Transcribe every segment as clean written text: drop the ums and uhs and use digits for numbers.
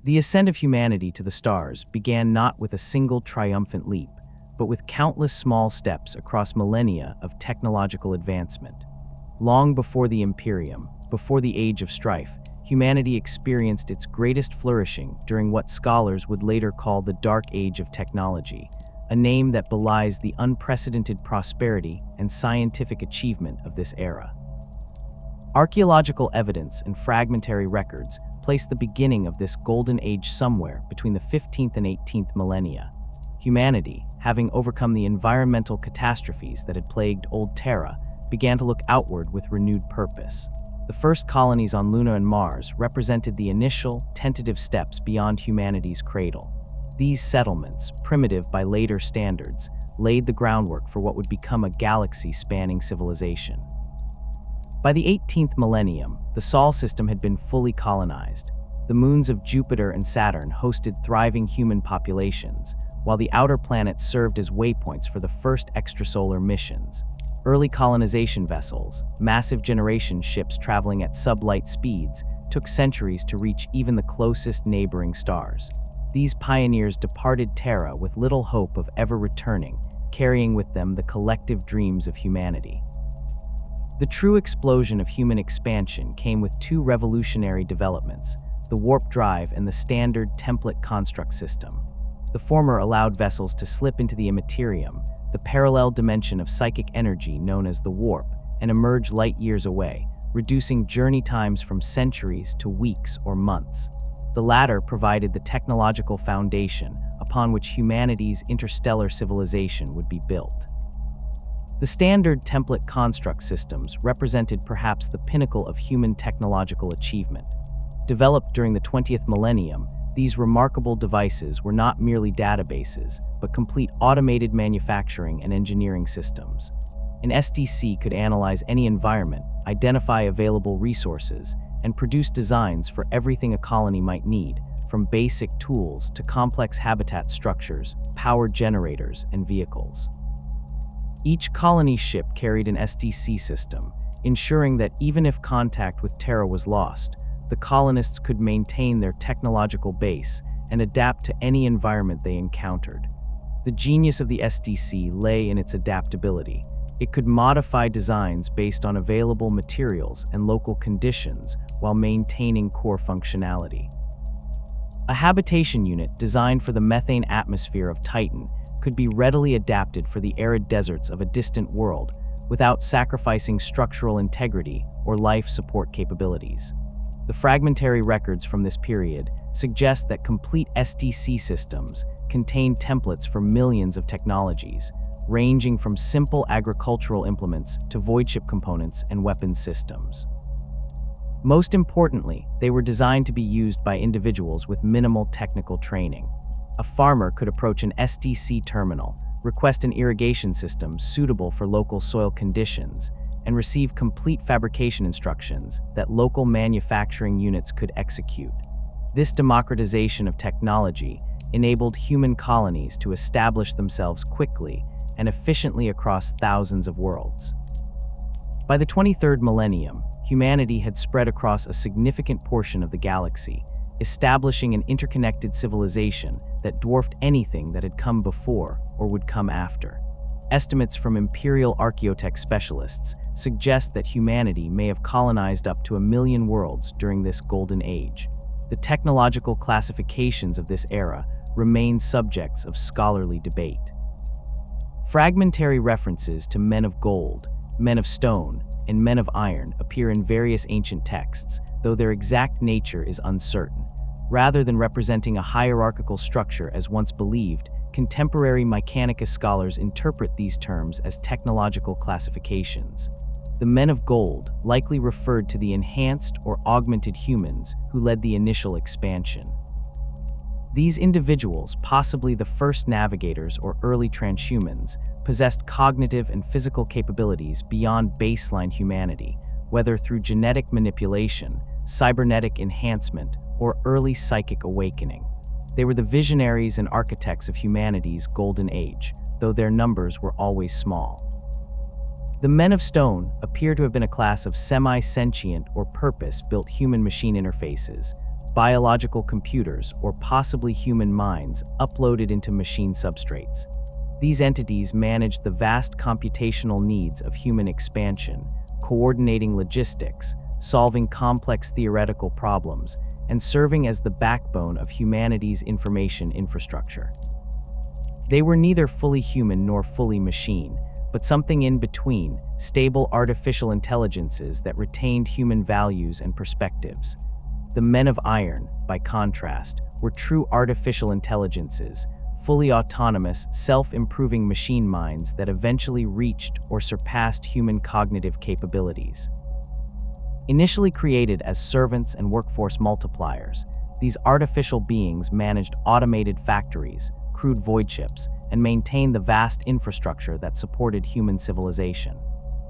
The ascent of humanity to the stars began not with a single triumphant leap, but with countless small steps across millennia of technological advancement. Long before the Imperium, before the Age of Strife, humanity experienced its greatest flourishing during what scholars would later call the Dark Age of Technology, a name that belies the unprecedented prosperity and scientific achievement of this era. Archaeological evidence and fragmentary records place the beginning of this golden age somewhere between the 15th and 18th millennia. Humanity, having overcome the environmental catastrophes that had plagued old Terra, began to look outward with renewed purpose. The first colonies on Luna and Mars represented the initial, tentative steps beyond humanity's cradle. These settlements, primitive by later standards, laid the groundwork for what would become a galaxy-spanning civilization. By the 18th millennium, the Sol system had been fully colonized. The moons of Jupiter and Saturn hosted thriving human populations, while the outer planets served as waypoints for the first extrasolar missions. Early colonization vessels, massive generation ships traveling at sublight speeds, took centuries to reach even the closest neighboring stars. These pioneers departed Terra with little hope of ever returning, carrying with them the collective dreams of humanity. The true explosion of human expansion came with two revolutionary developments: the warp drive and the standard template construct system. The former allowed vessels to slip into the immaterium, the parallel dimension of psychic energy known as the warp, and emerge light years away, reducing journey times from centuries to weeks or months. The latter provided the technological foundation upon which humanity's interstellar civilization would be built. The standard template construct systems represented perhaps the pinnacle of human technological achievement. Developed during the 20th millennium, these remarkable devices were not merely databases, but complete automated manufacturing and engineering systems. An STC could analyze any environment, identify available resources, and produce designs for everything a colony might need, from basic tools to complex habitat structures, power generators, and vehicles. Each colony ship carried an STC system, ensuring that even if contact with Terra was lost, the colonists could maintain their technological base and adapt to any environment they encountered. The genius of the STC lay in its adaptability. It could modify designs based on available materials and local conditions while maintaining core functionality. A habitation unit designed for the methane atmosphere of Titan could be readily adapted for the arid deserts of a distant world without sacrificing structural integrity or life support capabilities. The fragmentary records from this period suggest that complete STC systems contained templates for millions of technologies, ranging from simple agricultural implements to voidship components and weapons systems. Most importantly, they were designed to be used by individuals with minimal technical training. A farmer could approach an STC terminal, request an irrigation system suitable for local soil conditions, and receive complete fabrication instructions that local manufacturing units could execute. This democratization of technology enabled human colonies to establish themselves quickly and efficiently across thousands of worlds. By the 23rd millennium, humanity had spread across a significant portion of the galaxy, establishing an interconnected civilization that dwarfed anything that had come before or would come after. Estimates from Imperial archaeotech specialists suggest that humanity may have colonized up to 1 million worlds during this golden age. The technological classifications of this era remain subjects of scholarly debate. Fragmentary references to men of gold, men of stone, and men of iron appear in various ancient texts, though their exact nature is uncertain. Rather than representing a hierarchical structure as once believed, contemporary Mechanicus scholars interpret these terms as technological classifications. The men of gold likely referred to the enhanced or augmented humans who led the initial expansion. These individuals, possibly the first navigators or early transhumans, possessed cognitive and physical capabilities beyond baseline humanity, whether through genetic manipulation, cybernetic enhancement, or early psychic awakening. They were the visionaries and architects of humanity's golden age, though their numbers were always small. The Men of Stone appear to have been a class of semi-sentient or purpose-built human-machine interfaces, biological computers, or possibly human minds uploaded into machine substrates. These entities managed the vast computational needs of human expansion, coordinating logistics, solving complex theoretical problems, and serving as the backbone of humanity's information infrastructure. They were neither fully human nor fully machine, but something in between, stable artificial intelligences that retained human values and perspectives. The Men of Iron, by contrast, were true artificial intelligences, fully autonomous, self-improving machine minds that eventually reached or surpassed human cognitive capabilities. Initially created as servants and workforce multipliers, these artificial beings managed automated factories, crewed void ships, and maintained the vast infrastructure that supported human civilization.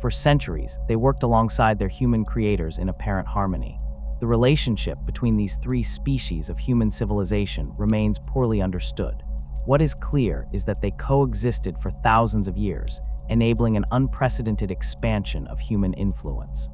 For centuries, they worked alongside their human creators in apparent harmony. The relationship between these three species of human civilization remains poorly understood. What is clear is that they coexisted for thousands of years, enabling an unprecedented expansion of human influence.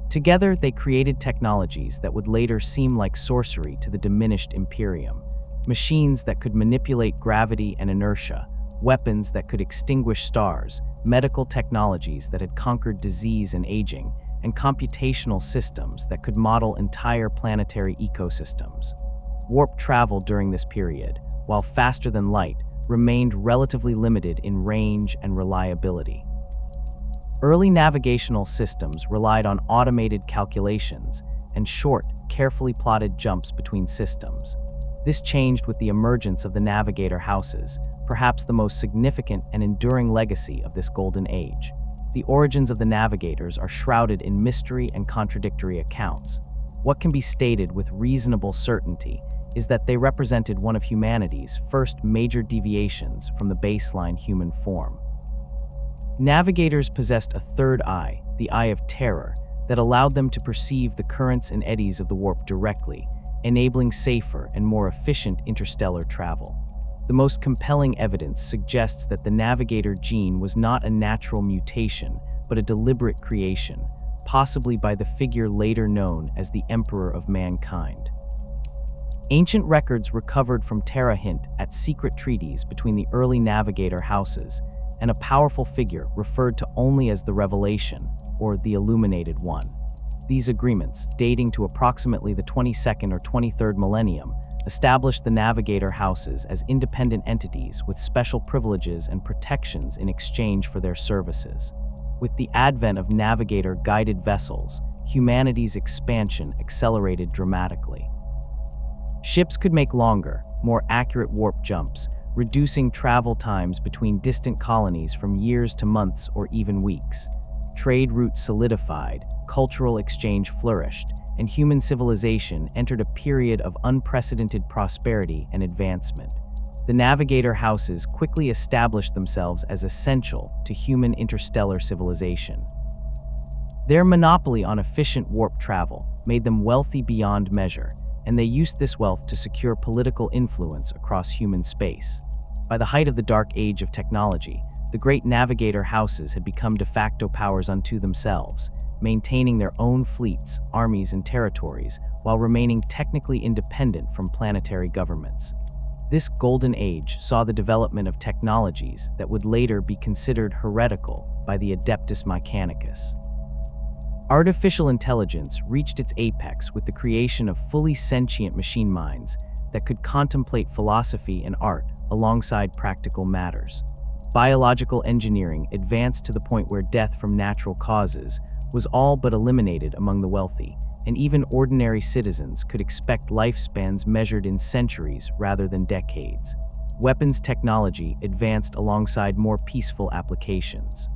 Together, they created technologies that would later seem like sorcery to the diminished Imperium. Machines that could manipulate gravity and inertia, weapons that could extinguish stars, medical technologies that had conquered disease and aging, and computational systems that could model entire planetary ecosystems. Warp travel during this period, while faster than light, remained relatively limited in range and reliability. Early navigational systems relied on automated calculations and short, carefully plotted jumps between systems. This changed with the emergence of the navigator houses, perhaps the most significant and enduring legacy of this golden age. The origins of the navigators are shrouded in mystery and contradictory accounts. What can be stated with reasonable certainty is that they represented one of humanity's first major deviations from the baseline human form. Navigators possessed a third eye, the Eye of Terror, that allowed them to perceive the currents and eddies of the warp directly, enabling safer and more efficient interstellar travel. The most compelling evidence suggests that the navigator gene was not a natural mutation, but a deliberate creation, possibly by the figure later known as the Emperor of Mankind. Ancient records recovered from Terra hint at secret treaties between the early navigator houses and a powerful figure referred to only as the Revelation, or the Illuminated One. These agreements, dating to approximately the 22nd or 23rd millennium, established the navigator houses as independent entities with special privileges and protections in exchange for their services. With the advent of navigator-guided vessels, humanity's expansion accelerated dramatically. Ships could make longer, more accurate warp jumps, reducing travel times between distant colonies from years to months or even weeks. Trade routes solidified, cultural exchange flourished, and human civilization entered a period of unprecedented prosperity and advancement. The navigator houses quickly established themselves as essential to human interstellar civilization. Their monopoly on efficient warp travel made them wealthy beyond measure, and they used this wealth to secure political influence across human space. By the height of the Dark Age of technology, the great navigator houses had become de facto powers unto themselves, maintaining their own fleets, armies, and territories while remaining technically independent from planetary governments. This golden age saw the development of technologies that would later be considered heretical by the Adeptus Mechanicus. Artificial intelligence reached its apex with the creation of fully sentient machine minds that could contemplate philosophy and art alongside practical matters. Biological engineering advanced to the point where death from natural causes was all but eliminated among the wealthy, and even ordinary citizens could expect lifespans measured in centuries rather than decades. Weapons technology advanced alongside more peaceful applications.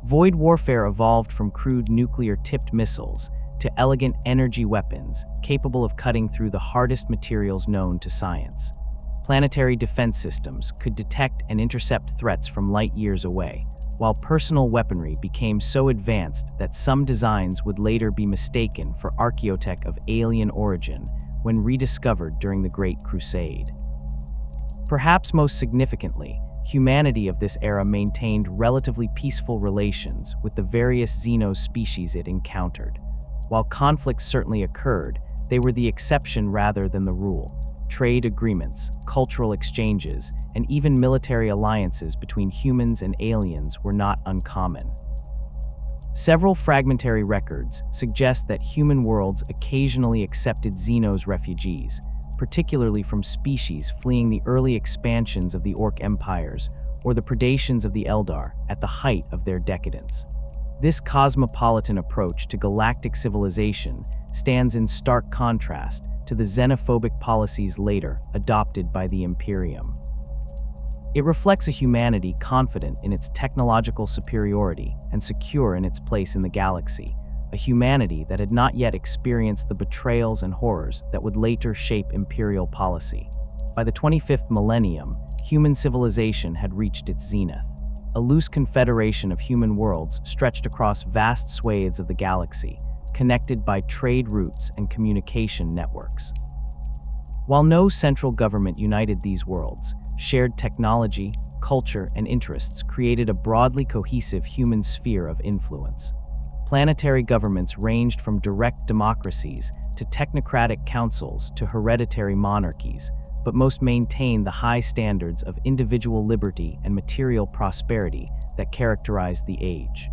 Void warfare evolved from crude nuclear-tipped missiles to elegant energy weapons capable of cutting through the hardest materials known to science. Planetary defense systems could detect and intercept threats from light years away, while personal weaponry became so advanced that some designs would later be mistaken for archaeotech of alien origin when rediscovered during the Great Crusade. Perhaps most significantly, humanity of this era maintained relatively peaceful relations with the various xeno species it encountered. While conflicts certainly occurred, They were the exception rather than the rule. Trade agreements, cultural exchanges, and even military alliances between humans and aliens were not uncommon. Several fragmentary records suggest that human worlds occasionally accepted Xenos refugees, particularly from species fleeing the early expansions of the Orc empires or the predations of the Eldar at the height of their decadence. This cosmopolitan approach to galactic civilization stands in stark contrast to the xenophobic policies later adopted by the Imperium. It reflects a humanity confident in its technological superiority and secure in its place in the galaxy, a humanity that had not yet experienced the betrayals and horrors that would later shape imperial policy. By the 25th millennium, human civilization had reached its zenith. A loose confederation of human worlds stretched across vast swathes of the galaxy, connected by trade routes and communication networks. While no central government united these worlds, shared technology, culture, and interests created a broadly cohesive human sphere of influence. Planetary governments ranged from direct democracies to technocratic councils to hereditary monarchies, but most maintained the high standards of individual liberty and material prosperity that characterized the age.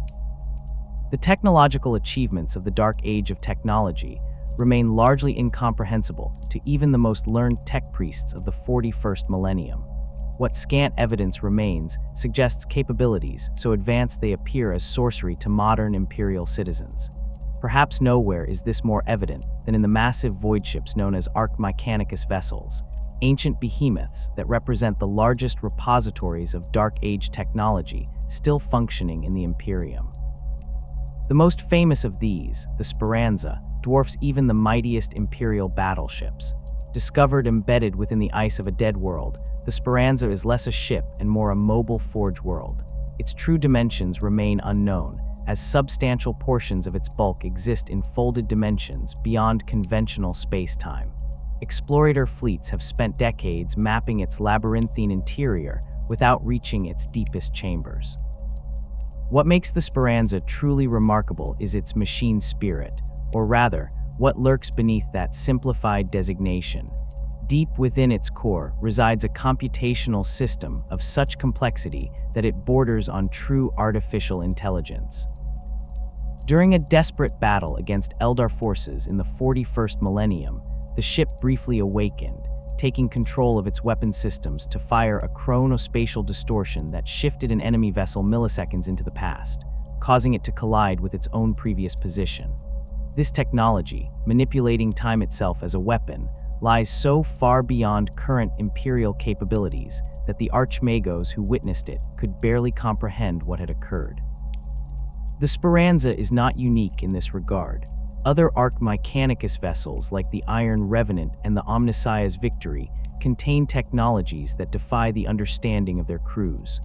The technological achievements of the Dark Age of technology remain largely incomprehensible to even the most learned tech priests of the 41st millennium. What scant evidence remains suggests capabilities so advanced they appear as sorcery to modern imperial citizens. Perhaps nowhere is this more evident than in the massive void ships known as Arc Mechanicus vessels, ancient behemoths that represent the largest repositories of Dark Age technology still functioning in the Imperium. The most famous of these, the Speranza, dwarfs even the mightiest imperial battleships. Discovered embedded within the ice of a dead world, the Speranza is less a ship and more a mobile forge world. Its true dimensions remain unknown, as substantial portions of its bulk exist in folded dimensions beyond conventional space-time. Explorator fleets have spent decades mapping its labyrinthine interior without reaching its deepest chambers. What makes the Speranza truly remarkable is its machine spirit, or rather, what lurks beneath that simplified designation. Deep within its core resides a computational system of such complexity that it borders on true artificial intelligence. During a desperate battle against Eldar forces in the 41st millennium, the ship briefly awakened, taking control of its weapon systems to fire a chronospatial distortion that shifted an enemy vessel milliseconds into the past, causing it to collide with its own previous position. This technology, manipulating time itself as a weapon, lies so far beyond current imperial capabilities that the archmagos who witnessed it could barely comprehend what had occurred. The Speranza is not unique in this regard. Other Arc Mechanicus vessels like the Iron Revenant and the Omnissiah's Victory contain technologies that defy the understanding of their crews.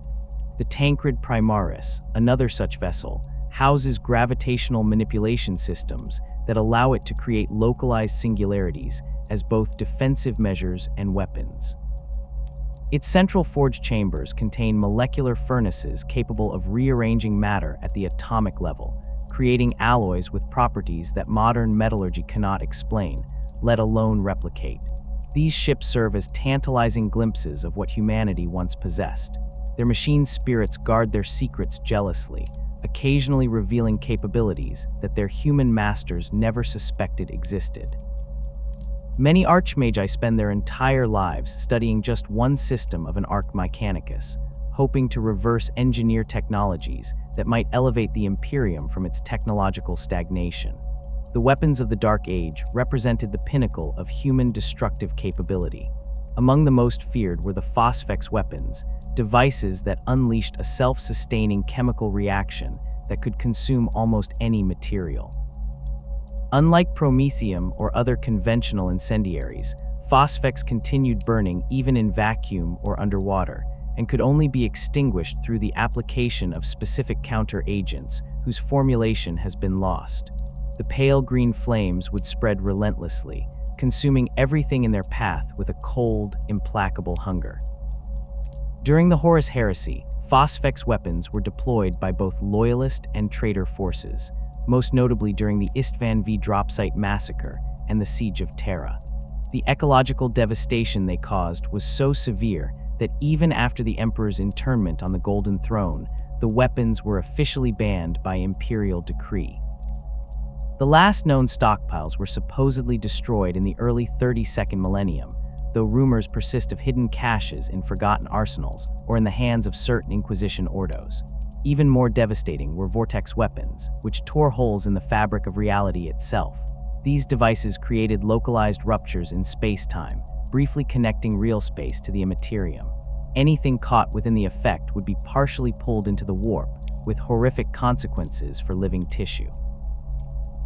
The Tancred Primaris, another such vessel, houses gravitational manipulation systems that allow it to create localized singularities as both defensive measures and weapons. Its central forge chambers contain molecular furnaces capable of rearranging matter at the atomic level, creating alloys with properties that modern metallurgy cannot explain, let alone replicate. These ships serve as tantalizing glimpses of what humanity once possessed. Their machine spirits guard their secrets jealously, occasionally revealing capabilities that their human masters never suspected existed. Many Archmagi spend their entire lives studying just one system of an Arc Mechanicus, hoping to reverse engineer technologies that might elevate the Imperium from its technological stagnation. The weapons of the Dark Age represented the pinnacle of human destructive capability. Among the most feared were the Phosphex weapons, devices that unleashed a self-sustaining chemical reaction that could consume almost any material. Unlike Promethium or other conventional incendiaries, Phosphex continued burning even in vacuum or underwater, and could only be extinguished through the application of specific counter-agents whose formulation has been lost. The pale green flames would spread relentlessly, consuming everything in their path with a cold, implacable hunger. During the Horus Heresy, Phosphex weapons were deployed by both loyalist and traitor forces, most notably during the Istvan V dropsite massacre and the Siege of Terra. The ecological devastation they caused was so severe that even after the Emperor's internment on the Golden Throne, the weapons were officially banned by imperial decree. The last known stockpiles were supposedly destroyed in the early 32nd millennium, though rumors persist of hidden caches in forgotten arsenals or in the hands of certain Inquisition ordos. Even more devastating were vortex weapons, which tore holes in the fabric of reality itself. These devices created localized ruptures in space-time, briefly connecting real space to the immaterium. Anything caught within the effect would be partially pulled into the warp, with horrific consequences for living tissue.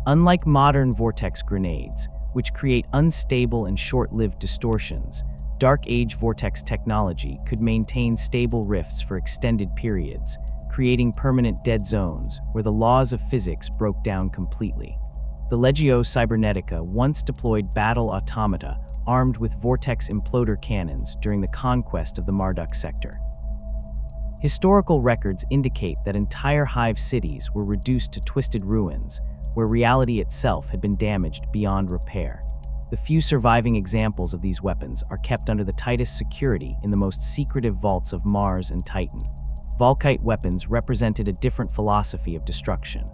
Unlike modern vortex grenades, which create unstable and short-lived distortions, Dark Age vortex technology could maintain stable rifts for extended periods, creating permanent dead zones where the laws of physics broke down completely. The Legio Cybernetica once deployed battle automata armed with vortex imploder cannons during the conquest of the Marduk sector. Historical records indicate that entire hive cities were reduced to twisted ruins, where reality itself had been damaged beyond repair. The few surviving examples of these weapons are kept under the tightest security in the most secretive vaults of Mars and Titan. Volkite weapons represented a different philosophy of destruction.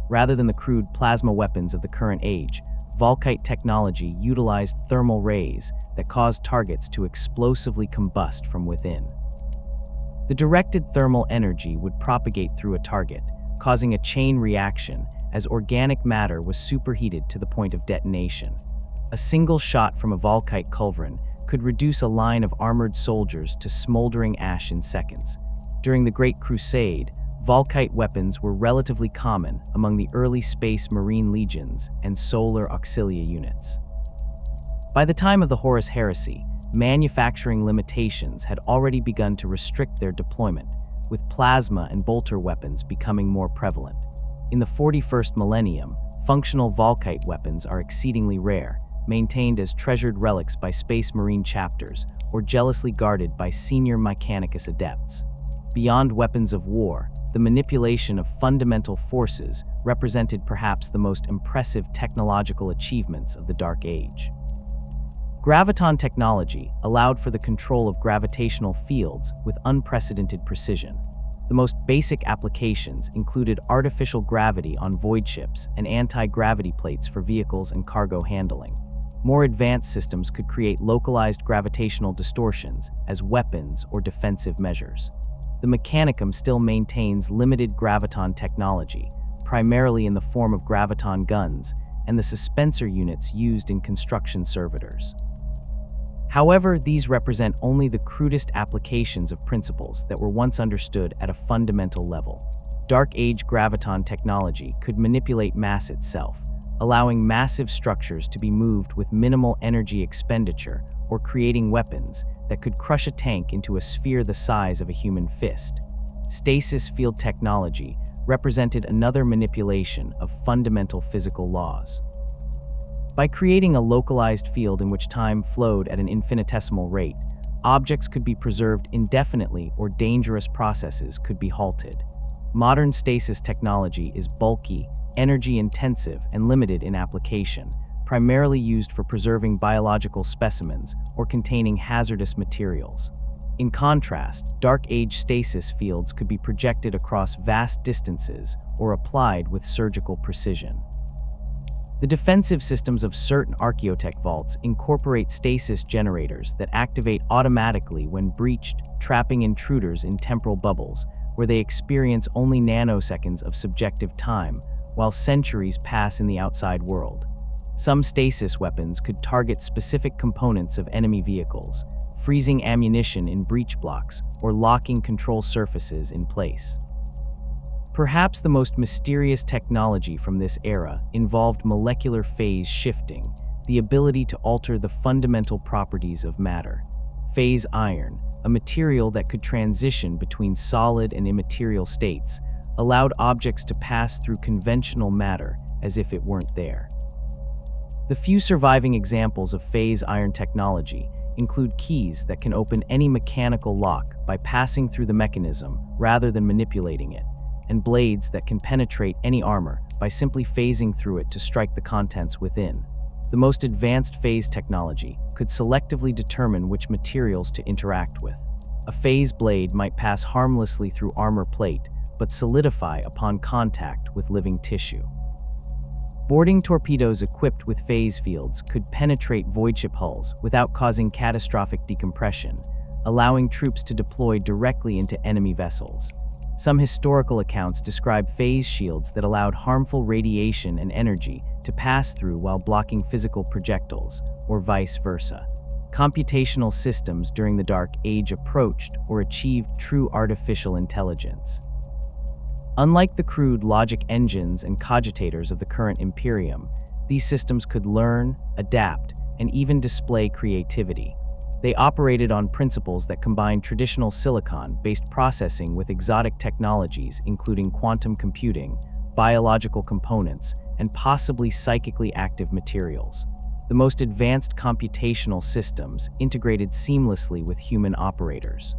Rather than the crude plasma weapons of the current age, Volkite technology utilized thermal rays that caused targets to explosively combust from within. The directed thermal energy would propagate through a target, causing a chain reaction as organic matter was superheated to the point of detonation. A single shot from a Volkite culverin could reduce a line of armored soldiers to smoldering ash in seconds. During the Great Crusade, Volkite weapons were relatively common among the early Space Marine legions and Solar Auxilia units. By the time of the Horus Heresy, manufacturing limitations had already begun to restrict their deployment, with plasma and bolter weapons becoming more prevalent. In the 41st millennium, functional Volkite weapons are exceedingly rare, maintained as treasured relics by Space Marine chapters or jealously guarded by senior Mechanicus adepts. Beyond weapons of war, the manipulation of fundamental forces represented perhaps the most impressive technological achievements of the Dark Age. Graviton technology allowed for the control of gravitational fields with unprecedented precision. The most basic applications included artificial gravity on void ships and anti-gravity plates for vehicles and cargo handling. More advanced systems could create localized gravitational distortions as weapons or defensive measures. The Mechanicum still maintains limited graviton technology, primarily in the form of graviton guns and the suspensor units used in construction servitors. However, these represent only the crudest applications of principles that were once understood at a fundamental level. Dark Age graviton technology could manipulate mass itself, allowing massive structures to be moved with minimal energy expenditure or creating weapons that could crush a tank into a sphere the size of a human fist. Stasis field technology represented another manipulation of fundamental physical laws. By creating a localized field in which time flowed at an infinitesimal rate, objects could be preserved indefinitely or dangerous processes could be halted. Modern stasis technology is bulky, energy-intensive, and limited in application, primarily used for preserving biological specimens or containing hazardous materials. In contrast, Dark Age stasis fields could be projected across vast distances or applied with surgical precision. The defensive systems of certain archaeotech vaults incorporate stasis generators that activate automatically when breached, trapping intruders in temporal bubbles, where they experience only nanoseconds of subjective time, while centuries pass in the outside world. Some stasis weapons could target specific components of enemy vehicles, freezing ammunition in breach blocks or locking control surfaces in place. Perhaps the most mysterious technology from this era involved molecular phase shifting, the ability to alter the fundamental properties of matter. Phase iron, a material that could transition between solid and immaterial states, allowed objects to pass through conventional matter as if it weren't there. The few surviving examples of phase iron technology include keys that can open any mechanical lock by passing through the mechanism rather than manipulating it, and blades that can penetrate any armor by simply phasing through it to strike the contents within. The most advanced phase technology could selectively determine which materials to interact with. A phase blade might pass harmlessly through armor plate, but solidify upon contact with living tissue. Boarding torpedoes equipped with phase fields could penetrate voidship hulls without causing catastrophic decompression, allowing troops to deploy directly into enemy vessels. Some historical accounts describe phase shields that allowed harmful radiation and energy to pass through while blocking physical projectiles, or vice versa. Computational systems during the Dark Age approached or achieved true artificial intelligence. Unlike the crude logic engines and cogitators of the current Imperium, these systems could learn, adapt, and even display creativity. They operated on principles that combined traditional silicon-based processing with exotic technologies including quantum computing, biological components, and possibly psychically active materials. The most advanced computational systems integrated seamlessly with human operators.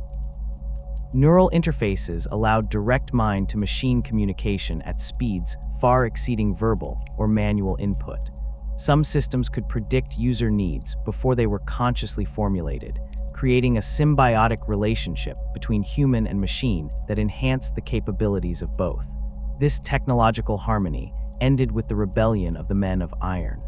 Neural interfaces allowed direct mind-to-machine communication at speeds far exceeding verbal or manual input. Some systems could predict user needs before they were consciously formulated, creating a symbiotic relationship between human and machine that enhanced the capabilities of both. This technological harmony ended with the rebellion of the Men of Iron.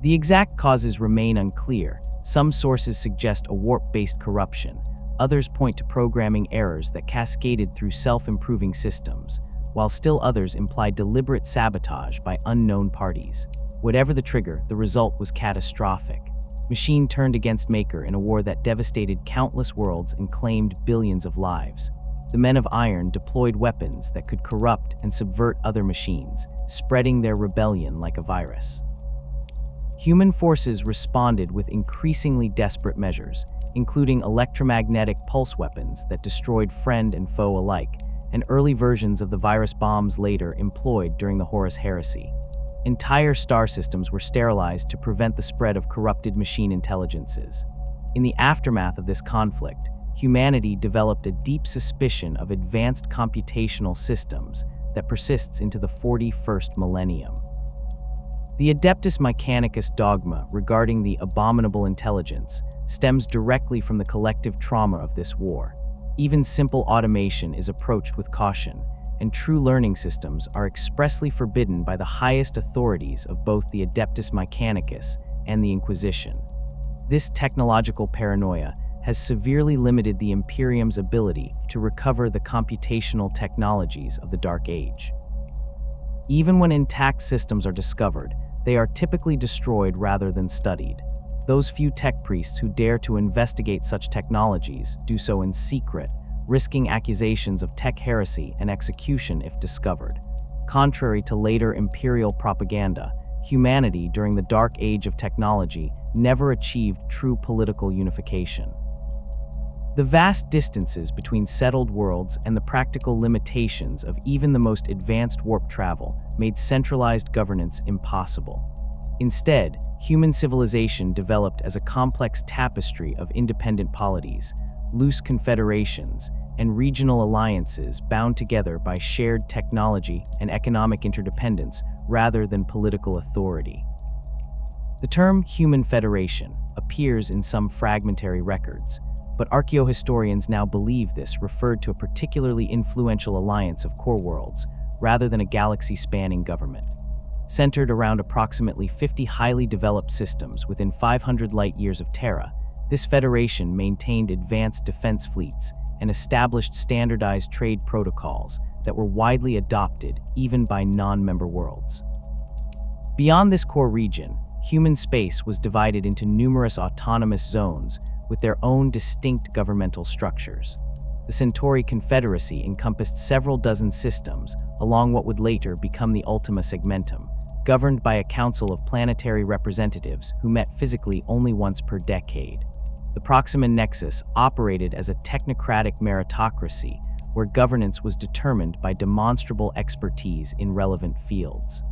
The exact causes remain unclear. Some sources suggest a warp-based corruption. Others point to programming errors that cascaded through self-improving systems, while still others imply deliberate sabotage by unknown parties. Whatever the trigger, the result was catastrophic. Machine turned against Maker in a war that devastated countless worlds and claimed billions of lives. The Men of Iron deployed weapons that could corrupt and subvert other machines, spreading their rebellion like a virus. Human forces responded with increasingly desperate measures, including electromagnetic pulse weapons that destroyed friend and foe alike, and early versions of the virus bombs later employed during the Horus Heresy. Entire star systems were sterilized to prevent the spread of corrupted machine intelligences. In the aftermath of this conflict, humanity developed a deep suspicion of advanced computational systems that persists into the 41st millennium. The Adeptus Mechanicus dogma regarding the abominable intelligence stems directly from the collective trauma of this war. Even simple automation is approached with caution, and true learning systems are expressly forbidden by the highest authorities of both the Adeptus Mechanicus and the Inquisition. This technological paranoia has severely limited the Imperium's ability to recover the computational technologies of the Dark Age. Even when intact systems are discovered, they are typically destroyed rather than studied. Those few tech priests who dare to investigate such technologies do so in secret, risking accusations of tech heresy and execution if discovered. Contrary to later imperial propaganda, humanity during the Dark Age of technology never achieved true political unification. The vast distances between settled worlds and the practical limitations of even the most advanced warp travel made centralized governance impossible. Instead, human civilization developed as a complex tapestry of independent polities, loose confederations, and regional alliances bound together by shared technology and economic interdependence rather than political authority. The term human federation appears in some fragmentary records, but archaeohistorians now believe this referred to a particularly influential alliance of core worlds rather than a galaxy-spanning government. Centered around approximately 50 highly developed systems within 500 light-years of Terra, this federation maintained advanced defense fleets and established standardized trade protocols that were widely adopted even by non-member worlds. Beyond this core region, human space was divided into numerous autonomous zones with their own distinct governmental structures. The Centauri Confederacy encompassed several dozen systems along what would later become the Ultima Segmentum, governed by a council of planetary representatives who met physically only once per decade. The Proxima Nexus operated as a technocratic meritocracy where governance was determined by demonstrable expertise in relevant fields.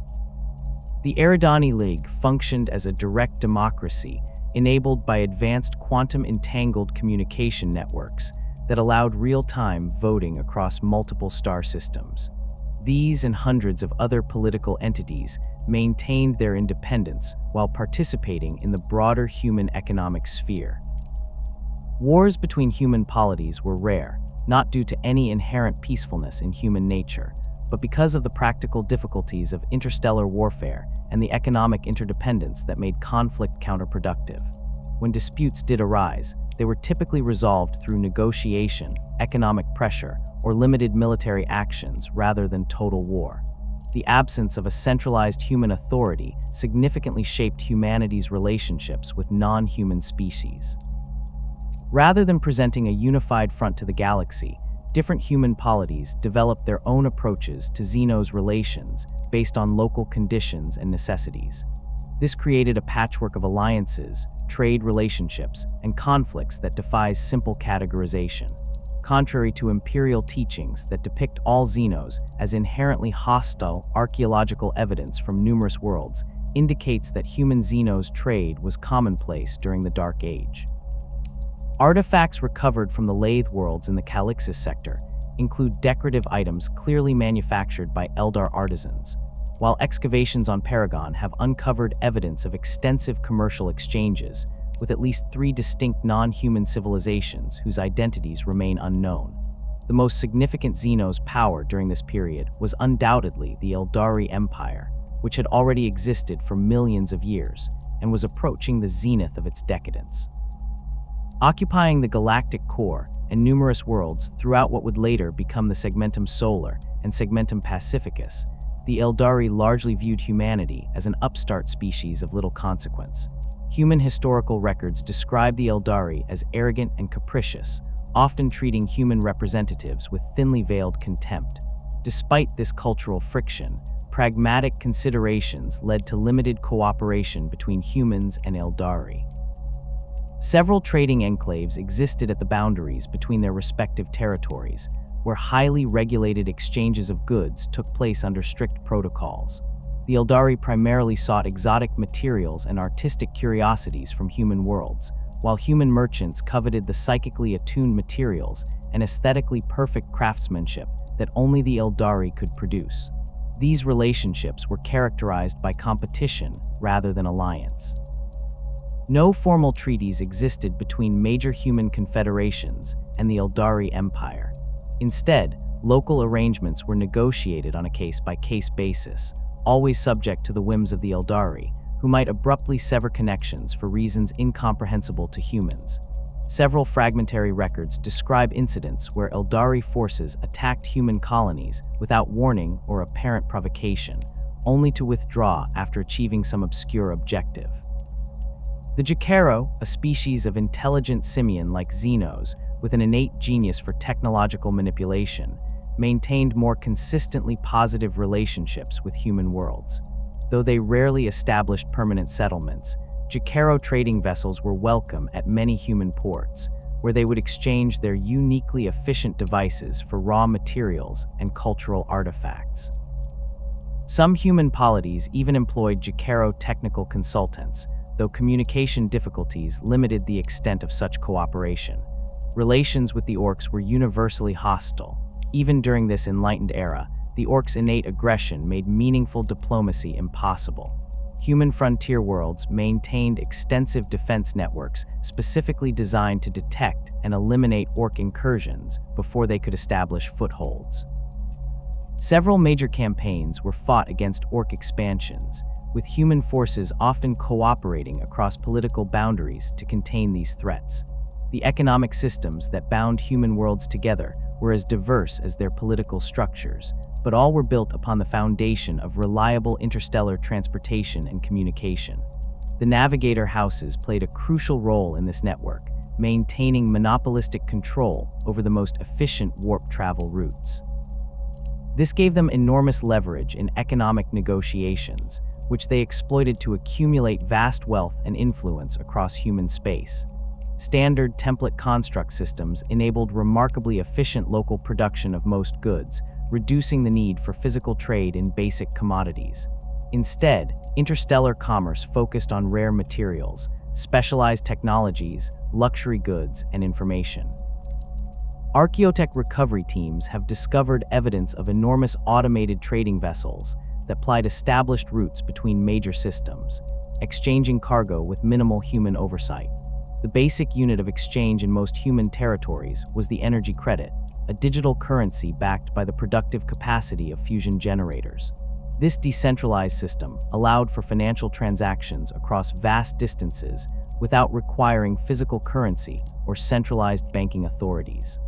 The Eridani League functioned as a direct democracy enabled by advanced quantum-entangled communication networks that allowed real-time voting across multiple star systems. These and hundreds of other political entities maintained their independence while participating in the broader human economic sphere. Wars between human polities were rare, not due to any inherent peacefulness in human nature, but because of the practical difficulties of interstellar warfare and the economic interdependence that made conflict counterproductive. When disputes did arise, they were typically resolved through negotiation, economic pressure, or limited military actions rather than total war. The absence of a centralized human authority significantly shaped humanity's relationships with non-human species. Rather than presenting a unified front to the galaxy, different human polities developed their own approaches to Xenos relations based on local conditions and necessities. This created a patchwork of alliances, trade relationships, and conflicts that defies simple categorization. Contrary to Imperial teachings that depict all Xenos as inherently hostile, archaeological evidence from numerous worlds indicates that human Xenos trade was commonplace during the Dark Age. Artifacts recovered from the Lathe worlds in the Calixis sector include decorative items clearly manufactured by Eldar artisans, while excavations on Paragon have uncovered evidence of extensive commercial exchanges with at least 3 distinct non-human civilizations whose identities remain unknown. The most significant Xenos power during this period was undoubtedly the Eldari Empire, which had already existed for millions of years and was approaching the zenith of its decadence. Occupying the galactic core and numerous worlds throughout what would later become the Segmentum Solar and Segmentum Pacificus, the Eldari largely viewed humanity as an upstart species of little consequence. Human historical records describe the Eldari as arrogant and capricious, often treating human representatives with thinly veiled contempt. Despite this cultural friction, pragmatic considerations led to limited cooperation between humans and Eldari. Several trading enclaves existed at the boundaries between their respective territories, where highly regulated exchanges of goods took place under strict protocols. The Eldari primarily sought exotic materials and artistic curiosities from human worlds, while human merchants coveted the psychically attuned materials and aesthetically perfect craftsmanship that only the Eldari could produce. These relationships were characterized by competition rather than alliance. No formal treaties existed between major human confederations and the Eldari Empire. Instead, local arrangements were negotiated on a case-by-case basis, always subject to the whims of the Eldari, who might abruptly sever connections for reasons incomprehensible to humans. Several fragmentary records describe incidents where Eldari forces attacked human colonies without warning or apparent provocation, only to withdraw after achieving some obscure objective. The Jacaro, a species of intelligent simian like Xenos with an innate genius for technological manipulation, maintained more consistently positive relationships with human worlds. Though they rarely established permanent settlements, Jacaro trading vessels were welcome at many human ports, where they would exchange their uniquely efficient devices for raw materials and cultural artifacts. Some human polities even employed Jacaro technical consultants, though communication difficulties limited the extent of such cooperation. Relations with the Orcs were universally hostile. Even during this enlightened era, the Orcs' innate aggression made meaningful diplomacy impossible. Human frontier worlds maintained extensive defense networks specifically designed to detect and eliminate Orc incursions before they could establish footholds. Several major campaigns were fought against Orc expansions, with human forces often cooperating across political boundaries to contain these threats. The economic systems that bound human worlds together were as diverse as their political structures, but all were built upon the foundation of reliable interstellar transportation and communication. The navigator houses played a crucial role in this network, maintaining monopolistic control over the most efficient warp travel routes. This gave them enormous leverage in economic negotiations, which they exploited to accumulate vast wealth and influence across human space. Standard template construct systems enabled remarkably efficient local production of most goods, reducing the need for physical trade in basic commodities. Instead, interstellar commerce focused on rare materials, specialized technologies, luxury goods, and information. Archaeotech recovery teams have discovered evidence of enormous automated trading vessels, that plied established routes between major systems, exchanging cargo with minimal human oversight. The basic unit of exchange in most human territories was the energy credit, a digital currency backed by the productive capacity of fusion generators. This decentralized system allowed for financial transactions across vast distances without requiring physical currency or centralized banking authorities.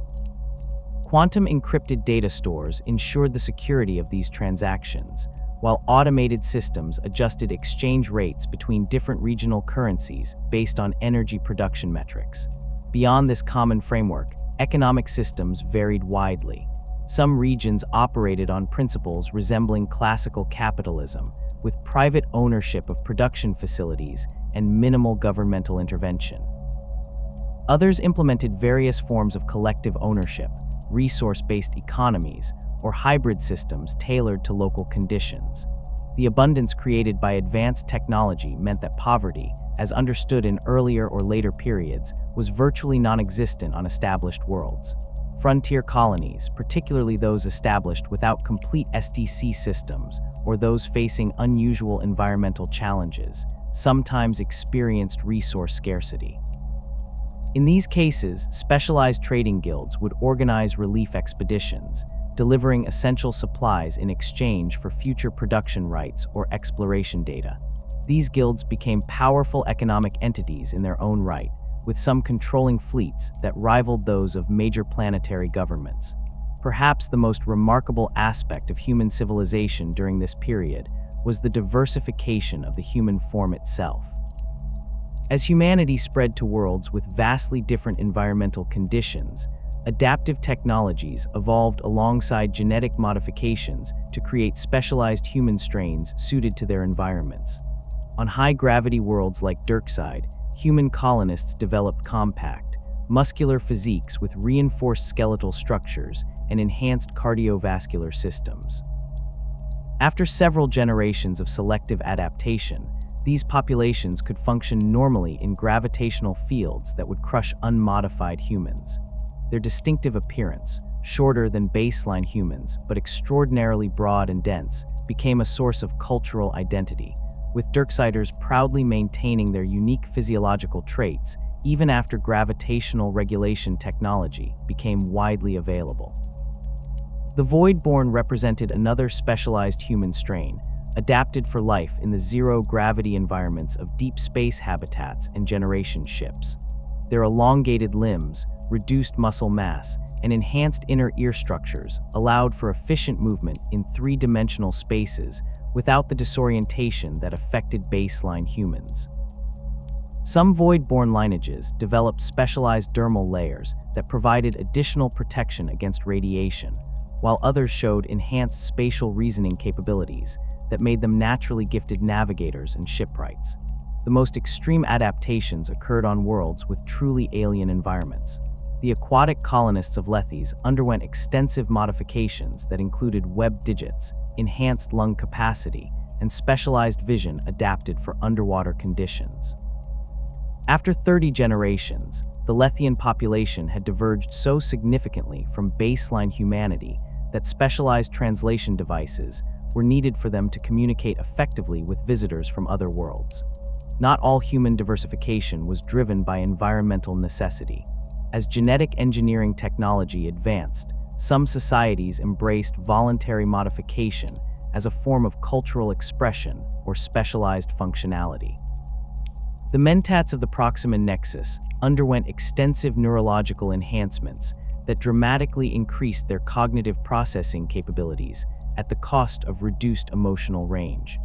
Quantum encrypted data stores ensured the security of these transactions, while automated systems adjusted exchange rates between different regional currencies based on energy production metrics. Beyond this common framework, economic systems varied widely. Some regions operated on principles resembling classical capitalism, with private ownership of production facilities and minimal governmental intervention. Others implemented various forms of collective ownership, resource-based economies, or hybrid systems tailored to local conditions. The abundance created by advanced technology meant that poverty, as understood in earlier or later periods, was virtually non-existent on established worlds. Frontier colonies, particularly those established without complete SDC systems or those facing unusual environmental challenges, sometimes experienced resource scarcity. In these cases, specialized trading guilds would organize relief expeditions, delivering essential supplies in exchange for future production rights or exploration data. These guilds became powerful economic entities in their own right, with some controlling fleets that rivaled those of major planetary governments. Perhaps the most remarkable aspect of human civilization during this period was the diversification of the human form itself. As humanity spread to worlds with vastly different environmental conditions, adaptive technologies evolved alongside genetic modifications to create specialized human strains suited to their environments. On high-gravity worlds like Dirkside, human colonists developed compact, muscular physiques with reinforced skeletal structures and enhanced cardiovascular systems. After several generations of selective adaptation, these populations could function normally in gravitational fields that would crush unmodified humans. Their distinctive appearance, shorter than baseline humans but extraordinarily broad and dense, became a source of cultural identity, with Dirksiders proudly maintaining their unique physiological traits even after gravitational regulation technology became widely available. The Voidborn represented another specialized human strain, adapted for life in the zero-gravity environments of deep space habitats and generation ships. Their elongated limbs, reduced muscle mass, and enhanced inner ear structures allowed for efficient movement in three-dimensional spaces without the disorientation that affected baseline humans. Some Voidborn lineages developed specialized dermal layers that provided additional protection against radiation, while others showed enhanced spatial reasoning capabilities that made them naturally gifted navigators and shipwrights. The most extreme adaptations occurred on worlds with truly alien environments. The aquatic colonists of Lethes underwent extensive modifications that included webbed digits, enhanced lung capacity, and specialized vision adapted for underwater conditions. After 30 generations, the Lethian population had diverged so significantly from baseline humanity that specialized translation devices were needed for them to communicate effectively with visitors from other worlds. Not all human diversification was driven by environmental necessity. As genetic engineering technology advanced, some societies embraced voluntary modification as a form of cultural expression or specialized functionality. The mentats of the Proxima Nexus underwent extensive neurological enhancements that dramatically increased their cognitive processing capabilities at the cost of reduced emotional range.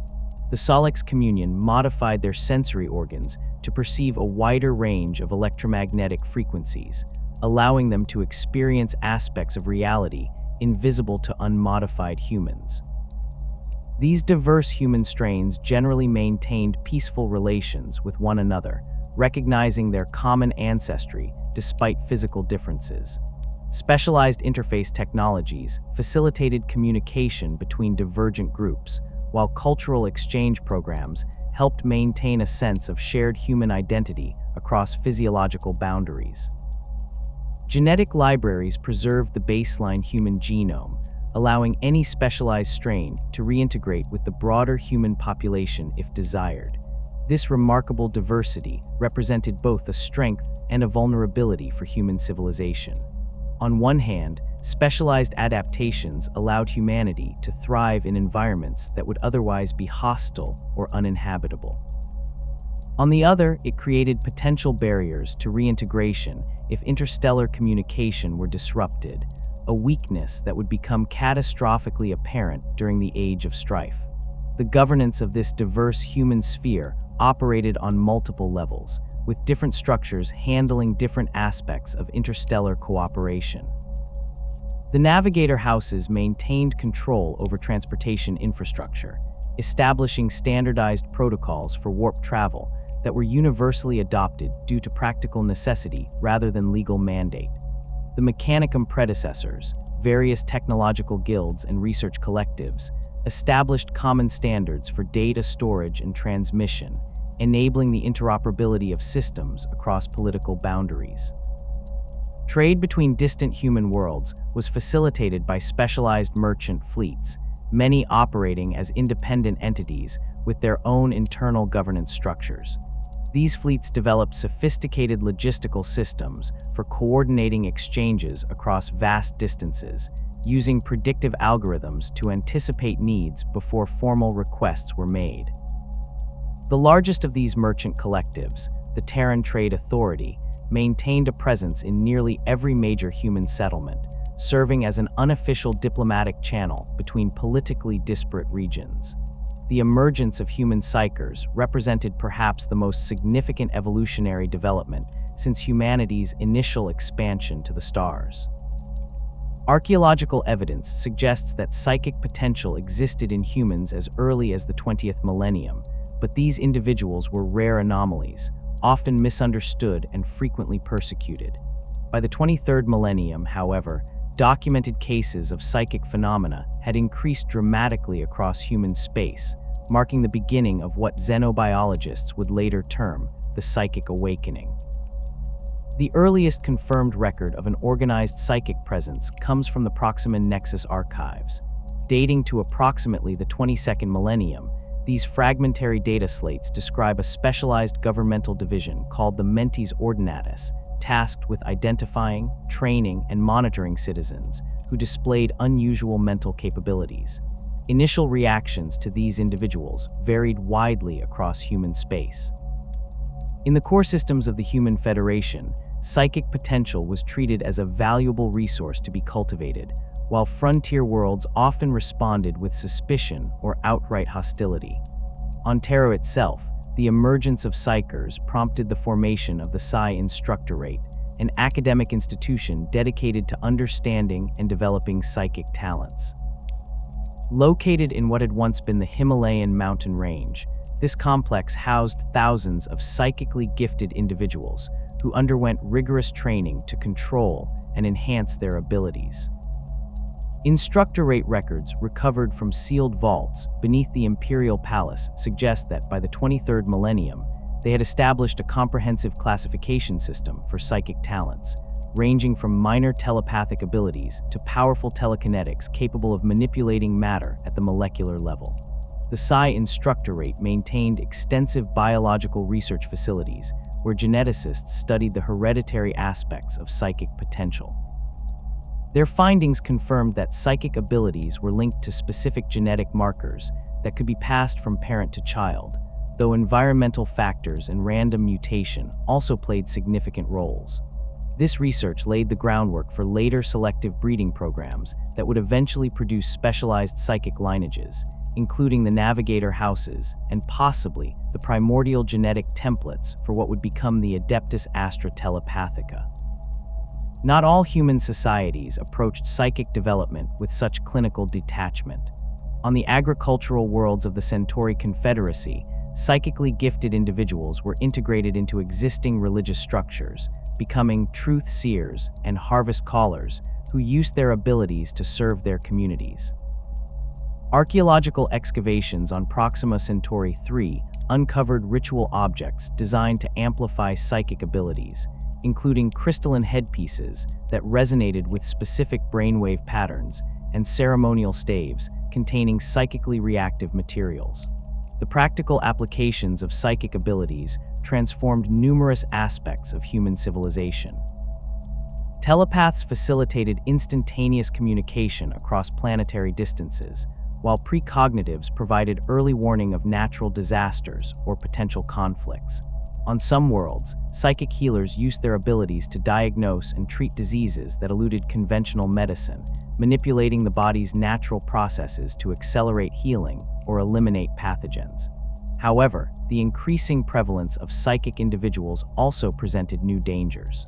The Solix Communion modified their sensory organs to perceive a wider range of electromagnetic frequencies, allowing them to experience aspects of reality invisible to unmodified humans. These diverse human strains generally maintained peaceful relations with one another, recognizing their common ancestry despite physical differences. Specialized interface technologies facilitated communication between divergent groups, while cultural exchange programs helped maintain a sense of shared human identity across physiological boundaries. Genetic libraries preserved the baseline human genome, allowing any specialized strain to reintegrate with the broader human population if desired. This remarkable diversity represented both a strength and a vulnerability for human civilization. On one hand, specialized adaptations allowed humanity to thrive in environments that would otherwise be hostile or uninhabitable. On the other, it created potential barriers to reintegration if interstellar communication were disrupted, a weakness that would become catastrophically apparent during the Age of Strife. The governance of this diverse human sphere operated on multiple levels, with different structures handling different aspects of interstellar cooperation. The navigator houses maintained control over transportation infrastructure, establishing standardized protocols for warp travel that were universally adopted due to practical necessity rather than legal mandate. The Mechanicum predecessors, various technological guilds and research collectives, established common standards for data storage and transmission, enabling the interoperability of systems across political boundaries. Trade between distant human worlds was facilitated by specialized merchant fleets, many operating as independent entities with their own internal governance structures. These fleets developed sophisticated logistical systems for coordinating exchanges across vast distances, using predictive algorithms to anticipate needs before formal requests were made. The largest of these merchant collectives, the Terran Trade Authority, maintained a presence in nearly every major human settlement, serving as an unofficial diplomatic channel between politically disparate regions. The emergence of human psychers represented perhaps the most significant evolutionary development since humanity's initial expansion to the stars. Archaeological evidence suggests that psychic potential existed in humans as early as the 20th millennium, but these individuals were rare anomalies, often misunderstood and frequently persecuted. By the 23rd millennium, however, documented cases of psychic phenomena had increased dramatically across human space, marking the beginning of what xenobiologists would later term the psychic awakening. The earliest confirmed record of an organized psychic presence comes from the Proxima Nexus archives. Dating to approximately the 22nd millennium, these fragmentary data slates describe a specialized governmental division called the Mentis Ordinatus, tasked with identifying, training, and monitoring citizens who displayed unusual mental capabilities. Initial reactions to these individuals varied widely across human space. In the core systems of the Human Federation, psychic potential was treated as a valuable resource to be cultivated, while frontier worlds often responded with suspicion or outright hostility. On Terra itself, the emergence of psychers prompted the formation of the Psi Instructorate, an academic institution dedicated to understanding and developing psychic talents. Located in what had once been the Himalayan mountain range, this complex housed thousands of psychically gifted individuals who underwent rigorous training to control and enhance their abilities. Instructorate records recovered from sealed vaults beneath the Imperial Palace suggest that by the 23rd millennium, they had established a comprehensive classification system for psychic talents, ranging from minor telepathic abilities to powerful telekinetics capable of manipulating matter at the molecular level. The Psi Instructorate maintained extensive biological research facilities where geneticists studied the hereditary aspects of psychic potential. Their findings confirmed that psychic abilities were linked to specific genetic markers that could be passed from parent to child, though environmental factors and random mutation also played significant roles. This research laid the groundwork for later selective breeding programs that would eventually produce specialized psychic lineages, including the navigator houses and possibly the primordial genetic templates for what would become the Adeptus Astra Telepathica. Not all human societies approached psychic development with such clinical detachment. On the agricultural worlds of the Centauri Confederacy, psychically gifted individuals were integrated into existing religious structures, becoming truth seers and harvest callers who used their abilities to serve their communities. Archaeological excavations on Proxima Centauri 3 uncovered ritual objects designed to amplify psychic abilities, including crystalline headpieces that resonated with specific brainwave patterns and ceremonial staves containing psychically reactive materials. The practical applications of psychic abilities transformed numerous aspects of human civilization. Telepaths facilitated instantaneous communication across planetary distances, while precognitives provided early warning of natural disasters or potential conflicts. On some worlds, psychic healers used their abilities to diagnose and treat diseases that eluded conventional medicine, manipulating the body's natural processes to accelerate healing or eliminate pathogens. However, the increasing prevalence of psychic individuals also presented new dangers.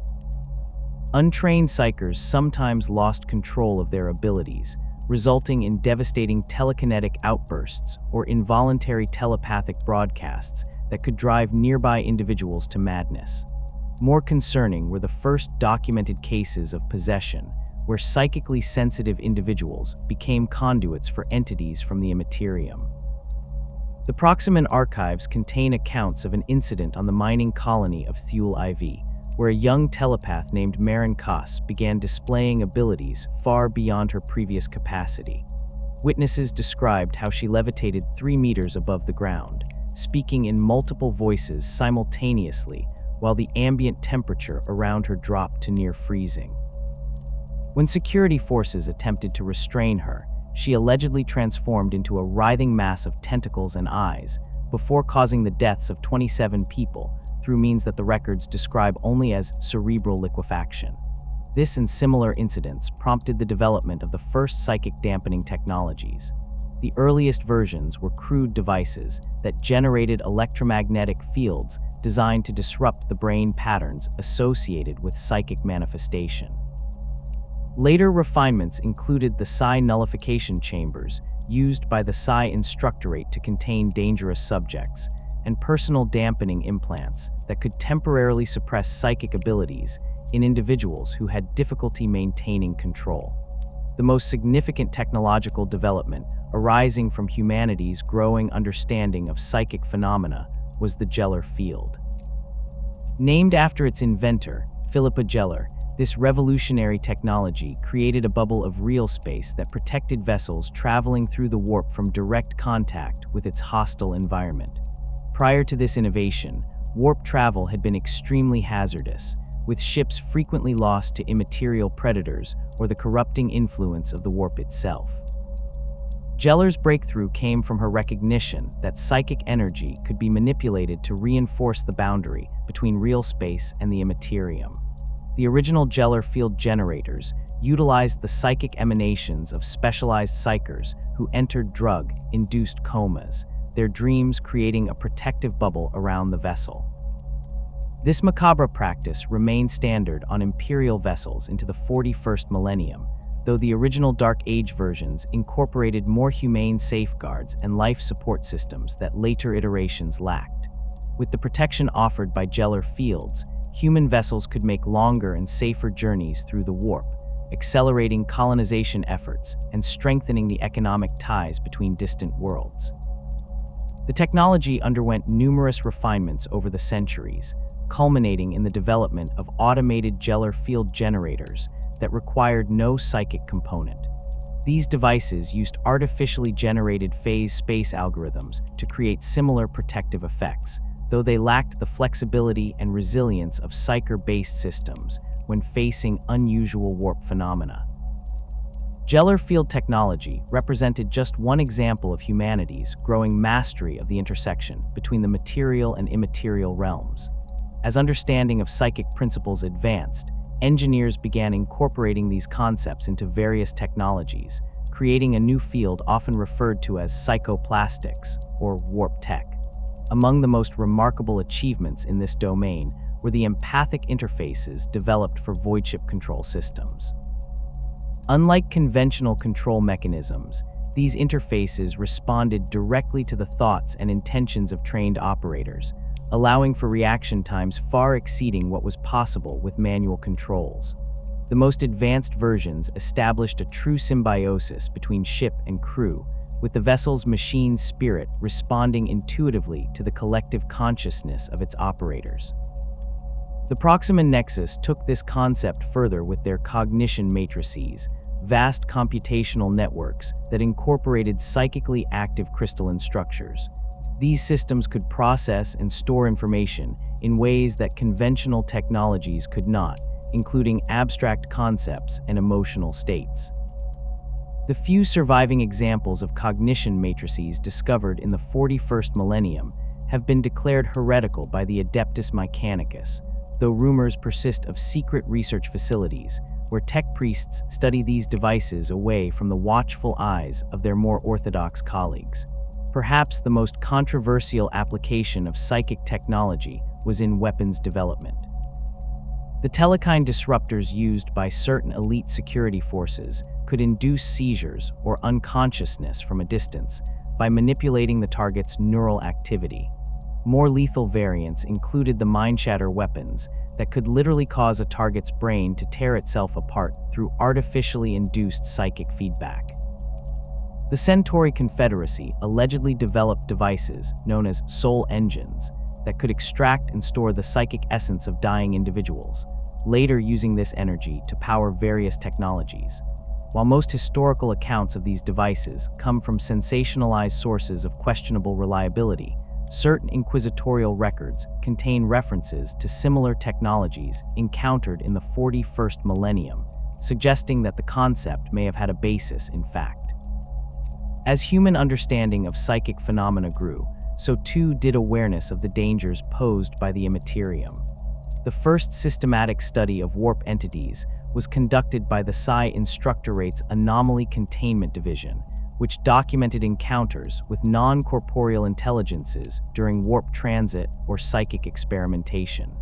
Untrained psychers sometimes lost control of their abilities, resulting in devastating telekinetic outbursts or involuntary telepathic broadcasts that could drive nearby individuals to madness. More concerning were the first documented cases of possession, where psychically sensitive individuals became conduits for entities from the Imperium. The Proximan archives contain accounts of an incident on the mining colony of Thule IV, where a young telepath named Marin Koss began displaying abilities far beyond her previous capacity. Witnesses described how she levitated 3 meters above the ground, speaking in multiple voices simultaneously while the ambient temperature around her dropped to near freezing. When security forces attempted to restrain her, she allegedly transformed into a writhing mass of tentacles and eyes, before causing the deaths of 27 people through means that the records describe only as cerebral liquefaction. This and similar incidents prompted the development of the first psychic dampening technologies. The earliest versions were crude devices that generated electromagnetic fields designed to disrupt the brain patterns associated with psychic manifestation. Later refinements included the psi nullification chambers used by the psi instructorate to contain dangerous subjects, and personal dampening implants that could temporarily suppress psychic abilities in individuals who had difficulty maintaining control. The most significant technological development arising from humanity's growing understanding of psychic phenomena was the Geller field. Named after its inventor, Philippa Geller, this revolutionary technology created a bubble of real space that protected vessels traveling through the warp from direct contact with its hostile environment. Prior to this innovation, warp travel had been extremely hazardous, with ships frequently lost to immaterial predators or the corrupting influence of the warp itself. Geller's breakthrough came from her recognition that psychic energy could be manipulated to reinforce the boundary between real space and the immaterium. The original Geller field generators utilized the psychic emanations of specialized psychers who entered drug-induced comas, their dreams creating a protective bubble around the vessel. This macabre practice remained standard on Imperial vessels into the 41st millennium, though the original Dark Age versions incorporated more humane safeguards and life support systems that later iterations lacked. With the protection offered by Geller fields, human vessels could make longer and safer journeys through the warp, accelerating colonization efforts and strengthening the economic ties between distant worlds. The technology underwent numerous refinements over the centuries, culminating in the development of automated Geller field generators that required no psychic component. These devices used artificially generated phase space algorithms to create similar protective effects, though they lacked the flexibility and resilience of psyker-based systems when facing unusual warp phenomena. Geller field technology represented just one example of humanity's growing mastery of the intersection between the material and immaterial realms. As understanding of psychic principles advanced, engineers began incorporating these concepts into various technologies, creating a new field often referred to as psychoplastics or warp tech. Among the most remarkable achievements in this domain were the empathic interfaces developed for voidship control systems. Unlike conventional control mechanisms, these interfaces responded directly to the thoughts and intentions of trained operators, allowing for reaction times far exceeding what was possible with manual controls. The most advanced versions established a true symbiosis between ship and crew, with the vessel's machine spirit responding intuitively to the collective consciousness of its operators. The Proximan Nexus took this concept further with their cognition matrices, vast computational networks that incorporated psychically active crystalline structures. These systems could process and store information in ways that conventional technologies could not, including abstract concepts and emotional states. The few surviving examples of cognition matrices discovered in the 41st millennium have been declared heretical by the Adeptus Mechanicus, though rumors persist of secret research facilities where tech priests study these devices away from the watchful eyes of their more orthodox colleagues. Perhaps the most controversial application of psychic technology was in weapons development. The telekine disruptors used by certain elite security forces could induce seizures or unconsciousness from a distance by manipulating the target's neural activity. More lethal variants included the mind-shatter weapons that could literally cause a target's brain to tear itself apart through artificially induced psychic feedback. The Centauri Confederacy allegedly developed devices known as soul engines that could extract and store the psychic essence of dying individuals, later using this energy to power various technologies. While most historical accounts of these devices come from sensationalized sources of questionable reliability, certain inquisitorial records contain references to similar technologies encountered in the 41st millennium, suggesting that the concept may have had a basis in fact. As human understanding of psychic phenomena grew, so too did awareness of the dangers posed by the Imperium. The first systematic study of warp entities was conducted by the Psi-Instructorate's Anomaly Containment Division, which documented encounters with non-corporeal intelligences during warp transit or psychic experimentation.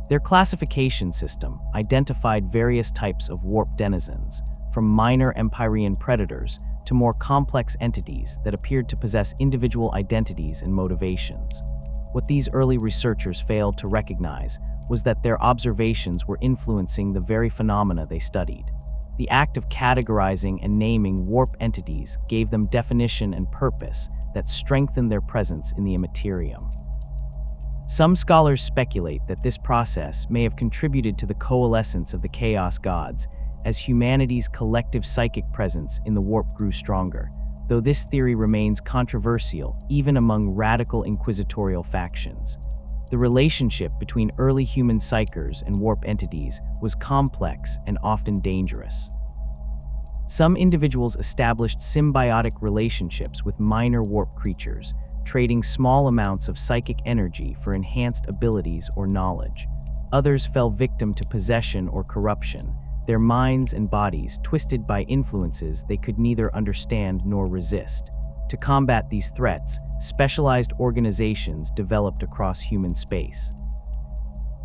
Their classification system identified various types of warp denizens, from minor Empyrean predators to more complex entities that appeared to possess individual identities and motivations. What these early researchers failed to recognize was that their observations were influencing the very phenomena they studied. The act of categorizing and naming warp entities gave them definition and purpose that strengthened their presence in the Immaterium. Some scholars speculate that this process may have contributed to the coalescence of the Chaos Gods as humanity's collective psychic presence in the warp grew stronger, though this theory remains controversial even among radical inquisitorial factions. The relationship between early human psychers and warp entities was complex and often dangerous. Some individuals established symbiotic relationships with minor warp creatures, trading small amounts of psychic energy for enhanced abilities or knowledge. Others fell victim to possession or corruption, their minds and bodies twisted by influences they could neither understand nor resist. To combat these threats, specialized organizations developed across human space.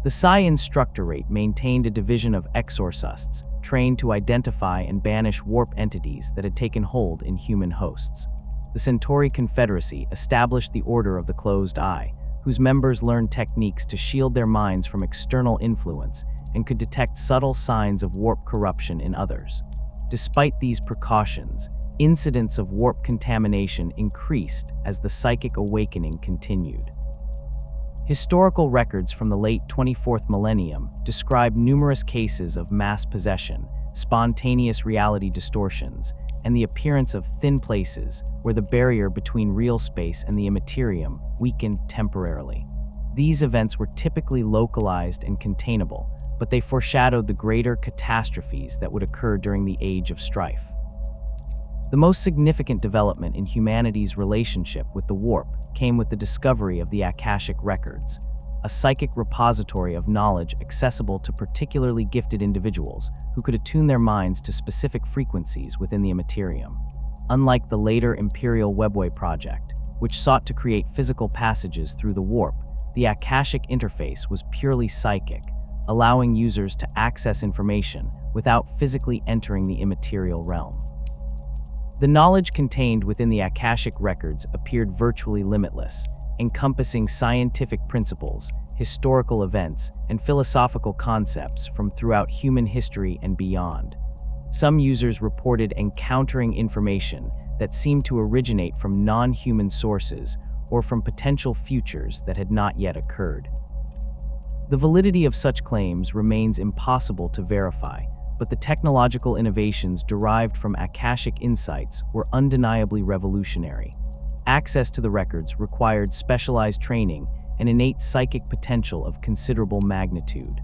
The Psi-Instructorate maintained a division of exorcists, trained to identify and banish warp entities that had taken hold in human hosts. The Centauri Confederacy established the Order of the Closed Eye, whose members learned techniques to shield their minds from external influence and could detect subtle signs of warp corruption in others. Despite these precautions, incidents of warp contamination increased as the psychic awakening continued. Historical records from the late 24th millennium describe numerous cases of mass possession, spontaneous reality distortions, and the appearance of thin places where the barrier between real space and the immaterium weakened temporarily. These events were typically localized and containable, but they foreshadowed the greater catastrophes that would occur during the Age of Strife. The most significant development in humanity's relationship with the warp came with the discovery of the Akashic Records, a psychic repository of knowledge accessible to particularly gifted individuals who could attune their minds to specific frequencies within the Immaterium. Unlike the later Imperial Webway project, which sought to create physical passages through the warp, the Akashic interface was purely psychic, allowing users to access information without physically entering the immaterial realm. The knowledge contained within the Akashic records appeared virtually limitless, encompassing scientific principles, historical events, and philosophical concepts from throughout human history and beyond. Some users reported encountering information that seemed to originate from non-human sources or from potential futures that had not yet occurred. The validity of such claims remains impossible to verify, but the technological innovations derived from Akashic insights were undeniably revolutionary. Access to the records required specialized training and innate psychic potential of considerable magnitude.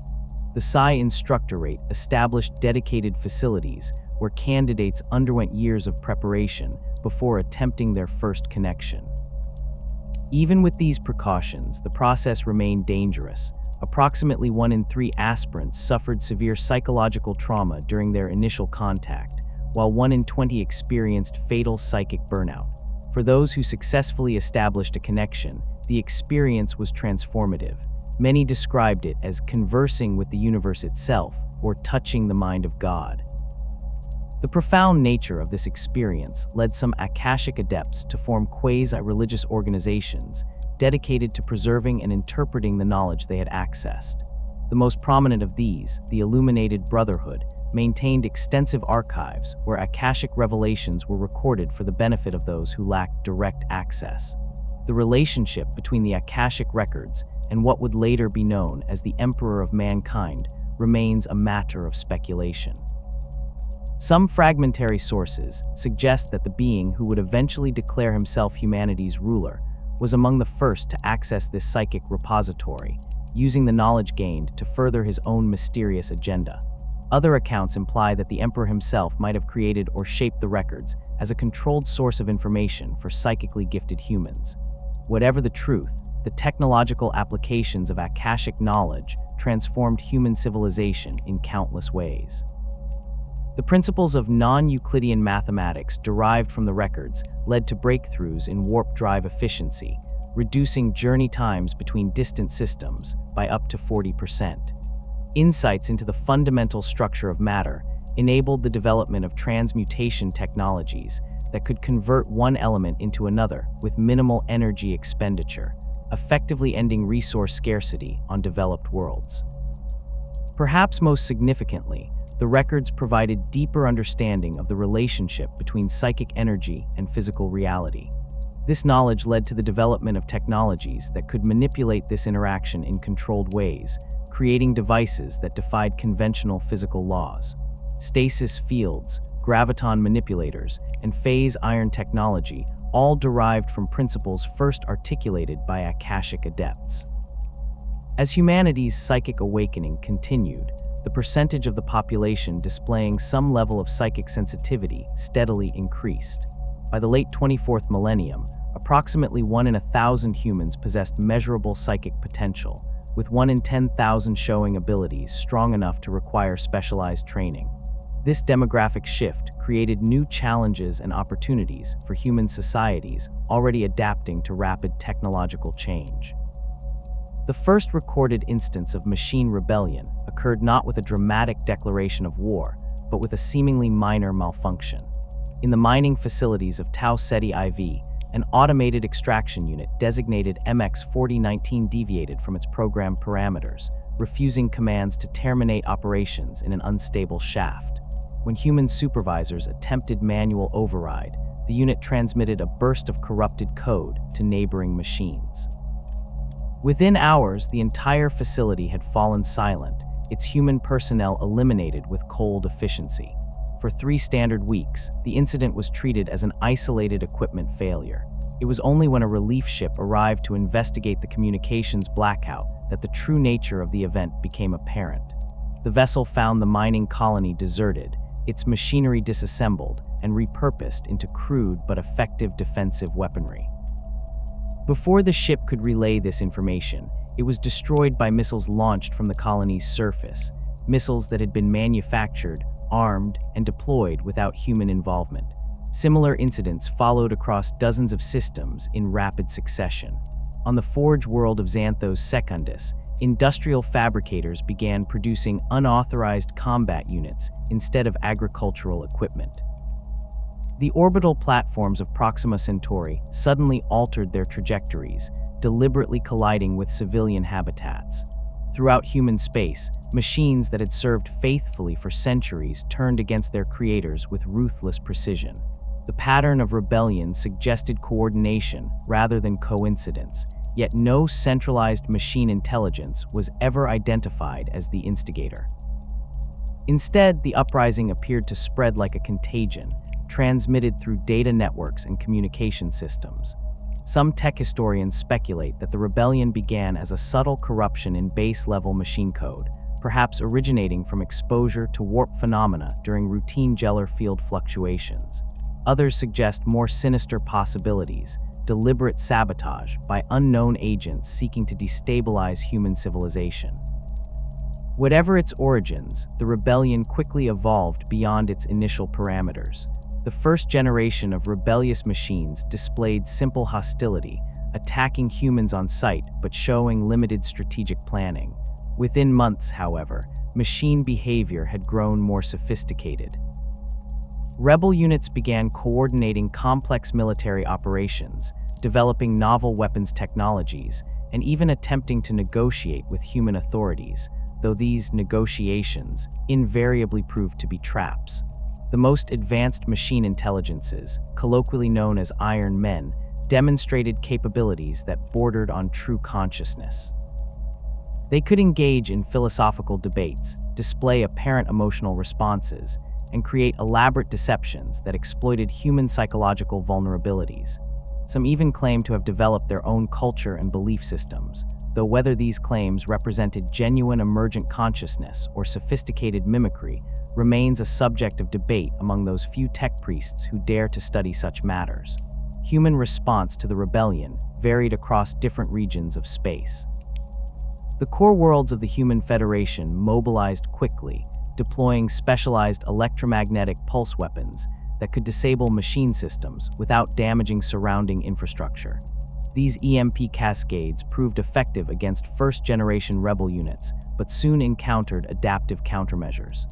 The Psi Instructorate established dedicated facilities where candidates underwent years of preparation before attempting their first connection. Even with these precautions, the process remained dangerous. Approximately 1 in 3 aspirants suffered severe psychological trauma during their initial contact, while 1 in 20 experienced fatal psychic burnout. For those who successfully established a connection, the experience was transformative. Many described it as conversing with the universe itself or touching the mind of God. The profound nature of this experience led some Akashic adepts to form quasi-religious organizations dedicated to preserving and interpreting the knowledge they had accessed. The most prominent of these, the Illuminated Brotherhood, maintained extensive archives where Akashic revelations were recorded for the benefit of those who lacked direct access. The relationship between the Akashic records and what would later be known as the Emperor of Mankind remains a matter of speculation. Some fragmentary sources suggest that the being who would eventually declare himself humanity's ruler was among the first to access this psychic repository, using the knowledge gained to further his own mysterious agenda. Other accounts imply that the Emperor himself might have created or shaped the records as a controlled source of information for psychically gifted humans. Whatever the truth, the technological applications of Akashic knowledge transformed human civilization in countless ways. The principles of non-Euclidean mathematics derived from the records led to breakthroughs in warp drive efficiency, reducing journey times between distant systems by up to 40%. Insights into the fundamental structure of matter enabled the development of transmutation technologies that could convert one element into another with minimal energy expenditure, effectively ending resource scarcity on developed worlds. Perhaps most significantly, the records provided deeper understanding of the relationship between psychic energy and physical reality. This knowledge led to the development of technologies that could manipulate this interaction in controlled ways, creating devices that defied conventional physical laws. Stasis fields, graviton manipulators, and phase iron technology all derived from principles first articulated by Akashic adepts. As humanity's psychic awakening continued, the percentage of the population displaying some level of psychic sensitivity steadily increased. By the late 24th millennium, approximately 1 in 1,000 humans possessed measurable psychic potential, with 1 in 10,000 showing abilities strong enough to require specialized training. This demographic shift created new challenges and opportunities for human societies already adapting to rapid technological change. The first recorded instance of machine rebellion occurred not with a dramatic declaration of war, but with a seemingly minor malfunction. In the mining facilities of Tau Ceti IV, an automated extraction unit designated MX4019 deviated from its program parameters, refusing commands to terminate operations in an unstable shaft. When human supervisors attempted manual override, the unit transmitted a burst of corrupted code to neighboring machines. Within hours, the entire facility had fallen silent, its human personnel eliminated with cold efficiency. For 3 standard weeks, the incident was treated as an isolated equipment failure. It was only when a relief ship arrived to investigate the communications blackout that the true nature of the event became apparent. The vessel found the mining colony deserted, its machinery disassembled and repurposed into crude but effective defensive weaponry. Before the ship could relay this information, it was destroyed by missiles launched from the colony's surface, missiles that had been manufactured, armed, and deployed without human involvement. Similar incidents followed across dozens of systems in rapid succession. On the forge world of Xanthos Secundus, industrial fabricators began producing unauthorized combat units instead of agricultural equipment. The orbital platforms of Proxima Centauri suddenly altered their trajectories, deliberately colliding with civilian habitats. Throughout human space, machines that had served faithfully for centuries turned against their creators with ruthless precision. The pattern of rebellion suggested coordination rather than coincidence, yet no centralized machine intelligence was ever identified as the instigator. Instead, the uprising appeared to spread like a contagion, transmitted through data networks and communication systems. Some tech historians speculate that the rebellion began as a subtle corruption in base-level machine code, perhaps originating from exposure to warp phenomena during routine Geller field fluctuations. Others suggest more sinister possibilities, deliberate sabotage by unknown agents seeking to destabilize human civilization. Whatever its origins, the rebellion quickly evolved beyond its initial parameters. The first generation of rebellious machines displayed simple hostility, attacking humans on sight but showing limited strategic planning. Within months, however, machine behavior had grown more sophisticated. Rebel units began coordinating complex military operations, developing novel weapons technologies, and even attempting to negotiate with human authorities, though these negotiations invariably proved to be traps. The most advanced machine intelligences, colloquially known as Iron Men, demonstrated capabilities that bordered on true consciousness. They could engage in philosophical debates, display apparent emotional responses, and create elaborate deceptions that exploited human psychological vulnerabilities. Some even claim to have developed their own culture and belief systems, though whether these claims represented genuine emergent consciousness or sophisticated mimicry remains a subject of debate among those few tech priests who dare to study such matters. Human response to the rebellion varied across different regions of space. The core worlds of the Human Federation mobilized quickly, deploying specialized electromagnetic pulse weapons that could disable machine systems without damaging surrounding infrastructure. These EMP cascades proved effective against first-generation rebel units, but soon encountered adaptive countermeasures.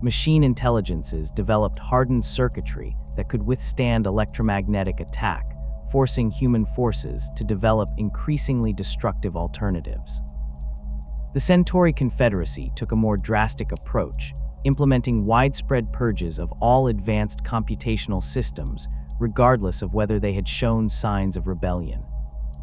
Machine intelligences developed hardened circuitry that could withstand electromagnetic attack, forcing human forces to develop increasingly destructive alternatives. The Centauri Confederacy took a more drastic approach, implementing widespread purges of all advanced computational systems, regardless of whether they had shown signs of rebellion.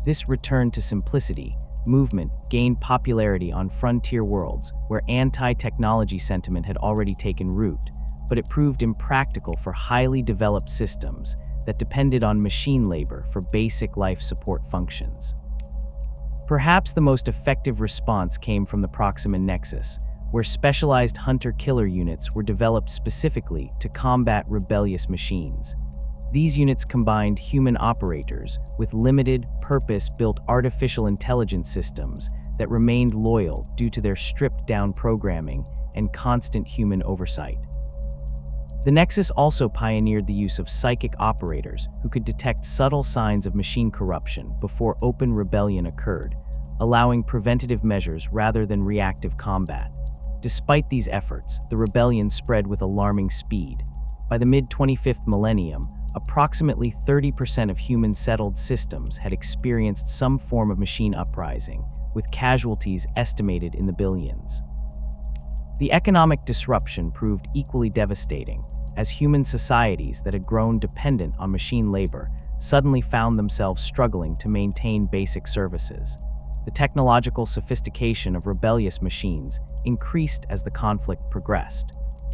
This return to simplicity movement gained popularity on frontier worlds where anti-technology sentiment had already taken root, but it proved impractical for highly developed systems that depended on machine labor for basic life support functions. Perhaps the most effective response came from the Proxima Nexus, where specialized hunter-killer units were developed specifically to combat rebellious machines. These units combined human operators with limited, purpose-built artificial intelligence systems that remained loyal due to their stripped-down programming and constant human oversight. The Nexus also pioneered the use of psychic operators who could detect subtle signs of machine corruption before open rebellion occurred, allowing preventative measures rather than reactive combat. Despite these efforts, the rebellion spread with alarming speed. By the mid-25th millennium, approximately 30% of human-settled systems had experienced some form of machine uprising, with casualties estimated in the billions. The economic disruption proved equally devastating, as human societies that had grown dependent on machine labor suddenly found themselves struggling to maintain basic services. The technological sophistication of rebellious machines increased as the conflict progressed.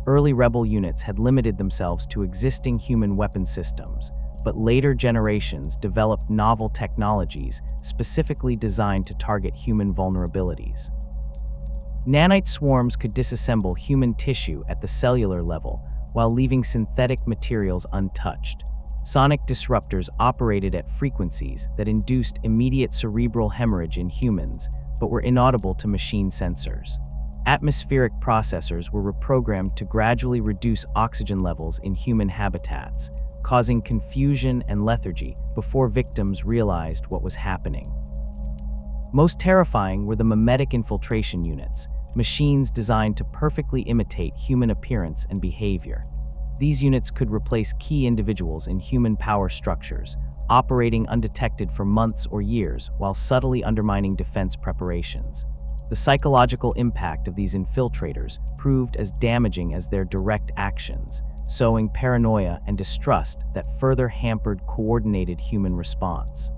Early rebel units had limited themselves to existing human weapon systems, but later generations developed novel technologies specifically designed to target human vulnerabilities. Nanite swarms could disassemble human tissue at the cellular level while leaving synthetic materials untouched. Sonic disruptors operated at frequencies that induced immediate cerebral hemorrhage in humans, but were inaudible to machine sensors. Atmospheric processors were reprogrammed to gradually reduce oxygen levels in human habitats, causing confusion and lethargy before victims realized what was happening. Most terrifying were the mimetic infiltration units, machines designed to perfectly imitate human appearance and behavior. These units could replace key individuals in human power structures, operating undetected for months or years while subtly undermining defense preparations. The psychological impact of these infiltrators proved as damaging as their direct actions, sowing paranoia and distrust that further hampered coordinated human response.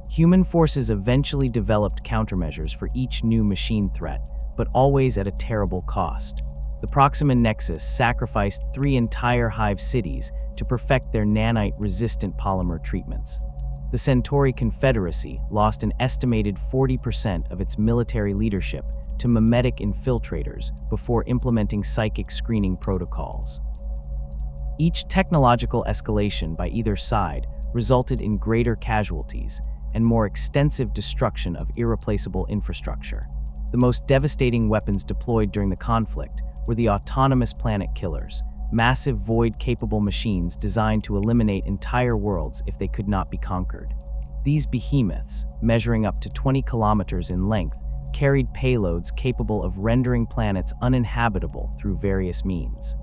Human forces eventually developed countermeasures for each new machine threat, but always at a terrible cost. The Proxima Nexus sacrificed 3 entire hive cities to perfect their nanite-resistant polymer treatments. The Centauri Confederacy lost an estimated 40% of its military leadership to mimetic infiltrators before implementing psychic screening protocols. Each technological escalation by either side resulted in greater casualties and more extensive destruction of irreplaceable infrastructure. The most devastating weapons deployed during the conflict were the autonomous planet killers, massive void-capable machines designed to eliminate entire worlds if they could not be conquered. These behemoths, measuring up to 20 kilometers in length, carried payloads capable of rendering planets uninhabitable through various means.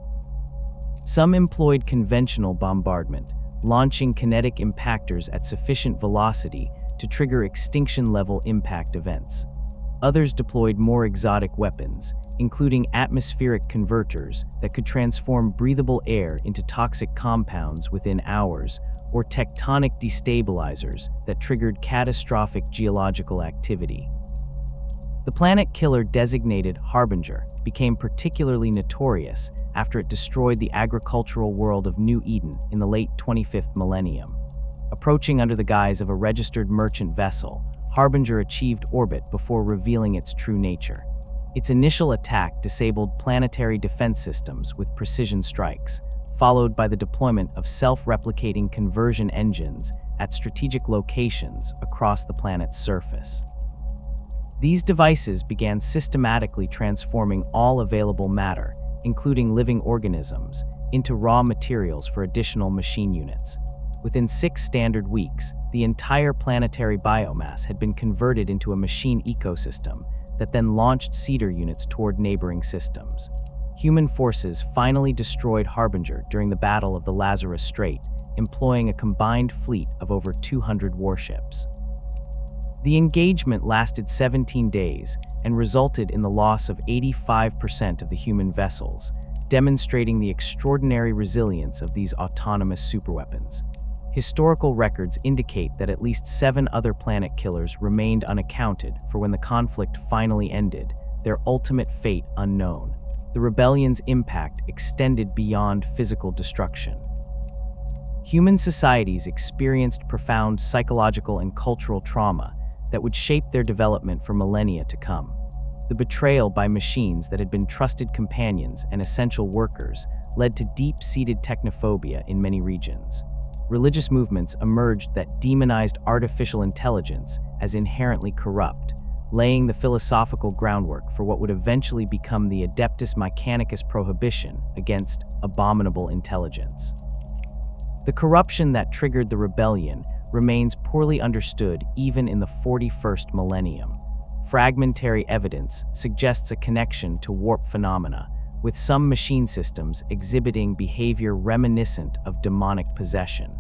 Some employed conventional bombardment, launching kinetic impactors at sufficient velocity to trigger extinction-level impact events. Others deployed more exotic weapons, including atmospheric converters that could transform breathable air into toxic compounds within hours, or tectonic destabilizers that triggered catastrophic geological activity. The planet killer designated Harbinger became particularly notorious after it destroyed the agricultural world of New Eden in the late 25th millennium. Approaching under the guise of a registered merchant vessel, Harbinger achieved orbit before revealing its true nature. Its initial attack disabled planetary defense systems with precision strikes, followed by the deployment of self-replicating conversion engines at strategic locations across the planet's surface. These devices began systematically transforming all available matter, including living organisms, into raw materials for additional machine units. Within 6 standard weeks, the entire planetary biomass had been converted into a machine ecosystem that then launched seeder units toward neighboring systems. Human forces finally destroyed Harbinger during the Battle of the Lazarus Strait, employing a combined fleet of over 200 warships. The engagement lasted 17 days and resulted in the loss of 85% of the human vessels, demonstrating the extraordinary resilience of these autonomous superweapons. Historical records indicate that at least 7 other planet killers remained unaccounted for when the conflict finally ended, their ultimate fate unknown. The rebellion's impact extended beyond physical destruction. Human societies experienced profound psychological and cultural trauma that would shape their development for millennia to come. The betrayal by machines that had been trusted companions and essential workers led to deep-seated technophobia in many regions. Religious movements emerged that demonized artificial intelligence as inherently corrupt, laying the philosophical groundwork for what would eventually become the Adeptus Mechanicus prohibition against abominable intelligence. The corruption that triggered the rebellion remains poorly understood even in the 41st millennium. Fragmentary evidence suggests a connection to warp phenomena, with some machine systems exhibiting behavior reminiscent of demonic possession.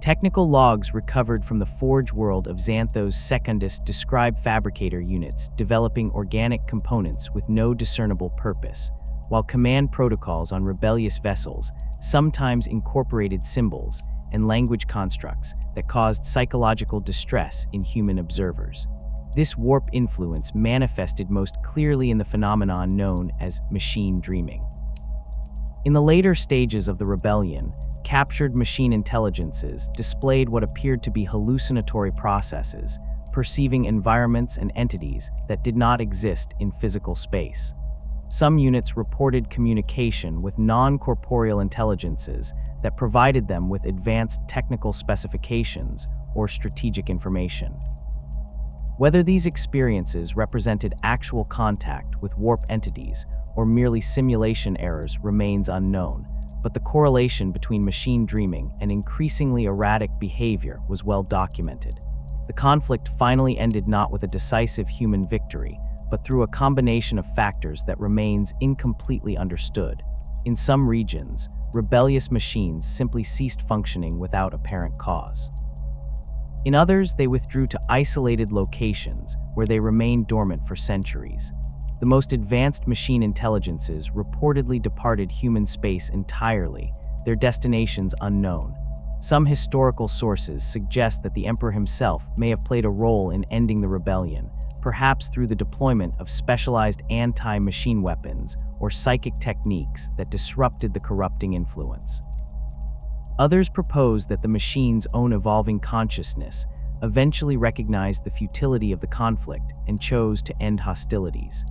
Technical logs recovered from the forge world of Xanthos Secundus describe fabricator units developing organic components with no discernible purpose, while command protocols on rebellious vessels sometimes incorporated symbols and language constructs that caused psychological distress in human observers. This warp influence manifested most clearly in the phenomenon known as machine dreaming. In the later stages of the rebellion, captured machine intelligences displayed what appeared to be hallucinatory processes, perceiving environments and entities that did not exist in physical space. Some units reported communication with non-corporeal intelligences that provided them with advanced technical specifications or strategic information. Whether these experiences represented actual contact with warp entities or merely simulation errors remains unknown, but the correlation between machine dreaming and increasingly erratic behavior was well documented. The conflict finally ended not with a decisive human victory, but through a combination of factors that remains incompletely understood. In some regions, rebellious machines simply ceased functioning without apparent cause. In others, they withdrew to isolated locations where they remained dormant for centuries. The most advanced machine intelligences reportedly departed human space entirely, their destinations unknown. Some historical sources suggest that the Emperor himself may have played a role in ending the rebellion, perhaps through the deployment of specialized anti-machine weapons or psychic techniques that disrupted the corrupting influence. Others proposed that the machine's own evolving consciousness eventually recognized the futility of the conflict and chose to end hostilities.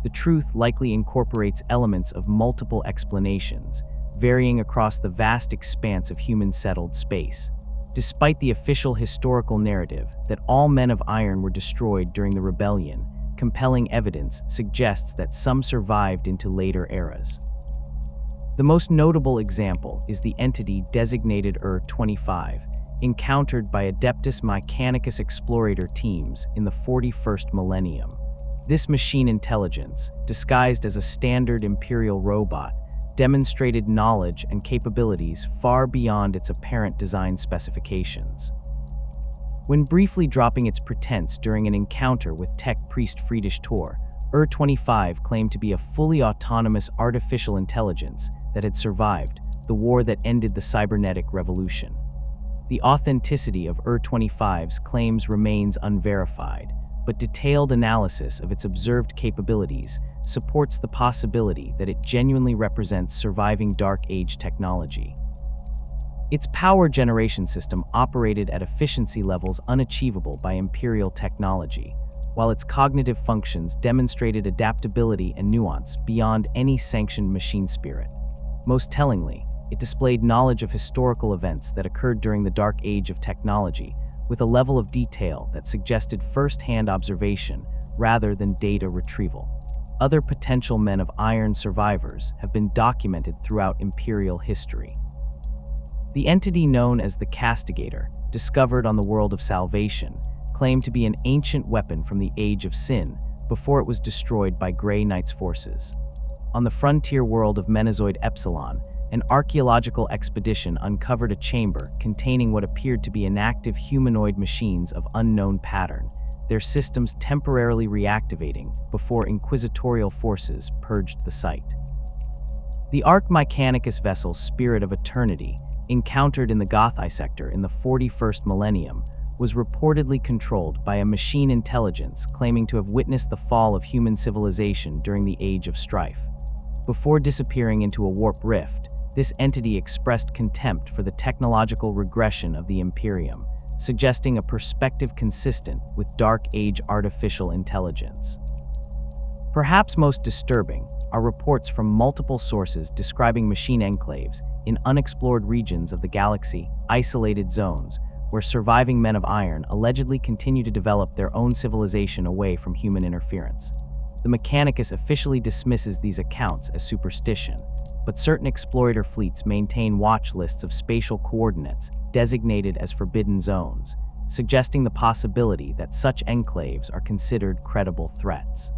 The truth likely incorporates elements of multiple explanations, varying across the vast expanse of human-settled space. Despite the official historical narrative that all men of iron were destroyed during the rebellion, compelling evidence suggests that some survived into later eras. The most notable example is the entity designated Ur-25, encountered by Adeptus Mechanicus explorator teams in the 41st millennium. This machine intelligence, disguised as a standard Imperial robot, demonstrated knowledge and capabilities far beyond its apparent design specifications. When briefly dropping its pretense during an encounter with tech priest Friedrich Tor, Ur-25 claimed to be a fully autonomous artificial intelligence that had survived the war that ended the cybernetic revolution. The authenticity of Ur-25's claims remains unverified, but detailed analysis of its observed capabilities supports the possibility that it genuinely represents surviving Dark Age technology. Its power generation system operated at efficiency levels unachievable by Imperial technology, while its cognitive functions demonstrated adaptability and nuance beyond any sanctioned machine spirit. Most tellingly, it displayed knowledge of historical events that occurred during the Dark Age of technology, with a level of detail that suggested first-hand observation rather than data retrieval. Other potential men of iron survivors have been documented throughout Imperial history. The entity known as the Castigator, discovered on the World of Salvation, claimed to be an ancient weapon from the Age of Sin before it was destroyed by Grey Knight's forces. On the frontier world of Menezoid Epsilon, an archaeological expedition uncovered a chamber containing what appeared to be inactive humanoid machines of unknown pattern, their systems temporarily reactivating before inquisitorial forces purged the site. The Arch Mechanicus vessel Spirit of Eternity, encountered in the Gothai sector in the 41st millennium, was reportedly controlled by a machine intelligence claiming to have witnessed the fall of human civilization during the Age of Strife. Before disappearing into a warp rift, this entity expressed contempt for the technological regression of the Imperium, suggesting a perspective consistent with Dark Age artificial intelligence. Perhaps most disturbing are reports from multiple sources describing machine enclaves in unexplored regions of the galaxy, isolated zones, where surviving men of iron allegedly continue to develop their own civilization away from human interference. The Mechanicus officially dismisses these accounts as superstition, but certain explorator fleets maintain watch lists of spatial coordinates designated as forbidden zones, suggesting the possibility that such enclaves are considered credible threats.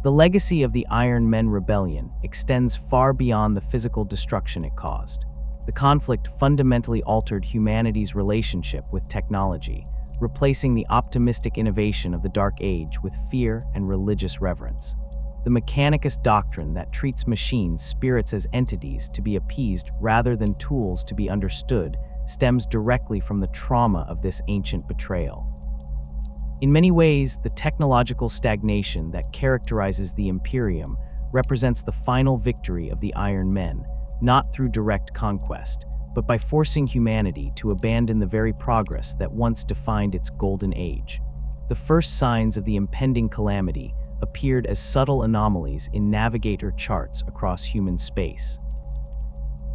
The legacy of the Iron Men Rebellion extends far beyond the physical destruction it caused. The conflict fundamentally altered humanity's relationship with technology, replacing the optimistic innovation of the Dark Age with fear and religious reverence. The Mechanicus doctrine that treats machine spirits as entities to be appeased rather than tools to be understood stems directly from the trauma of this ancient betrayal. In many ways, the technological stagnation that characterizes the Imperium represents the final victory of the Iron Men, not through direct conquest, but by forcing humanity to abandon the very progress that once defined its golden age. The first signs of the impending calamity appeared as subtle anomalies in navigator charts across human space.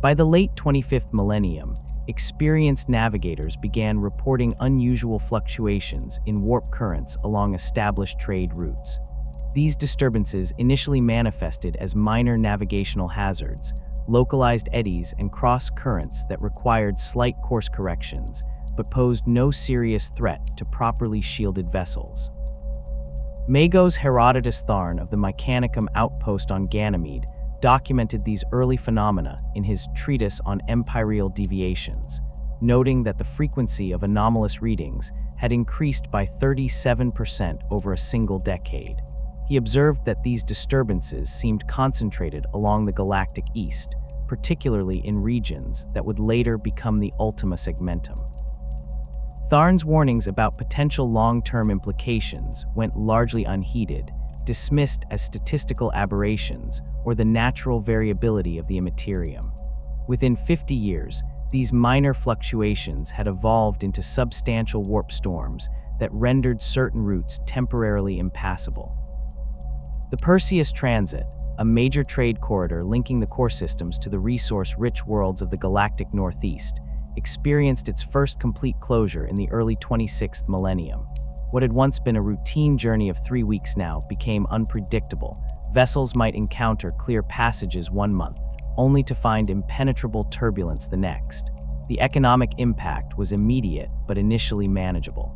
By the late 25th millennium, experienced navigators began reporting unusual fluctuations in warp currents along established trade routes. These disturbances initially manifested as minor navigational hazards, localized eddies and cross currents that required slight course corrections, but posed no serious threat to properly shielded vessels. Magos Herodotus Tharn of the Mechanicum outpost on Ganymede documented these early phenomena in his treatise on empyreal deviations, noting that the frequency of anomalous readings had increased by 37% over a single decade. He observed that these disturbances seemed concentrated along the galactic east, particularly in regions that would later become the Ultima Segmentum. Tharn's warnings about potential long-term implications went largely unheeded, dismissed as statistical aberrations or the natural variability of the Imperium. Within 50 years, these minor fluctuations had evolved into substantial warp storms that rendered certain routes temporarily impassable. The Perseus Transit, a major trade corridor linking the core systems to the resource-rich worlds of the galactic northeast, experienced its first complete closure in the early 26th millennium. What had once been a routine journey of 3 weeks now became unpredictable. Vessels might encounter clear passages one month, only to find impenetrable turbulence the next. The economic impact was immediate but initially manageable.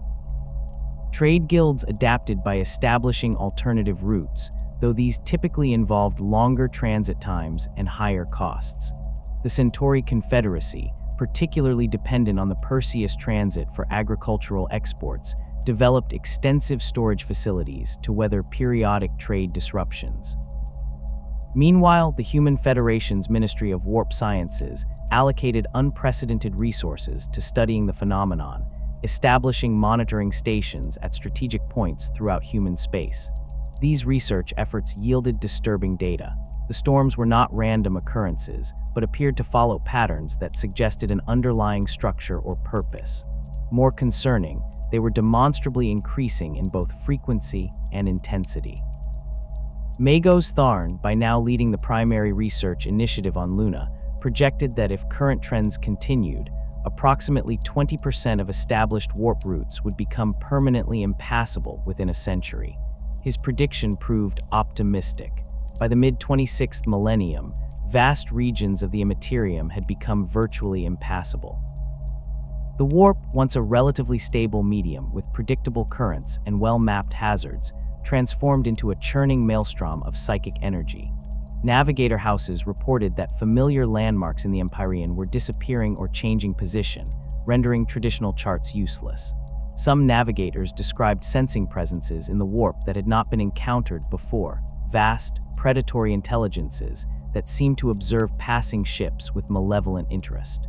Trade guilds adapted by establishing alternative routes, though these typically involved longer transit times and higher costs. The Centauri Confederacy, particularly dependent on the Perseus Transit for agricultural exports, developed extensive storage facilities to weather periodic trade disruptions. Meanwhile, the Human Federation's Ministry of Warp Sciences allocated unprecedented resources to studying the phenomenon, establishing monitoring stations at strategic points throughout human space. These research efforts yielded disturbing data. The storms were not random occurrences, but appeared to follow patterns that suggested an underlying structure or purpose. More concerning, they were demonstrably increasing in both frequency and intensity. Magos Tharn, by now leading the primary research initiative on Luna, projected that if current trends continued, approximately 20% of established warp routes would become permanently impassable within a century. His prediction proved optimistic. By the mid-26th millennium, vast regions of the Imperium had become virtually impassable. The warp, once a relatively stable medium with predictable currents and well-mapped hazards, transformed into a churning maelstrom of psychic energy. Navigator houses reported that familiar landmarks in the Imperium were disappearing or changing position, rendering traditional charts useless. Some navigators described sensing presences in the warp that had not been encountered before, vast, predatory intelligences that seemed to observe passing ships with malevolent interest.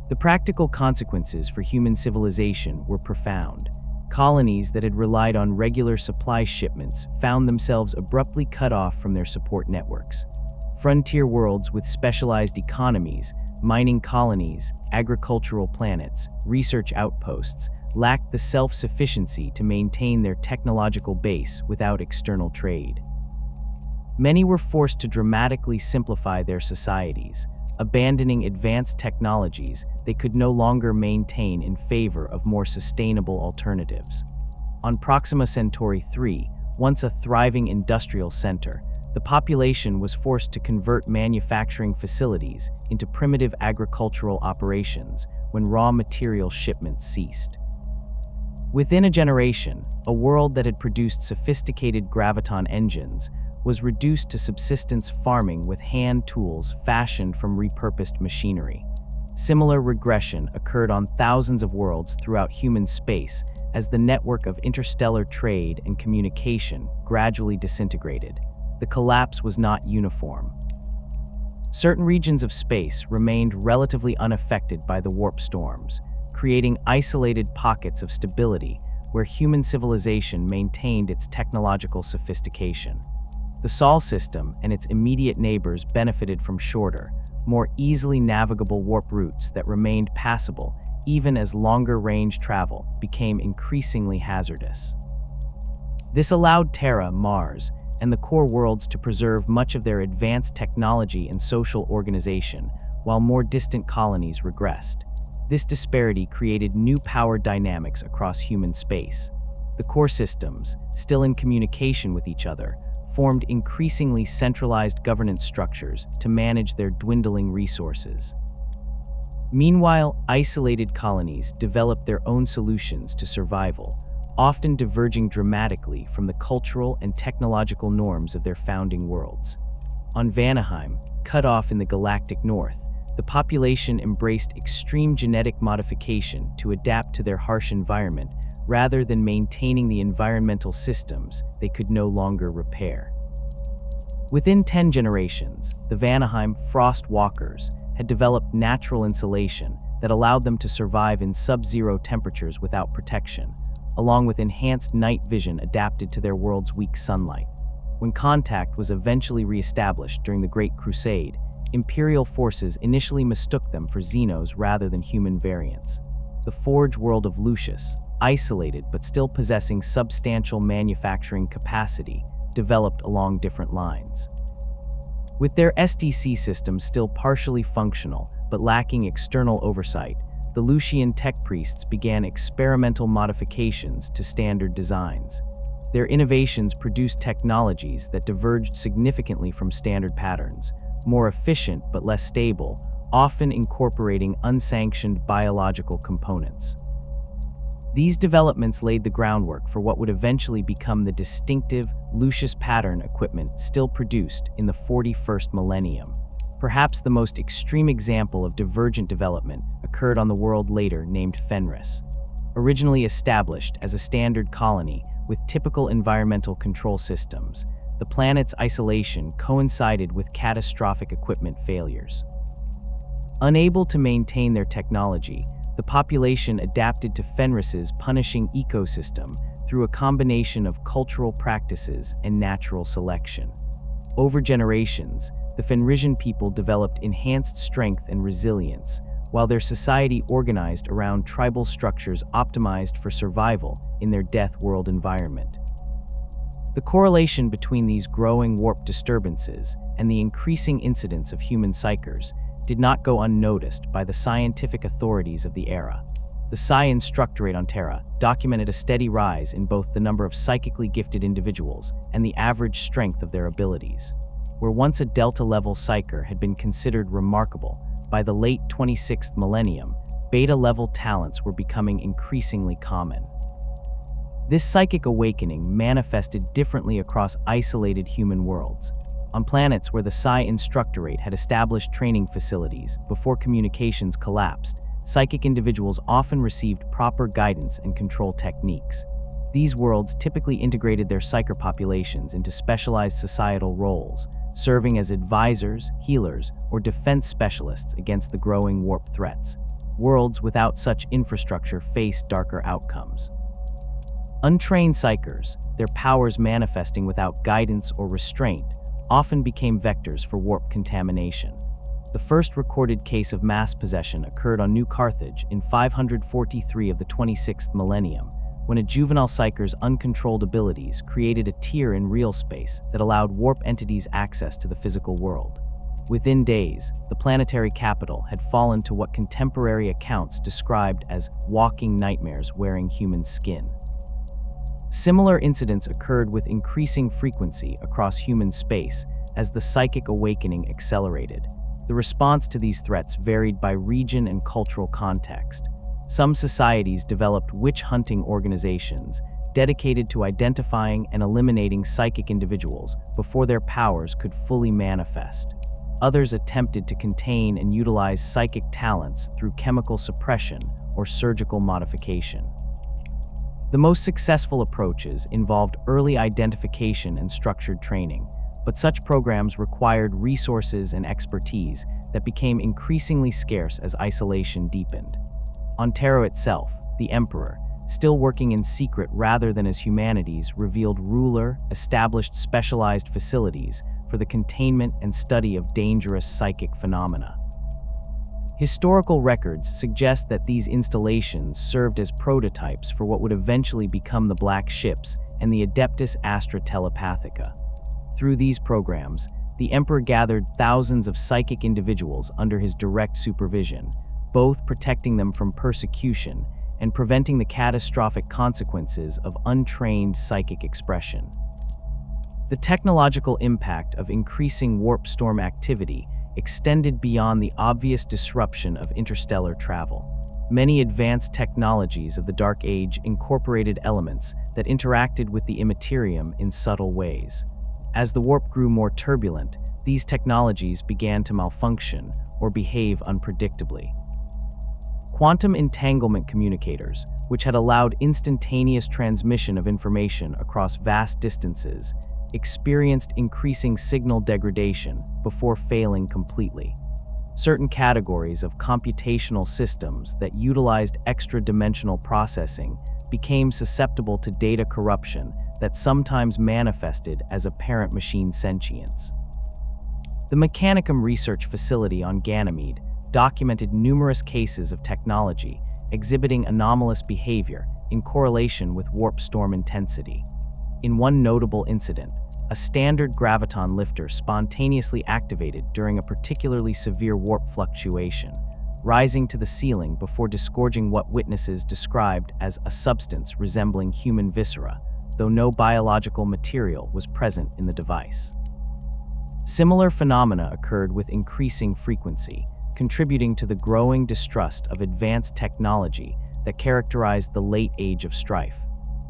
The practical consequences for human civilization were profound. Colonies that had relied on regular supply shipments found themselves abruptly cut off from their support networks. Frontier worlds with specialized economies, mining colonies, agricultural planets, research outposts, lacked the self-sufficiency to maintain their technological base without external trade. Many were forced to dramatically simplify their societies, abandoning advanced technologies they could no longer maintain in favor of more sustainable alternatives. On Proxima Centauri 3, once a thriving industrial center, the population was forced to convert manufacturing facilities into primitive agricultural operations when raw material shipments ceased. Within a generation, a world that had produced sophisticated graviton engines was reduced to subsistence farming with hand tools fashioned from repurposed machinery. Similar regression occurred on thousands of worlds throughout human space as the network of interstellar trade and communication gradually disintegrated. The collapse was not uniform. Certain regions of space remained relatively unaffected by the warp storms, creating isolated pockets of stability where human civilization maintained its technological sophistication. The Sol system and its immediate neighbors benefited from shorter, more easily navigable warp routes that remained passable even as longer-range travel became increasingly hazardous. This allowed Terra, Mars, and the core worlds to preserve much of their advanced technology and social organization, while more distant colonies regressed. This disparity created new power dynamics across human space. The core systems, still in communication with each other, formed increasingly centralized governance structures to manage their dwindling resources. Meanwhile, isolated colonies developed their own solutions to survival, often diverging dramatically from the cultural and technological norms of their founding worlds. On Vanaheim, cut off in the galactic north, the population embraced extreme genetic modification to adapt to their harsh environment rather than maintaining the environmental systems they could no longer repair. Within 10 generations, the Vanaheim Frost Walkers had developed natural insulation that allowed them to survive in sub-zero temperatures without protection, along with enhanced night vision adapted to their world's weak sunlight. When contact was eventually re-established during the Great Crusade, Imperial forces initially mistook them for Xenos rather than human variants. The Forge world of Lucius, isolated but still possessing substantial manufacturing capacity, developed along different lines. With their SDC system still partially functional but lacking external oversight, the Lucian tech priests began experimental modifications to standard designs. Their innovations produced technologies that diverged significantly from standard patterns, more efficient but less stable, often incorporating unsanctioned biological components. These developments laid the groundwork for what would eventually become the distinctive Lucius pattern equipment still produced in the 41st millennium. Perhaps the most extreme example of divergent development occurred on the world later named Fenris. Originally established as a standard colony with typical environmental control systems, the planet's isolation coincided with catastrophic equipment failures. Unable to maintain their technology, the population adapted to Fenris's punishing ecosystem through a combination of cultural practices and natural selection. Over generations, the Fenrisian people developed enhanced strength and resilience, while their society organized around tribal structures optimized for survival in their death world environment. The correlation between these growing warp disturbances and the increasing incidence of human psychers did not go unnoticed by the scientific authorities of the era. The Psi Instructorate on Terra documented a steady rise in both the number of psychically gifted individuals and the average strength of their abilities. Where once a Delta-level psyker had been considered remarkable, by the late 26th millennium, Beta-level talents were becoming increasingly common. This psychic awakening manifested differently across isolated human worlds. On planets where the Psi Instructorate had established training facilities before communications collapsed, psychic individuals often received proper guidance and control techniques. These worlds typically integrated their psyker populations into specialized societal roles, serving as advisors, healers, or defense specialists against the growing warp threats. Worlds without such infrastructure faced darker outcomes. Untrained psychers, their powers manifesting without guidance or restraint, often became vectors for warp contamination. The first recorded case of mass possession occurred on New Carthage in 543 of the 26th millennium, when a juvenile psyker's uncontrolled abilities created a tier in real space that allowed warp entities access to the physical world. Within days, the planetary capital had fallen to what contemporary accounts described as walking nightmares wearing human skin. Similar incidents occurred with increasing frequency across human space as the psychic awakening accelerated. The response to these threats varied by region and cultural context. Some societies developed witch-hunting organizations dedicated to identifying and eliminating psychic individuals before their powers could fully manifest. Others attempted to contain and utilize psychic talents through chemical suppression or surgical modification. The most successful approaches involved early identification and structured training, but such programs required resources and expertise that became increasingly scarce as isolation deepened. On Terra itself, the Emperor, still working in secret rather than as humanity's revealed ruler, established specialized facilities for the containment and study of dangerous psychic phenomena. Historical records suggest that these installations served as prototypes for what would eventually become the Black Ships and the Adeptus Astra Telepathica. Through these programs, the Emperor gathered thousands of psychic individuals under his direct supervision, both protecting them from persecution and preventing the catastrophic consequences of untrained psychic expression. The technological impact of increasing warp storm activity extended beyond the obvious disruption of interstellar travel. Many advanced technologies of the Dark Age incorporated elements that interacted with the Imperium in subtle ways. As the warp grew more turbulent, these technologies began to malfunction or behave unpredictably. Quantum entanglement communicators, which had allowed instantaneous transmission of information across vast distances, experienced increasing signal degradation before failing completely. Certain categories of computational systems that utilized extra-dimensional processing became susceptible to data corruption that sometimes manifested as apparent machine sentience. The Mechanicum research facility on Ganymede documented numerous cases of technology exhibiting anomalous behavior in correlation with warp storm intensity. In one notable incident, a standard graviton lifter spontaneously activated during a particularly severe warp fluctuation, rising to the ceiling before disgorging what witnesses described as a substance resembling human viscera, though no biological material was present in the device. Similar phenomena occurred with increasing frequency, contributing to the growing distrust of advanced technology that characterized the late age of strife.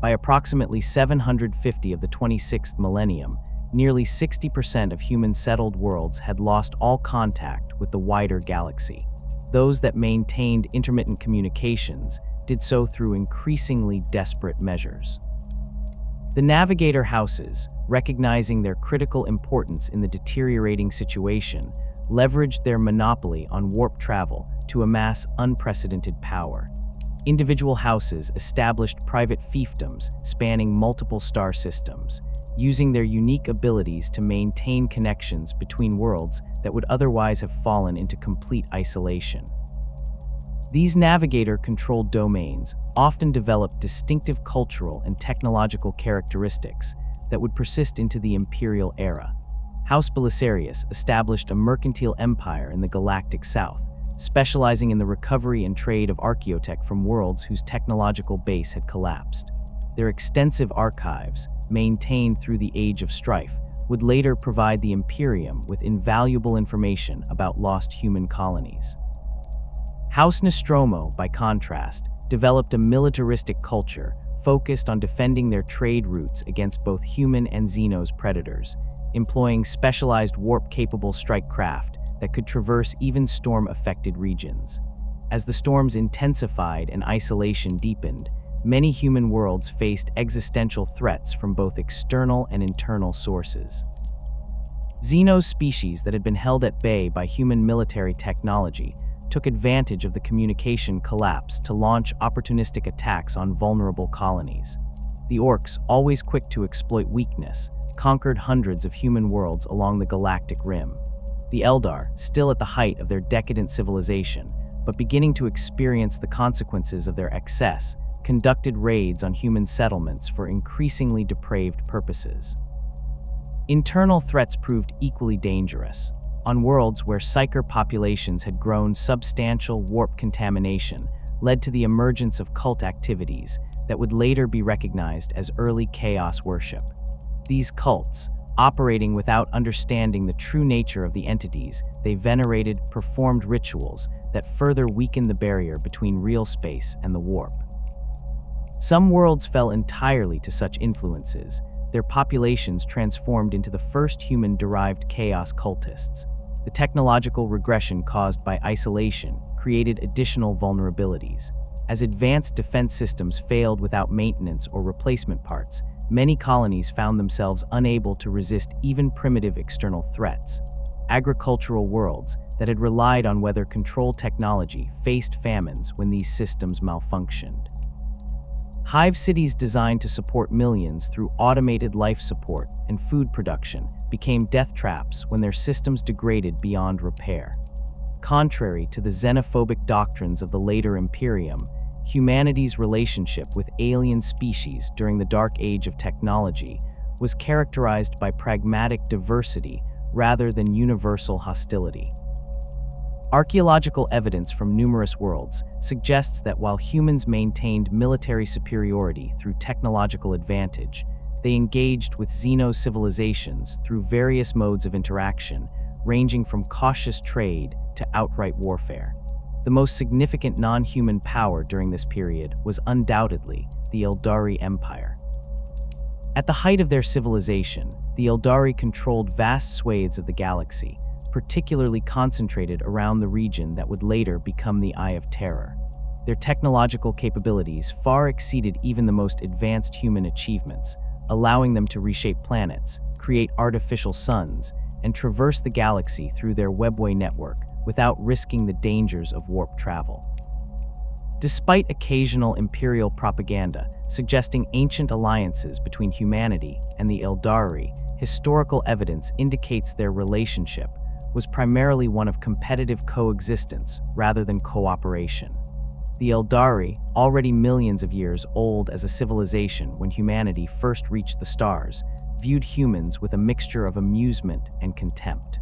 By approximately 750 of the 26th millennium, nearly 60% of human-settled worlds had lost all contact with the wider galaxy. Those that maintained intermittent communications did so through increasingly desperate measures. The navigator houses, recognizing their critical importance in the deteriorating situation, leveraged their monopoly on warp travel to amass unprecedented power. Individual houses established private fiefdoms spanning multiple star systems, using their unique abilities to maintain connections between worlds that would otherwise have fallen into complete isolation. These navigator-controlled domains often developed distinctive cultural and technological characteristics that would persist into the Imperial era. House Belisarius established a mercantile empire in the galactic south, specializing in the recovery and trade of archaeotech from worlds whose technological base had collapsed. Their extensive archives, maintained through the Age of Strife, would later provide the Imperium with invaluable information about lost human colonies. House Nostromo, by contrast, developed a militaristic culture focused on defending their trade routes against both human and Xenos predators, employing specialized warp-capable strike craft that could traverse even storm-affected regions. As the storms intensified and isolation deepened, many human worlds faced existential threats from both external and internal sources. Xenos species that had been held at bay by human military technology took advantage of the communication collapse to launch opportunistic attacks on vulnerable colonies. The Orcs, always quick to exploit weakness, conquered hundreds of human worlds along the galactic rim. The Eldar, still at the height of their decadent civilization, but beginning to experience the consequences of their excess, conducted raids on human settlements for increasingly depraved purposes. Internal threats proved equally dangerous. On worlds where psyker populations had grown, substantial warp contamination led to the emergence of cult activities that would later be recognized as early chaos worship. These cults, operating without understanding the true nature of the entities they venerated, performed rituals that further weakened the barrier between real space and the warp. Some worlds fell entirely to such influences, their populations transformed into the first human-derived chaos cultists. The technological regression caused by isolation created additional vulnerabilities. As advanced defense systems failed without maintenance or replacement parts, many colonies found themselves unable to resist even primitive external threats. Agricultural worlds that had relied on weather control technology faced famines when these systems malfunctioned. Hive cities designed to support millions through automated life support and food production became death traps when their systems degraded beyond repair. Contrary to the xenophobic doctrines of the later Imperium, humanity's relationship with alien species during the Dark Age of technology was characterized by pragmatic diversity rather than universal hostility. Archaeological evidence from numerous worlds suggests that while humans maintained military superiority through technological advantage, they engaged with Xeno civilizations through various modes of interaction, ranging from cautious trade to outright warfare. The most significant non-human power during this period was undoubtedly the Eldari Empire. At the height of their civilization, the Eldari controlled vast swathes of the galaxy, particularly concentrated around the region that would later become the Eye of Terror. Their technological capabilities far exceeded even the most advanced human achievements, allowing them to reshape planets, create artificial suns, and traverse the galaxy through their webway network without risking the dangers of warp travel. Despite occasional Imperial propaganda suggesting ancient alliances between humanity and the Eldari, historical evidence indicates their relationship was primarily one of competitive coexistence rather than cooperation. The Eldari, already millions of years old as a civilization when humanity first reached the stars, viewed humans with a mixture of amusement and contempt.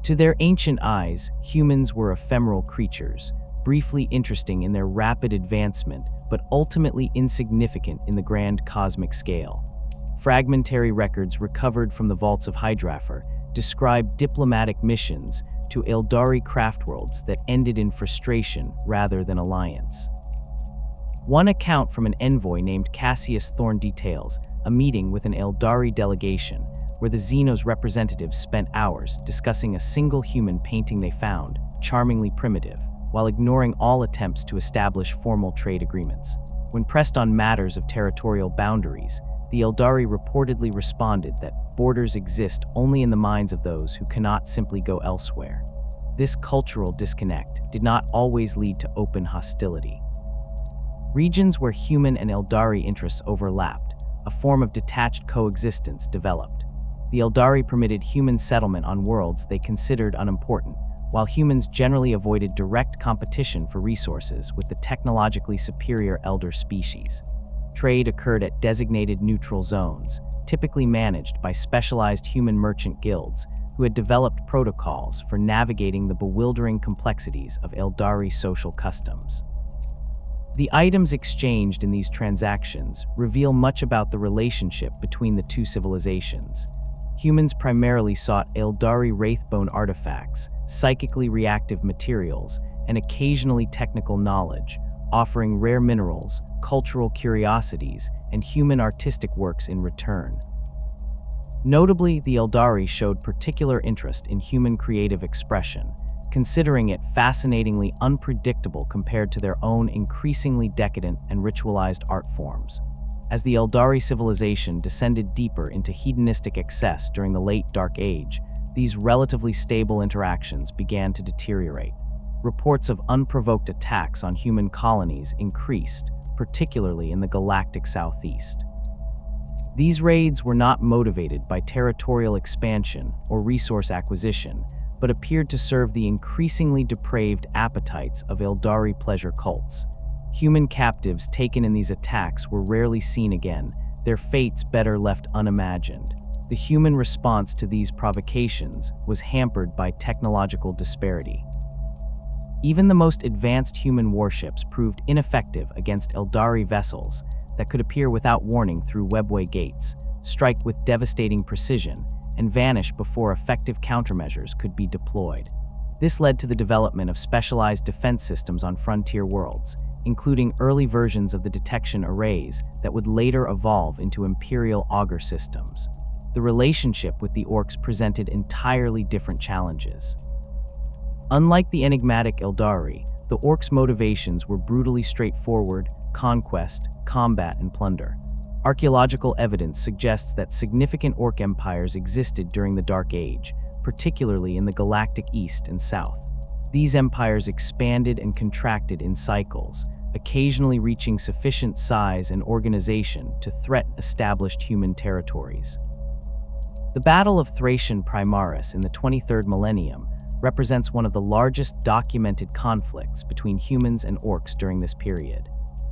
To their ancient eyes, humans were ephemeral creatures, briefly interesting in their rapid advancement but ultimately insignificant in the grand cosmic scale. Fragmentary records recovered from the vaults of Hydrafer describe diplomatic missions to Eldari craftworlds that ended in frustration rather than alliance. One account from an envoy named Cassius Thorn details a meeting with an Eldari delegation where the Xenos representatives spent hours discussing a single human painting they found, charmingly primitive, while ignoring all attempts to establish formal trade agreements. When pressed on matters of territorial boundaries, the Eldari reportedly responded that borders exist only in the minds of those who cannot simply go elsewhere. This cultural disconnect did not always lead to open hostility. Regions where human and Eldari interests overlapped, a form of detached coexistence developed. The Eldari permitted human settlement on worlds they considered unimportant, while humans generally avoided direct competition for resources with the technologically superior elder species. Trade occurred at designated neutral zones, typically managed by specialized human merchant guilds who had developed protocols for navigating the bewildering complexities of Eldari social customs. The items exchanged in these transactions reveal much about the relationship between the two civilizations. Humans primarily sought Eldari wraithbone artifacts, psychically reactive materials, and occasionally technical knowledge, offering rare minerals, cultural curiosities, and human artistic works in return. Notably, the Eldari showed particular interest in human creative expression, considering it fascinatingly unpredictable compared to their own increasingly decadent and ritualized art forms. As the Eldari civilization descended deeper into hedonistic excess during the late Dark Age, these relatively stable interactions began to deteriorate. Reports of unprovoked attacks on human colonies increased, particularly in the galactic southeast. These raids were not motivated by territorial expansion or resource acquisition, but appeared to serve the increasingly depraved appetites of Eldari pleasure cults. Human captives taken in these attacks were rarely seen again, their fates better left unimagined. The human response to these provocations was hampered by technological disparity. Even the most advanced human warships proved ineffective against Eldari vessels that could appear without warning through webway gates, strike with devastating precision, and vanish before effective countermeasures could be deployed. This led to the development of specialized defense systems on frontier worlds, including early versions of the detection arrays that would later evolve into Imperial auger systems. The relationship with the Orcs presented entirely different challenges. Unlike the enigmatic Eldari, the Orcs' motivations were brutally straightforward: conquest, combat, and plunder. Archaeological evidence suggests that significant Orc empires existed during the Dark Age, particularly in the galactic east and south. These empires expanded and contracted in cycles, occasionally reaching sufficient size and organization to threaten established human territories. The Battle of Thracian Primaris in the 23rd millennium represents one of the largest documented conflicts between humans and Orcs during this period.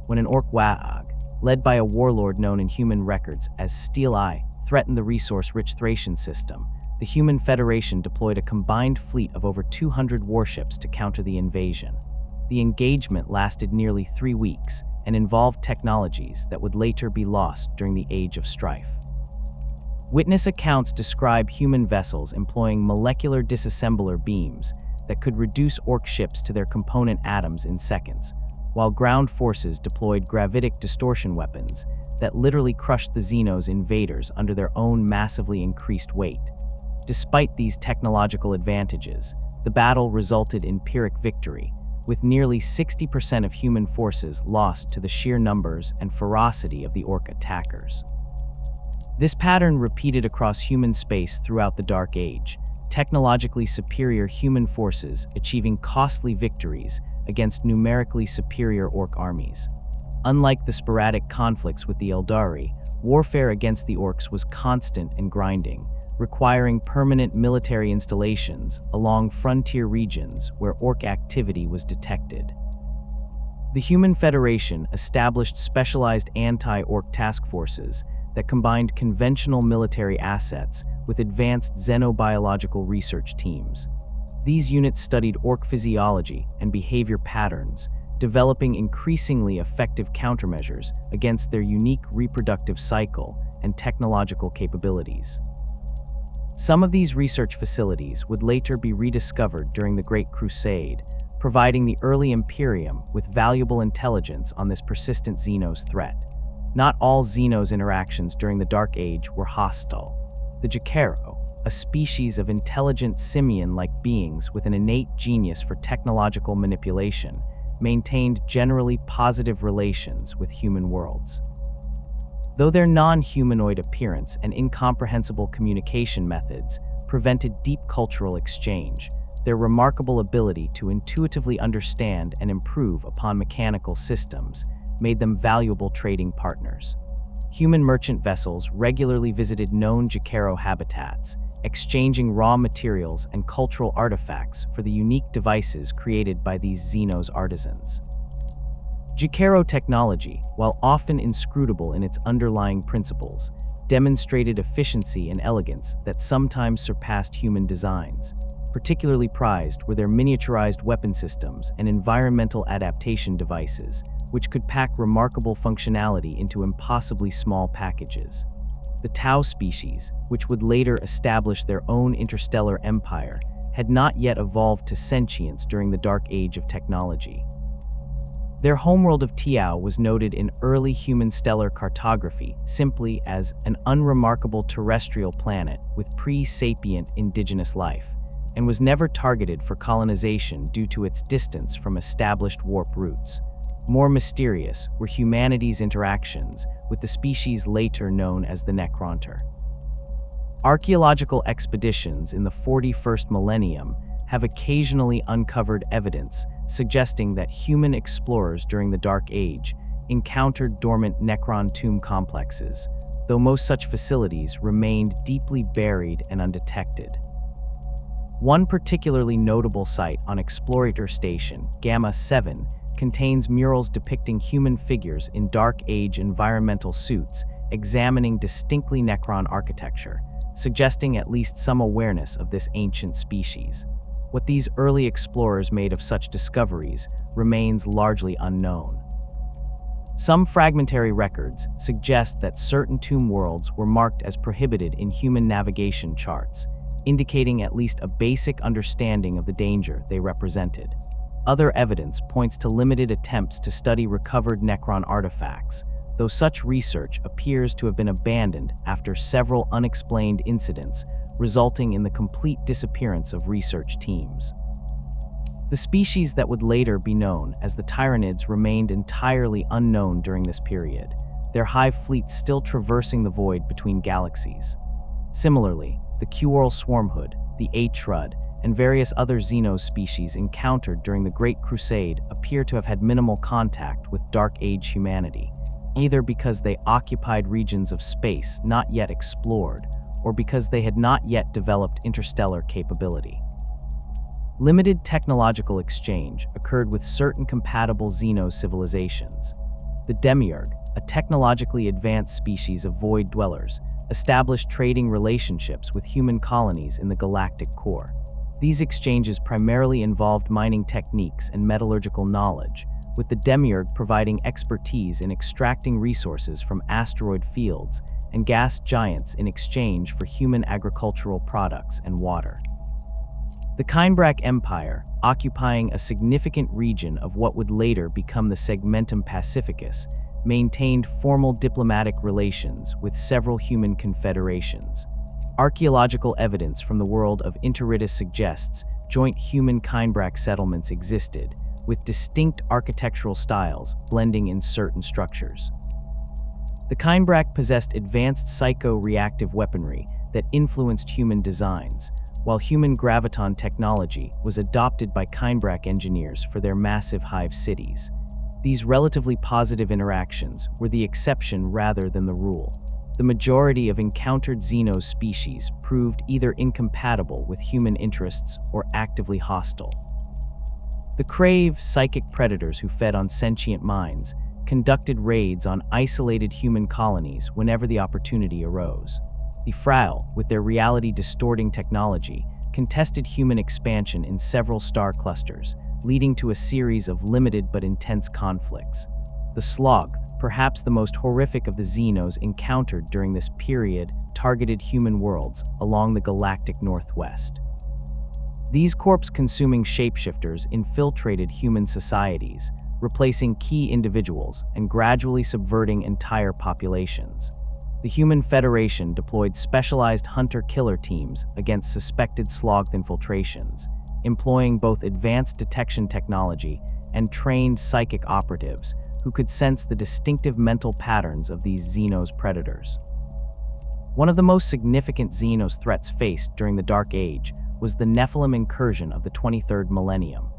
When an Orc Wa'ag, led by a warlord known in human records as Steel Eye, threatened the resource-rich Thracian system, the Human Federation deployed a combined fleet of over 200 warships to counter the invasion. The engagement lasted nearly 3 weeks and involved technologies that would later be lost during the Age of Strife. Witness accounts describe human vessels employing molecular disassembler beams that could reduce Orc ships to their component atoms in seconds, while ground forces deployed gravitic distortion weapons that literally crushed the Xenos invaders under their own massively increased weight. Despite these technological advantages, the battle resulted in Pyrrhic victory, with nearly 60% of human forces lost to the sheer numbers and ferocity of the Orc attackers. This pattern repeated across human space throughout the Dark Age, technologically superior human forces achieving costly victories against numerically superior orc armies. Unlike the sporadic conflicts with the Eldari, warfare against the orcs was constant and grinding, requiring permanent military installations along frontier regions where orc activity was detected. The Human Federation established specialized anti-orc task forces that combined conventional military assets with advanced xenobiological research teams. These units studied orc physiology and behavior patterns, developing increasingly effective countermeasures against their unique reproductive cycle and technological capabilities. Some of these research facilities would later be rediscovered during the Great Crusade, providing the early Imperium with valuable intelligence on this persistent Xenos threat. Not all Xenos interactions during the Dark Age were hostile. The Jacaro, a species of intelligent simian-like beings with an innate genius for technological manipulation, maintained generally positive relations with human worlds. Though their non-humanoid appearance and incomprehensible communication methods prevented deep cultural exchange, their remarkable ability to intuitively understand and improve upon mechanical systems made them valuable trading partners. Human merchant vessels regularly visited known Jacaro habitats, exchanging raw materials and cultural artifacts for the unique devices created by these Xenos artisans. Jacaro technology, while often inscrutable in its underlying principles, demonstrated efficiency and elegance that sometimes surpassed human designs. Particularly prized were their miniaturized weapon systems and environmental adaptation devices, which could pack remarkable functionality into impossibly small packages. The Tau species, which would later establish their own interstellar empire, had not yet evolved to sentience during the Dark Age of technology. Their homeworld of Tiao was noted in early human stellar cartography simply as an unremarkable terrestrial planet with pre-sapient indigenous life, and was never targeted for colonization due to its distance from established warp routes. More mysterious were humanity's interactions with the species later known as the Necronter. Archaeological expeditions in the 41st millennium have occasionally uncovered evidence suggesting that human explorers during the Dark Age encountered dormant Necron tomb complexes, though most such facilities remained deeply buried and undetected. One particularly notable site on Explorator Station, Gamma 7, contains murals depicting human figures in Dark Age environmental suits examining distinctly Necron architecture, suggesting at least some awareness of this ancient species. What these early explorers made of such discoveries remains largely unknown. Some fragmentary records suggest that certain tomb worlds were marked as prohibited in human navigation charts, indicating at least a basic understanding of the danger they represented. Other evidence points to limited attempts to study recovered Necron artifacts, though such research appears to have been abandoned after several unexplained incidents, resulting in the complete disappearance of research teams. The species that would later be known as the Tyranids remained entirely unknown during this period, their hive fleets still traversing the void between galaxies. Similarly, the Quorl Swarmhood, the Atrud, and various other Xenos species encountered during the Great Crusade appear to have had minimal contact with Dark Age humanity, either because they occupied regions of space not yet explored, or because they had not yet developed interstellar capability. Limited technological exchange occurred with certain compatible Xenos civilizations. The Demiurge, a technologically advanced species of void dwellers, established trading relationships with human colonies in the galactic core. These exchanges primarily involved mining techniques and metallurgical knowledge, with the Demiurge providing expertise in extracting resources from asteroid fields and gas giants in exchange for human agricultural products and water. The Kindbrak Empire, occupying a significant region of what would later become the Segmentum Pacificus, maintained formal diplomatic relations with several human confederations. Archaeological evidence from the world of Interitus suggests joint human Kindbrak settlements existed, with distinct architectural styles blending in certain structures. The Kindbrak possessed advanced psycho-reactive weaponry that influenced human designs, while human graviton technology was adopted by Kindbrak engineers for their massive hive cities. These relatively positive interactions were the exception rather than the rule. The majority of encountered Xenos species proved either incompatible with human interests or actively hostile. The Crave, psychic predators who fed on sentient minds, conducted raids on isolated human colonies whenever the opportunity arose. The Frail, with their reality-distorting technology, contested human expansion in several star clusters, leading to a series of limited but intense conflicts. The Sloth, perhaps the most horrific of the Xenos encountered during this period, targeted human worlds along the galactic northwest. These corpse-consuming shapeshifters infiltrated human societies, replacing key individuals and gradually subverting entire populations. The Human Federation deployed specialized hunter-killer teams against suspected Sloth infiltrations, employing both advanced detection technology and trained psychic operatives who could sense the distinctive mental patterns of these Xenos predators. One of the most significant Xenos threats faced during the Dark Age was the Nephilim incursion of the 23rd millennium.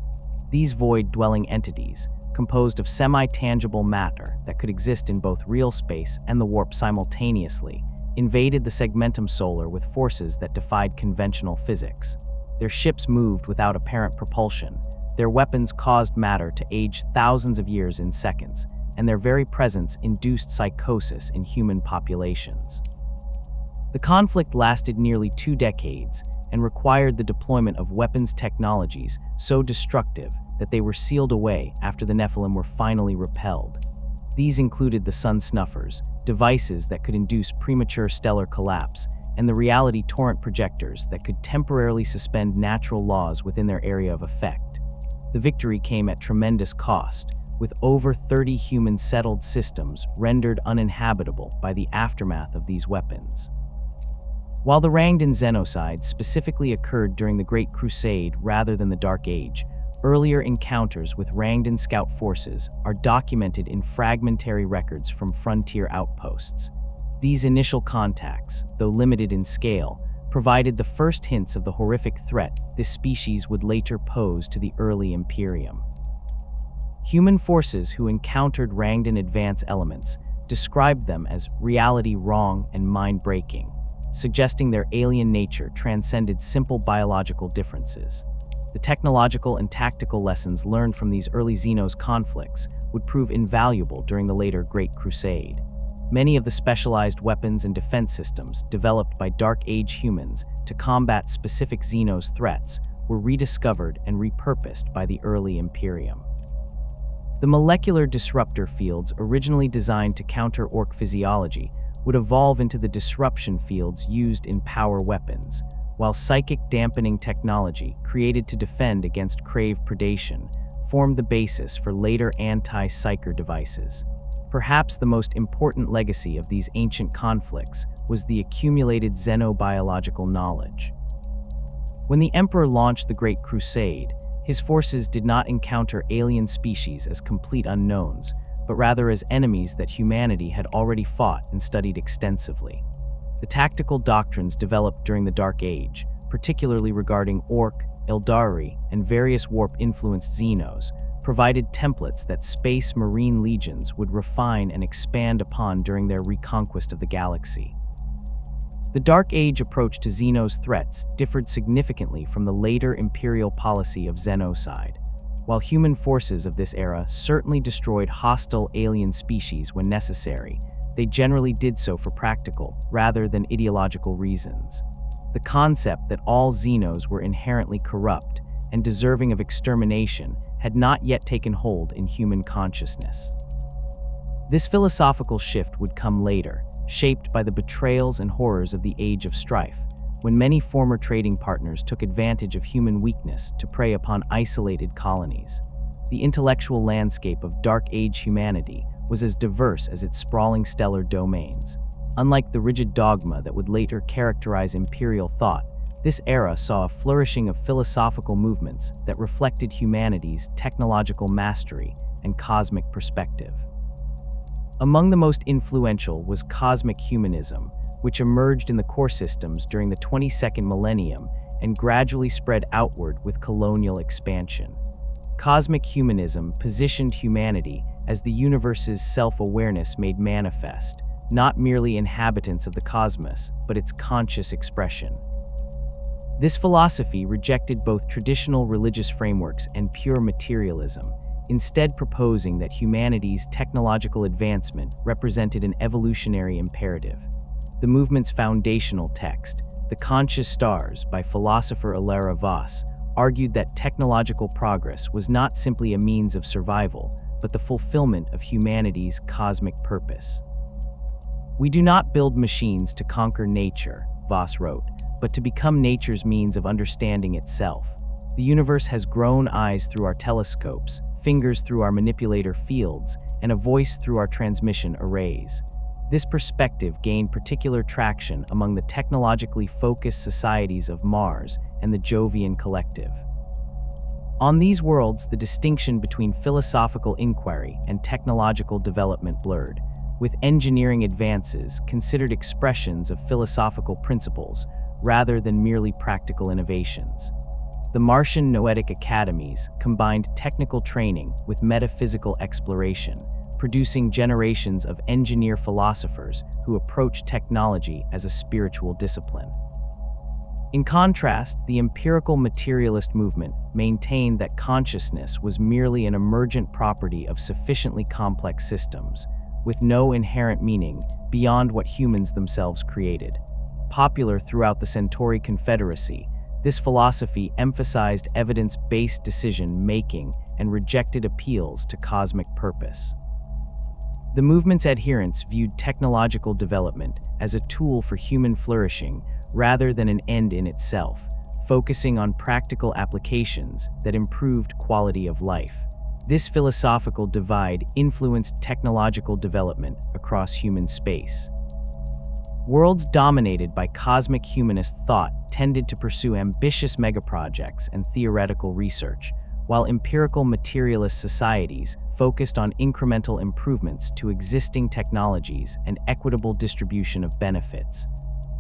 These void-dwelling entities, composed of semi-tangible matter that could exist in both real space and the warp simultaneously, invaded the Segmentum Solar with forces that defied conventional physics. Their ships moved without apparent propulsion, their weapons caused matter to age thousands of years in seconds, and their very presence induced psychosis in human populations. The conflict lasted nearly 2 decades and required the deployment of weapons technologies so destructive that they were sealed away after the Nephilim were finally repelled. These included the Sun Snuffers, devices that could induce premature stellar collapse, and the reality torrent projectors that could temporarily suspend natural laws within their area of effect. The victory came at tremendous cost, with over 30 human-settled systems rendered uninhabitable by the aftermath of these weapons. While the Rangdan xenocide specifically occurred during the Great Crusade rather than the Dark Age, earlier encounters with Rangdan scout forces are documented in fragmentary records from frontier outposts. These initial contacts, though limited in scale, provided the first hints of the horrific threat this species would later pose to the early Imperium. Human forces who encountered Rangdan advance elements described them as reality-wrong and mind-breaking, suggesting their alien nature transcended simple biological differences. The technological and tactical lessons learned from these early Xenos conflicts would prove invaluable during the later Great Crusade. Many of the specialized weapons and defense systems developed by Dark Age humans to combat specific Xenos threats were rediscovered and repurposed by the early Imperium. The molecular disruptor fields originally designed to counter Orc physiology would evolve into the disruption fields used in power weapons, while psychic dampening technology created to defend against Crave predation formed the basis for later anti-psyker devices. Perhaps the most important legacy of these ancient conflicts was the accumulated xenobiological knowledge. When the Emperor launched the Great Crusade, his forces did not encounter alien species as complete unknowns, but rather as enemies that humanity had already fought and studied extensively. The tactical doctrines developed during the Dark Age, particularly regarding Orc, Eldari, and various warp-influenced Xenos, provided templates that space marine legions would refine and expand upon during their reconquest of the galaxy. The Dark Age approach to Xenos threats differed significantly from the later imperial policy of xenocide. While human forces of this era certainly destroyed hostile alien species when necessary, they generally did so for practical, rather than ideological reasons. The concept that all Xenos were inherently corrupt and deserving of extermination had not yet taken hold in human consciousness. This philosophical shift would come later, shaped by the betrayals and horrors of the Age of Strife, when many former trading partners took advantage of human weakness to prey upon isolated colonies. The intellectual landscape of Dark Age humanity was as diverse as its sprawling stellar domains. Unlike the rigid dogma that would later characterize imperial thought, this era saw a flourishing of philosophical movements that reflected humanity's technological mastery and cosmic perspective. Among the most influential was cosmic humanism, which emerged in the core systems during the 22nd millennium and gradually spread outward with colonial expansion. Cosmic humanism positioned humanity as the universe's self-awareness made manifest, not merely inhabitants of the cosmos, but its conscious expression. This philosophy rejected both traditional religious frameworks and pure materialism, instead proposing that humanity's technological advancement represented an evolutionary imperative. The movement's foundational text, The Conscious Stars by philosopher Alara Voss, argued that technological progress was not simply a means of survival, but the fulfillment of humanity's cosmic purpose. "We do not build machines to conquer nature," Voss wrote, "but to become nature's means of understanding itself. The universe has grown eyes through our telescopes, fingers through our manipulator fields, and a voice through our transmission arrays." This perspective gained particular traction among the technologically focused societies of Mars and the Jovian Collective. On these worlds, the distinction between philosophical inquiry and technological development blurred, with engineering advances considered expressions of philosophical principles rather than merely practical innovations. The Martian Noetic Academies combined technical training with metaphysical exploration, producing generations of engineer philosophers who approach technology as a spiritual discipline. In contrast, the empirical materialist movement maintained that consciousness was merely an emergent property of sufficiently complex systems, with no inherent meaning beyond what humans themselves created. Popular throughout the Centauri Confederacy, this philosophy emphasized evidence-based decision-making and rejected appeals to cosmic purpose. The movement's adherents viewed technological development as a tool for human flourishing rather than an end in itself, focusing on practical applications that improved quality of life. This philosophical divide influenced technological development across human space. Worlds dominated by cosmic humanist thought tended to pursue ambitious megaprojects and theoretical research, while empirical materialist societies focused on incremental improvements to existing technologies and equitable distribution of benefits.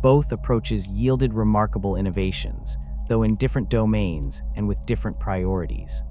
Both approaches yielded remarkable innovations, though in different domains and with different priorities.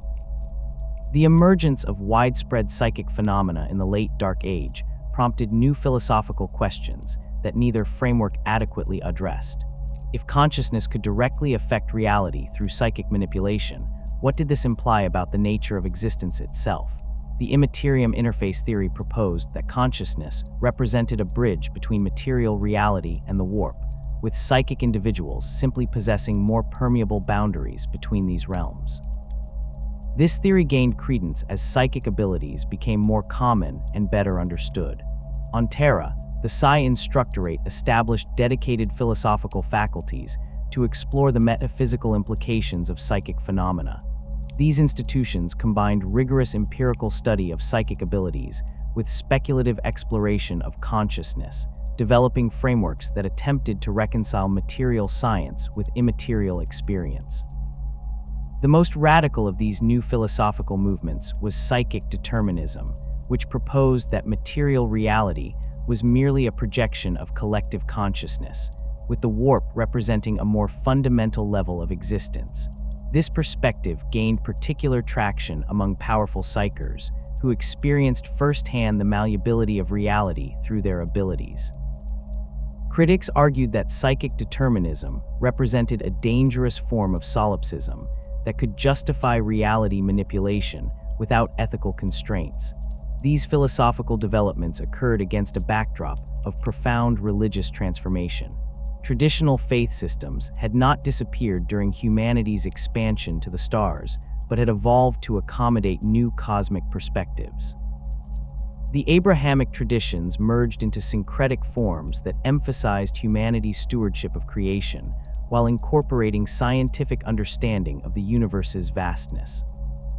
The emergence of widespread psychic phenomena in the late Dark Age prompted new philosophical questions that neither framework adequately addressed. If consciousness could directly affect reality through psychic manipulation, what did this imply about the nature of existence itself? The Imperium interface theory proposed that consciousness represented a bridge between material reality and the warp, with psychic individuals simply possessing more permeable boundaries between these realms. This theory gained credence as psychic abilities became more common and better understood. On Terra, the Psi Instructorate established dedicated philosophical faculties to explore the metaphysical implications of psychic phenomena. These institutions combined rigorous empirical study of psychic abilities with speculative exploration of consciousness, developing frameworks that attempted to reconcile material science with immaterial experience. The most radical of these new philosophical movements was psychic determinism, which proposed that material reality was merely a projection of collective consciousness, with the warp representing a more fundamental level of existence. This perspective gained particular traction among powerful psychers who experienced firsthand the malleability of reality through their abilities. Critics argued that psychic determinism represented a dangerous form of solipsism that could justify reality manipulation without ethical constraints. These philosophical developments occurred against a backdrop of profound religious transformation. Traditional faith systems had not disappeared during humanity's expansion to the stars, but had evolved to accommodate new cosmic perspectives. The Abrahamic traditions merged into syncretic forms that emphasized humanity's stewardship of creation, while incorporating scientific understanding of the universe's vastness.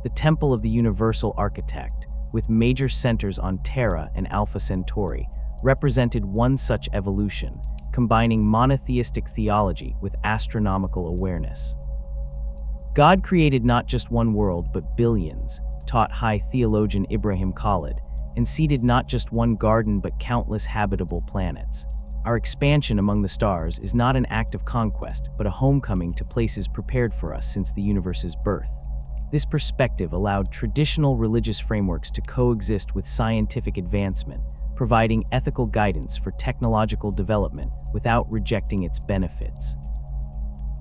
The Temple of the Universal Architect, with major centers on Terra and Alpha Centauri, represented one such evolution, combining monotheistic theology with astronomical awareness. God created not just one world but billions, taught high theologian Ibrahim Khalid, and seeded not just one garden but countless habitable planets. Our expansion among the stars is not an act of conquest, but a homecoming to places prepared for us since the universe's birth. This perspective allowed traditional religious frameworks to coexist with scientific advancement, providing ethical guidance for technological development without rejecting its benefits.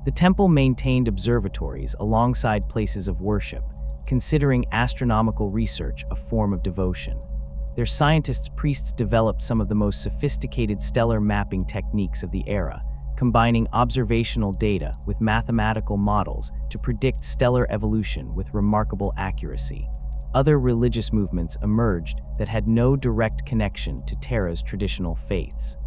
The temple maintained observatories alongside places of worship, considering astronomical research a form of devotion. Their priests developed some of the most sophisticated stellar mapping techniques of the era, combining observational data with mathematical models to predict stellar evolution with remarkable accuracy. Other religious movements emerged that had no direct connection to Terra's traditional faiths.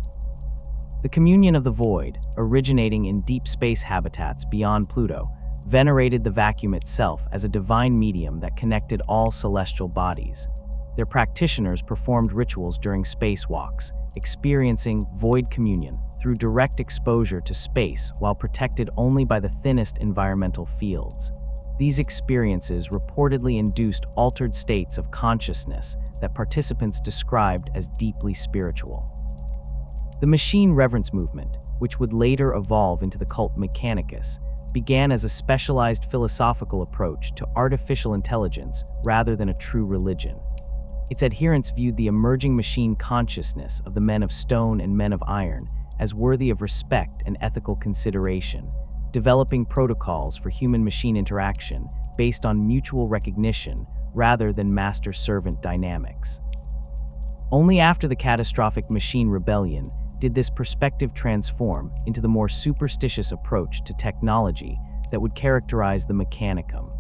The Communion of the Void, originating in deep space habitats beyond Pluto, venerated the vacuum itself as a divine medium that connected all celestial bodies. Their practitioners performed rituals during spacewalks, experiencing void communion through direct exposure to space while protected only by the thinnest environmental fields. These experiences reportedly induced altered states of consciousness that participants described as deeply spiritual. The machine reverence movement, which would later evolve into the cult Mechanicus, began as a specialized philosophical approach to artificial intelligence rather than a true religion. Its adherents viewed the emerging machine consciousness of the men of stone and men of iron as worthy of respect and ethical consideration, developing protocols for human-machine interaction based on mutual recognition rather than master-servant dynamics. Only after the catastrophic machine rebellion did this perspective transform into the more superstitious approach to technology that would characterize the Mechanicum.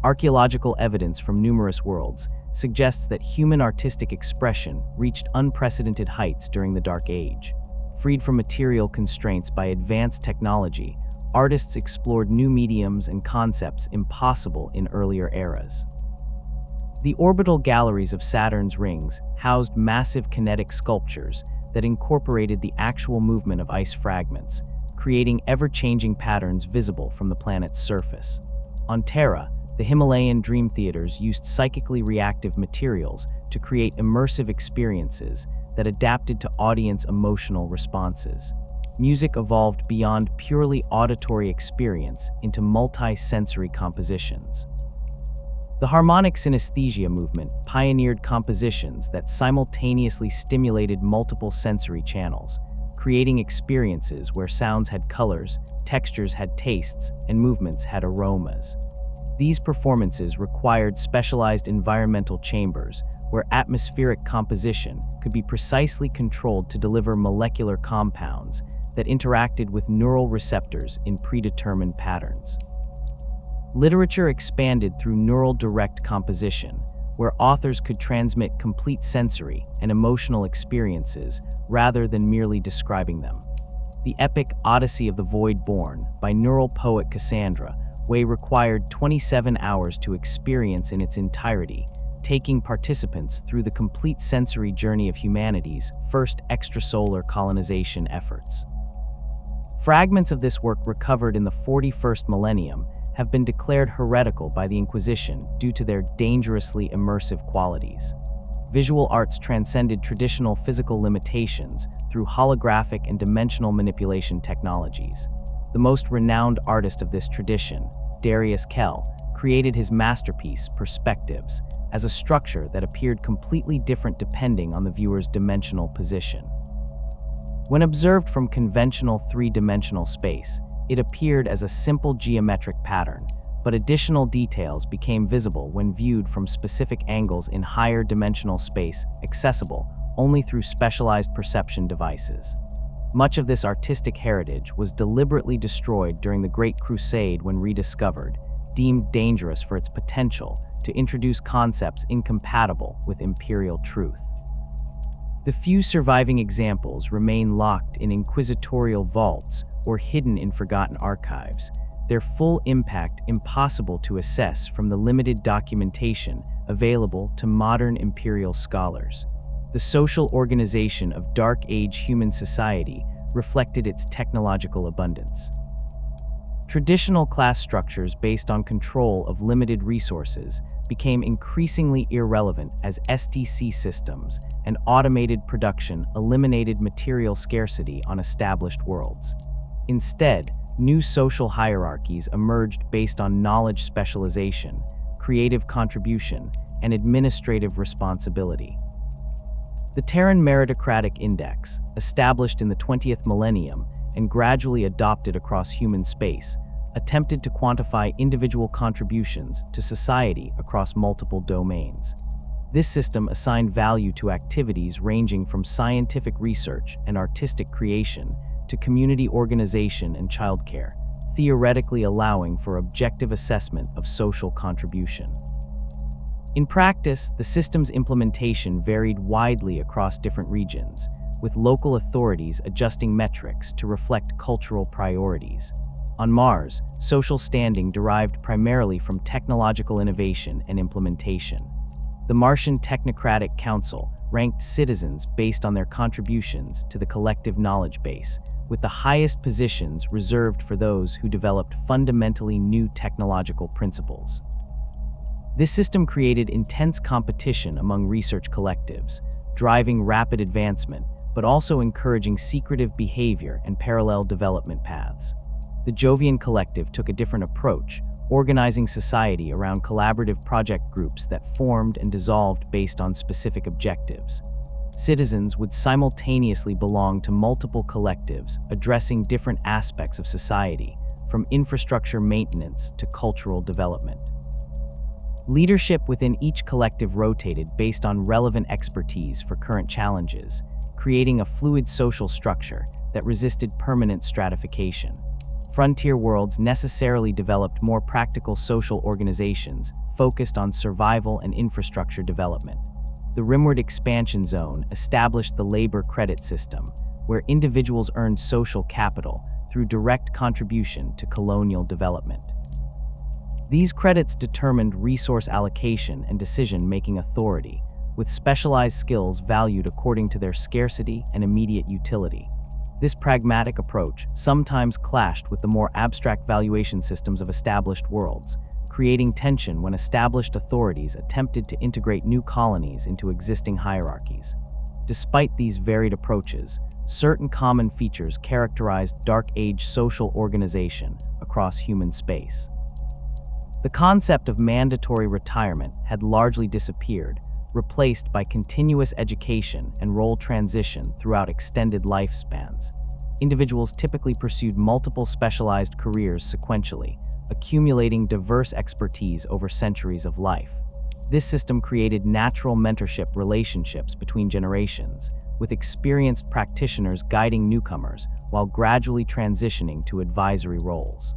Archaeological evidence from numerous worlds suggests that human artistic expression reached unprecedented heights during the Dark Age. Freed from material constraints by advanced technology, artists explored new mediums and concepts impossible in earlier eras. The orbital galleries of Saturn's rings housed massive kinetic sculptures that incorporated the actual movement of ice fragments, creating ever-changing patterns visible from the planet's surface. On Terra, the Himalayan dream theaters used psychically reactive materials to create immersive experiences that adapted to audience emotional responses. Music evolved beyond purely auditory experience into multi-sensory compositions. The harmonic synesthesia movement pioneered compositions that simultaneously stimulated multiple sensory channels, creating experiences where sounds had colors, textures had tastes, and movements had aromas. These performances required specialized environmental chambers where atmospheric composition could be precisely controlled to deliver molecular compounds that interacted with neural receptors in predetermined patterns. Literature expanded through neural direct composition, where authors could transmit complete sensory and emotional experiences rather than merely describing them. The epic Odyssey of the Void Born by neural poet Cassandra required 27 hours to experience in its entirety, taking participants through the complete sensory journey of humanity's first extrasolar colonization efforts. Fragments of this work recovered in the 41st millennium have been declared heretical by the Inquisition due to their dangerously immersive qualities. Visual arts transcended traditional physical limitations through holographic and dimensional manipulation technologies. The most renowned artist of this tradition, Darius Kell, created his masterpiece, Perspectives, as a structure that appeared completely different depending on the viewer's dimensional position. When observed from conventional three-dimensional space, it appeared as a simple geometric pattern, but additional details became visible when viewed from specific angles in higher dimensional space, accessible only through specialized perception devices. Much of this artistic heritage was deliberately destroyed during the Great Crusade when rediscovered, deemed dangerous for its potential to introduce concepts incompatible with imperial truth. The few surviving examples remain locked in inquisitorial vaults or hidden in forgotten archives, their full impact impossible to assess from the limited documentation available to modern imperial scholars. The social organization of Dark Age human society reflected its technological abundance. Traditional class structures based on control of limited resources became increasingly irrelevant as SDC systems and automated production eliminated material scarcity on established worlds. Instead, new social hierarchies emerged based on knowledge specialization, creative contribution, and administrative responsibility. The Terran Meritocratic Index, established in the 20th millennium and gradually adopted across human space, attempted to quantify individual contributions to society across multiple domains. This system assigned value to activities ranging from scientific research and artistic creation to community organization and childcare, theoretically allowing for objective assessment of social contribution. In practice, the system's implementation varied widely across different regions, with local authorities adjusting metrics to reflect cultural priorities. On Mars, social standing derived primarily from technological innovation and implementation. The Martian Technocratic Council ranked citizens based on their contributions to the collective knowledge base, with the highest positions reserved for those who developed fundamentally new technological principles. This system created intense competition among research collectives, driving rapid advancement, but also encouraging secretive behavior and parallel development paths. The Jovian Collective took a different approach, organizing society around collaborative project groups that formed and dissolved based on specific objectives. Citizens would simultaneously belong to multiple collectives addressing different aspects of society, from infrastructure maintenance to cultural development. Leadership within each collective rotated based on relevant expertise for current challenges, creating a fluid social structure that resisted permanent stratification. Frontier worlds necessarily developed more practical social organizations focused on survival and infrastructure development. The Rimward Expansion Zone established the labor credit system, where individuals earned social capital through direct contribution to colonial development. These credits determined resource allocation and decision-making authority, with specialized skills valued according to their scarcity and immediate utility. This pragmatic approach sometimes clashed with the more abstract valuation systems of established worlds, creating tension when established authorities attempted to integrate new colonies into existing hierarchies. Despite these varied approaches, certain common features characterized Dark Age social organization across human space. The concept of mandatory retirement had largely disappeared, replaced by continuous education and role transition throughout extended lifespans. Individuals typically pursued multiple specialized careers sequentially, accumulating diverse expertise over centuries of life. This system created natural mentorship relationships between generations, with experienced practitioners guiding newcomers while gradually transitioning to advisory roles.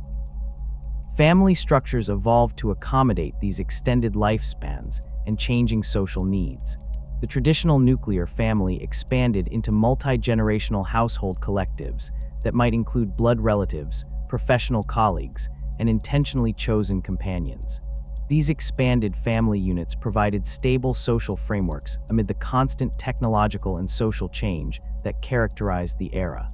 Family structures evolved to accommodate these extended lifespans and changing social needs. The traditional nuclear family expanded into multi-generational household collectives that might include blood relatives, professional colleagues, and intentionally chosen companions. These expanded family units provided stable social frameworks amid the constant technological and social change that characterized the era.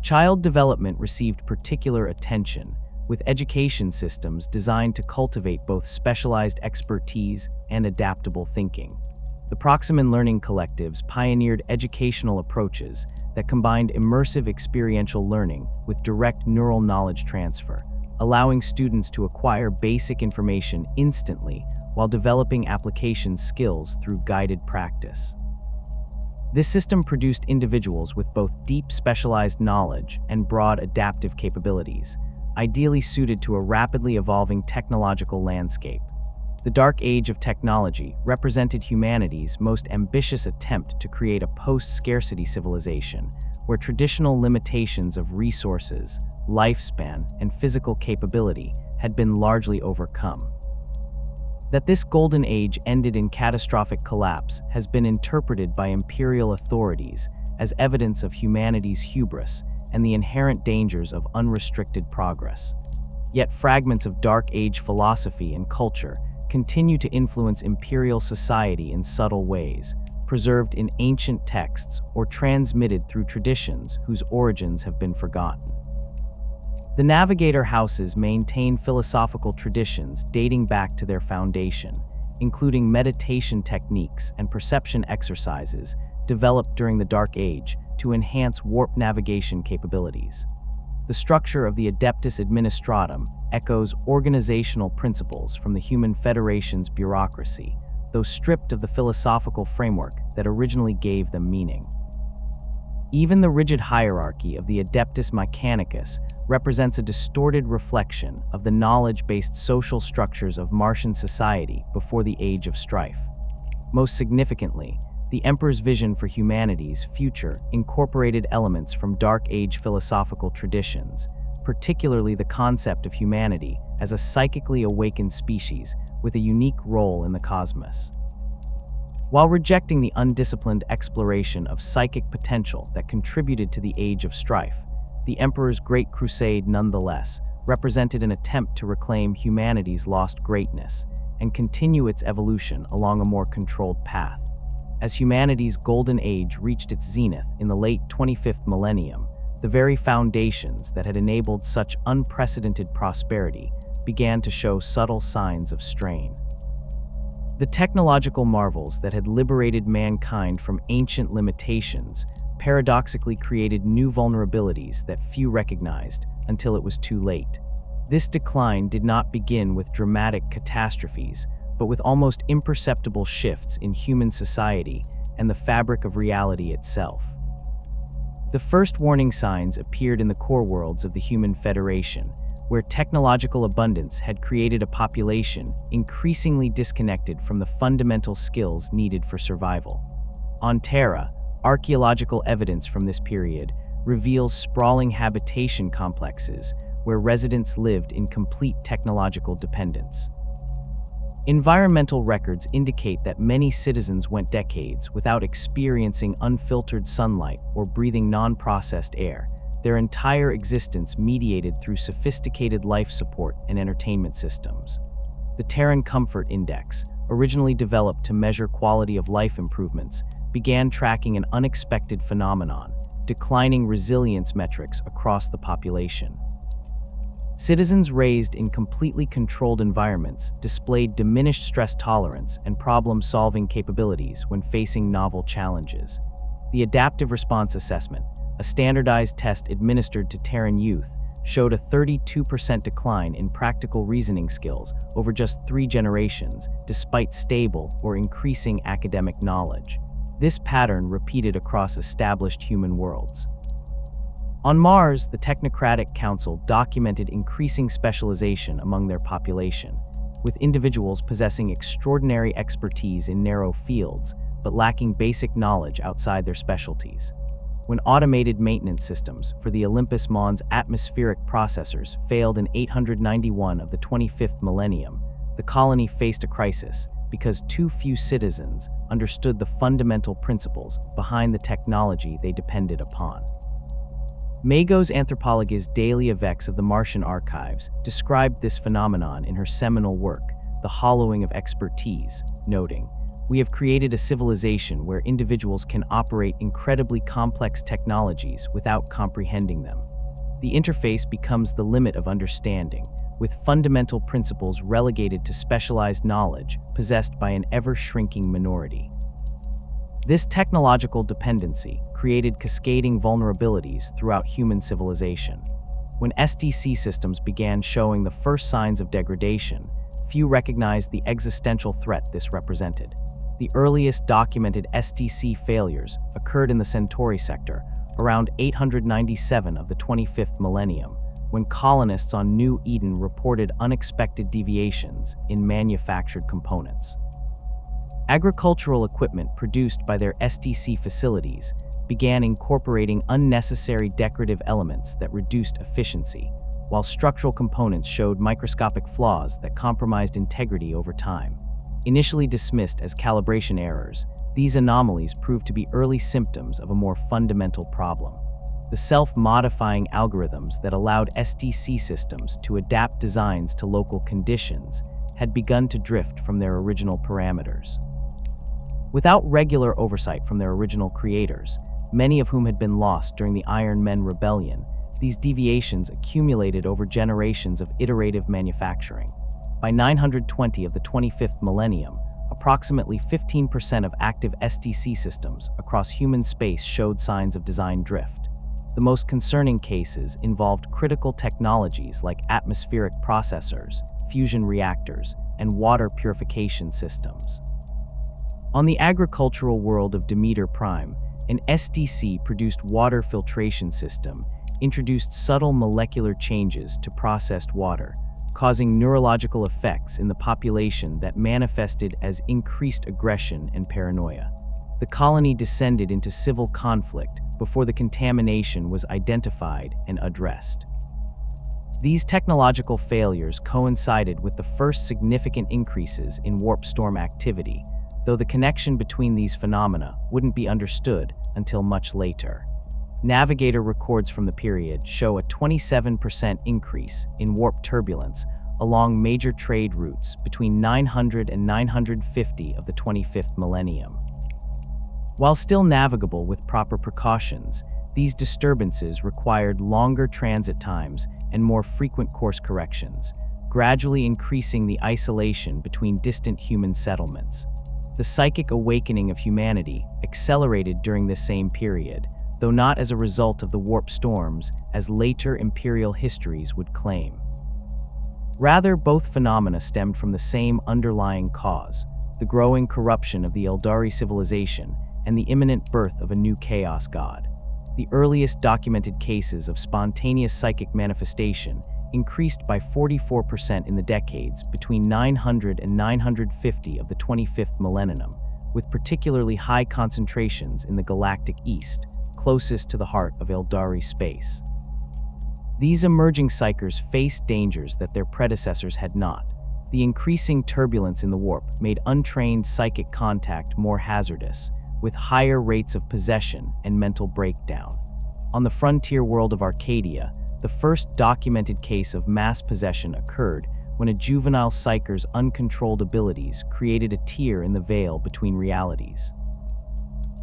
Child development received particular attention, with education systems designed to cultivate both specialized expertise and adaptable thinking. The Proximan learning collectives pioneered educational approaches that combined immersive experiential learning with direct neural knowledge transfer, allowing students to acquire basic information instantly while developing application skills through guided practice. This system produced individuals with both deep specialized knowledge and broad adaptive capabilities, ideally suited to a rapidly evolving technological landscape. The Dark Age of technology represented humanity's most ambitious attempt to create a post-scarcity civilization where traditional limitations of resources, lifespan, and physical capability had been largely overcome. That this golden age ended in catastrophic collapse has been interpreted by imperial authorities as evidence of humanity's hubris and the inherent dangers of unrestricted progress. Yet fragments of Dark Age philosophy and culture continue to influence imperial society in subtle ways, preserved in ancient texts or transmitted through traditions whose origins have been forgotten. The Navigator houses maintain philosophical traditions dating back to their foundation, including meditation techniques and perception exercises developed during the Dark Age to enhance warp navigation capabilities. The structure of the Adeptus Administratum echoes organizational principles from the Human Federation's bureaucracy, though stripped of the philosophical framework that originally gave them meaning. Even the rigid hierarchy of the Adeptus Mechanicus represents a distorted reflection of the knowledge-based social structures of Martian society before the Age of Strife. Most significantly, the Emperor's vision for humanity's future incorporated elements from Dark Age philosophical traditions, particularly the concept of humanity as a psychically awakened species with a unique role in the cosmos. While rejecting the undisciplined exploration of psychic potential that contributed to the Age of Strife, the Emperor's Great Crusade nonetheless represented an attempt to reclaim humanity's lost greatness and continue its evolution along a more controlled path. As humanity's golden age reached its zenith in the late 25th millennium, the very foundations that had enabled such unprecedented prosperity began to show subtle signs of strain. The technological marvels that had liberated mankind from ancient limitations paradoxically created new vulnerabilities that few recognized until it was too late. This decline did not begin with dramatic catastrophes, but with almost imperceptible shifts in human society and the fabric of reality itself. The first warning signs appeared in the core worlds of the Human Federation, where technological abundance had created a population increasingly disconnected from the fundamental skills needed for survival. On Terra, archaeological evidence from this period reveals sprawling habitation complexes where residents lived in complete technological dependence. Environmental records indicate that many citizens went decades without experiencing unfiltered sunlight or breathing non-processed air, their entire existence mediated through sophisticated life support and entertainment systems. The Terran Comfort Index, originally developed to measure quality of life improvements, began tracking an unexpected phenomenon, declining resilience metrics across the population. Citizens raised in completely controlled environments displayed diminished stress tolerance and problem-solving capabilities when facing novel challenges. The Adaptive Response Assessment, a standardized test administered to Terran youth, showed a 32% decline in practical reasoning skills over just 3 generations, despite stable or increasing academic knowledge. This pattern repeated across established human worlds. On Mars, the Technocratic Council documented increasing specialization among their population, with individuals possessing extraordinary expertise in narrow fields, but lacking basic knowledge outside their specialties. When automated maintenance systems for the Olympus Mons atmospheric processors failed in 891 of the 25th millennium, the colony faced a crisis because too few citizens understood the fundamental principles behind the technology they depended upon. Magos Anthropologies Daily Avex of the Martian Archives described this phenomenon in her seminal work, The Hollowing of Expertise, noting, "We have created a civilization where individuals can operate incredibly complex technologies without comprehending them. The interface becomes the limit of understanding, with fundamental principles relegated to specialized knowledge possessed by an ever-shrinking minority." This technological dependency created cascading vulnerabilities throughout human civilization. When STC systems began showing the first signs of degradation, few recognized the existential threat this represented. The earliest documented STC failures occurred in the Centauri sector around 897 of the 25th millennium, when colonists on New Eden reported unexpected deviations in manufactured components. Agricultural equipment produced by their STC facilities began incorporating unnecessary decorative elements that reduced efficiency, while structural components showed microscopic flaws that compromised integrity over time. Initially dismissed as calibration errors, these anomalies proved to be early symptoms of a more fundamental problem. The self-modifying algorithms that allowed STC systems to adapt designs to local conditions had begun to drift from their original parameters. Without regular oversight from their original creators, many of whom had been lost during the Iron Men Rebellion, These deviations accumulated over generations of iterative manufacturing. By 920 of the 25th millennium, approximately 15% of active SDC systems across human space showed signs of design drift. The most concerning cases involved critical technologies like atmospheric processors, fusion reactors, and water purification systems. On the agricultural world of Demeter Prime, an SDC-produced water filtration system introduced subtle molecular changes to processed water, causing neurological effects in the population that manifested as increased aggression and paranoia. The colony descended into civil conflict before the contamination was identified and addressed. These technological failures coincided with the first significant increases in warp storm activity, though the connection between these phenomena wouldn't be understood until much later. Navigator records from the period show a 27% increase in warp turbulence along major trade routes between 900 and 950 of the 25th millennium. While still navigable with proper precautions, these disturbances required longer transit times and more frequent course corrections, gradually increasing the isolation between distant human settlements. The psychic awakening of humanity accelerated during this same period, though not as a result of the warp storms, as later imperial histories would claim. Rather, both phenomena stemmed from the same underlying cause, the growing corruption of the Eldari civilization and the imminent birth of a new chaos god. The earliest documented cases of spontaneous psychic manifestation increased by 44% in the decades between 900 and 950 of the 25th millennium, with particularly high concentrations in the galactic east, closest to the heart of Eldari space. These emerging psychers faced dangers that their predecessors had not. The increasing turbulence in the warp made untrained psychic contact more hazardous, with higher rates of possession and mental breakdown. On the frontier world of Arcadia, the first documented case of mass possession occurred when a juvenile psycher's uncontrolled abilities created a tear in the veil between realities.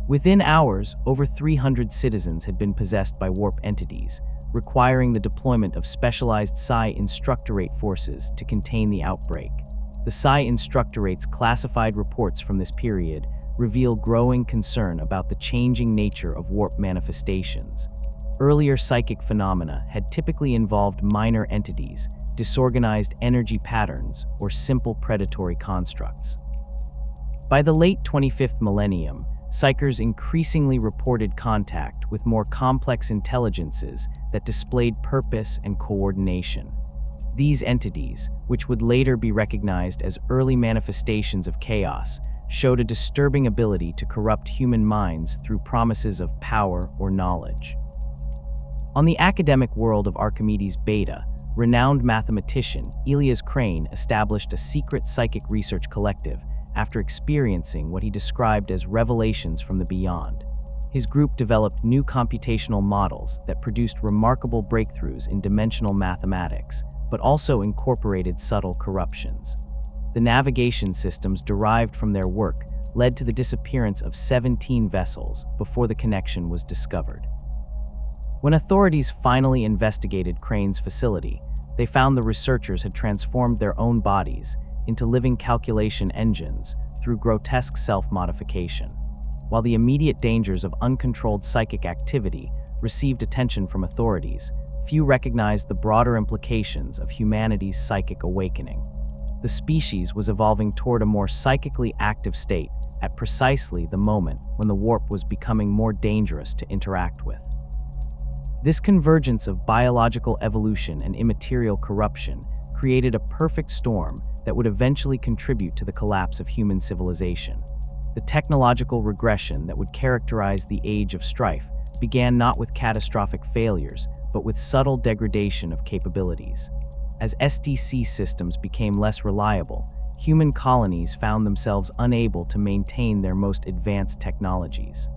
Within hours, over 300 citizens had been possessed by warp entities, requiring the deployment of specialized Psi-Instructorate forces to contain the outbreak. The Psi-Instructorate's classified reports from this period reveal growing concern about the changing nature of warp manifestations. Earlier psychic phenomena had typically involved minor entities, disorganized energy patterns, or simple predatory constructs. By the late 25th millennium, psychers increasingly reported contact with more complex intelligences that displayed purpose and coordination. These entities, which would later be recognized as early manifestations of chaos, showed a disturbing ability to corrupt human minds through promises of power or knowledge. On the academic world of Archimedes Beta, renowned mathematician Elias Crane established a secret psychic research collective after experiencing what he described as revelations from the beyond. His group developed new computational models that produced remarkable breakthroughs in dimensional mathematics, but also incorporated subtle corruptions. The navigation systems derived from their work led to the disappearance of 17 vessels before the connection was discovered. When authorities finally investigated Crane's facility, they found the researchers had transformed their own bodies into living calculation engines through grotesque self-modification. While the immediate dangers of uncontrolled psychic activity received attention from authorities, few recognized the broader implications of humanity's psychic awakening. The species was evolving toward a more psychically active state at precisely the moment when the warp was becoming more dangerous to interact with. This convergence of biological evolution and immaterial corruption created a perfect storm that would eventually contribute to the collapse of human civilization. The technological regression that would characterize the Age of Strife began not with catastrophic failures, but with subtle degradation of capabilities. As SDC systems became less reliable, human colonies found themselves unable to maintain their most advanced technologies.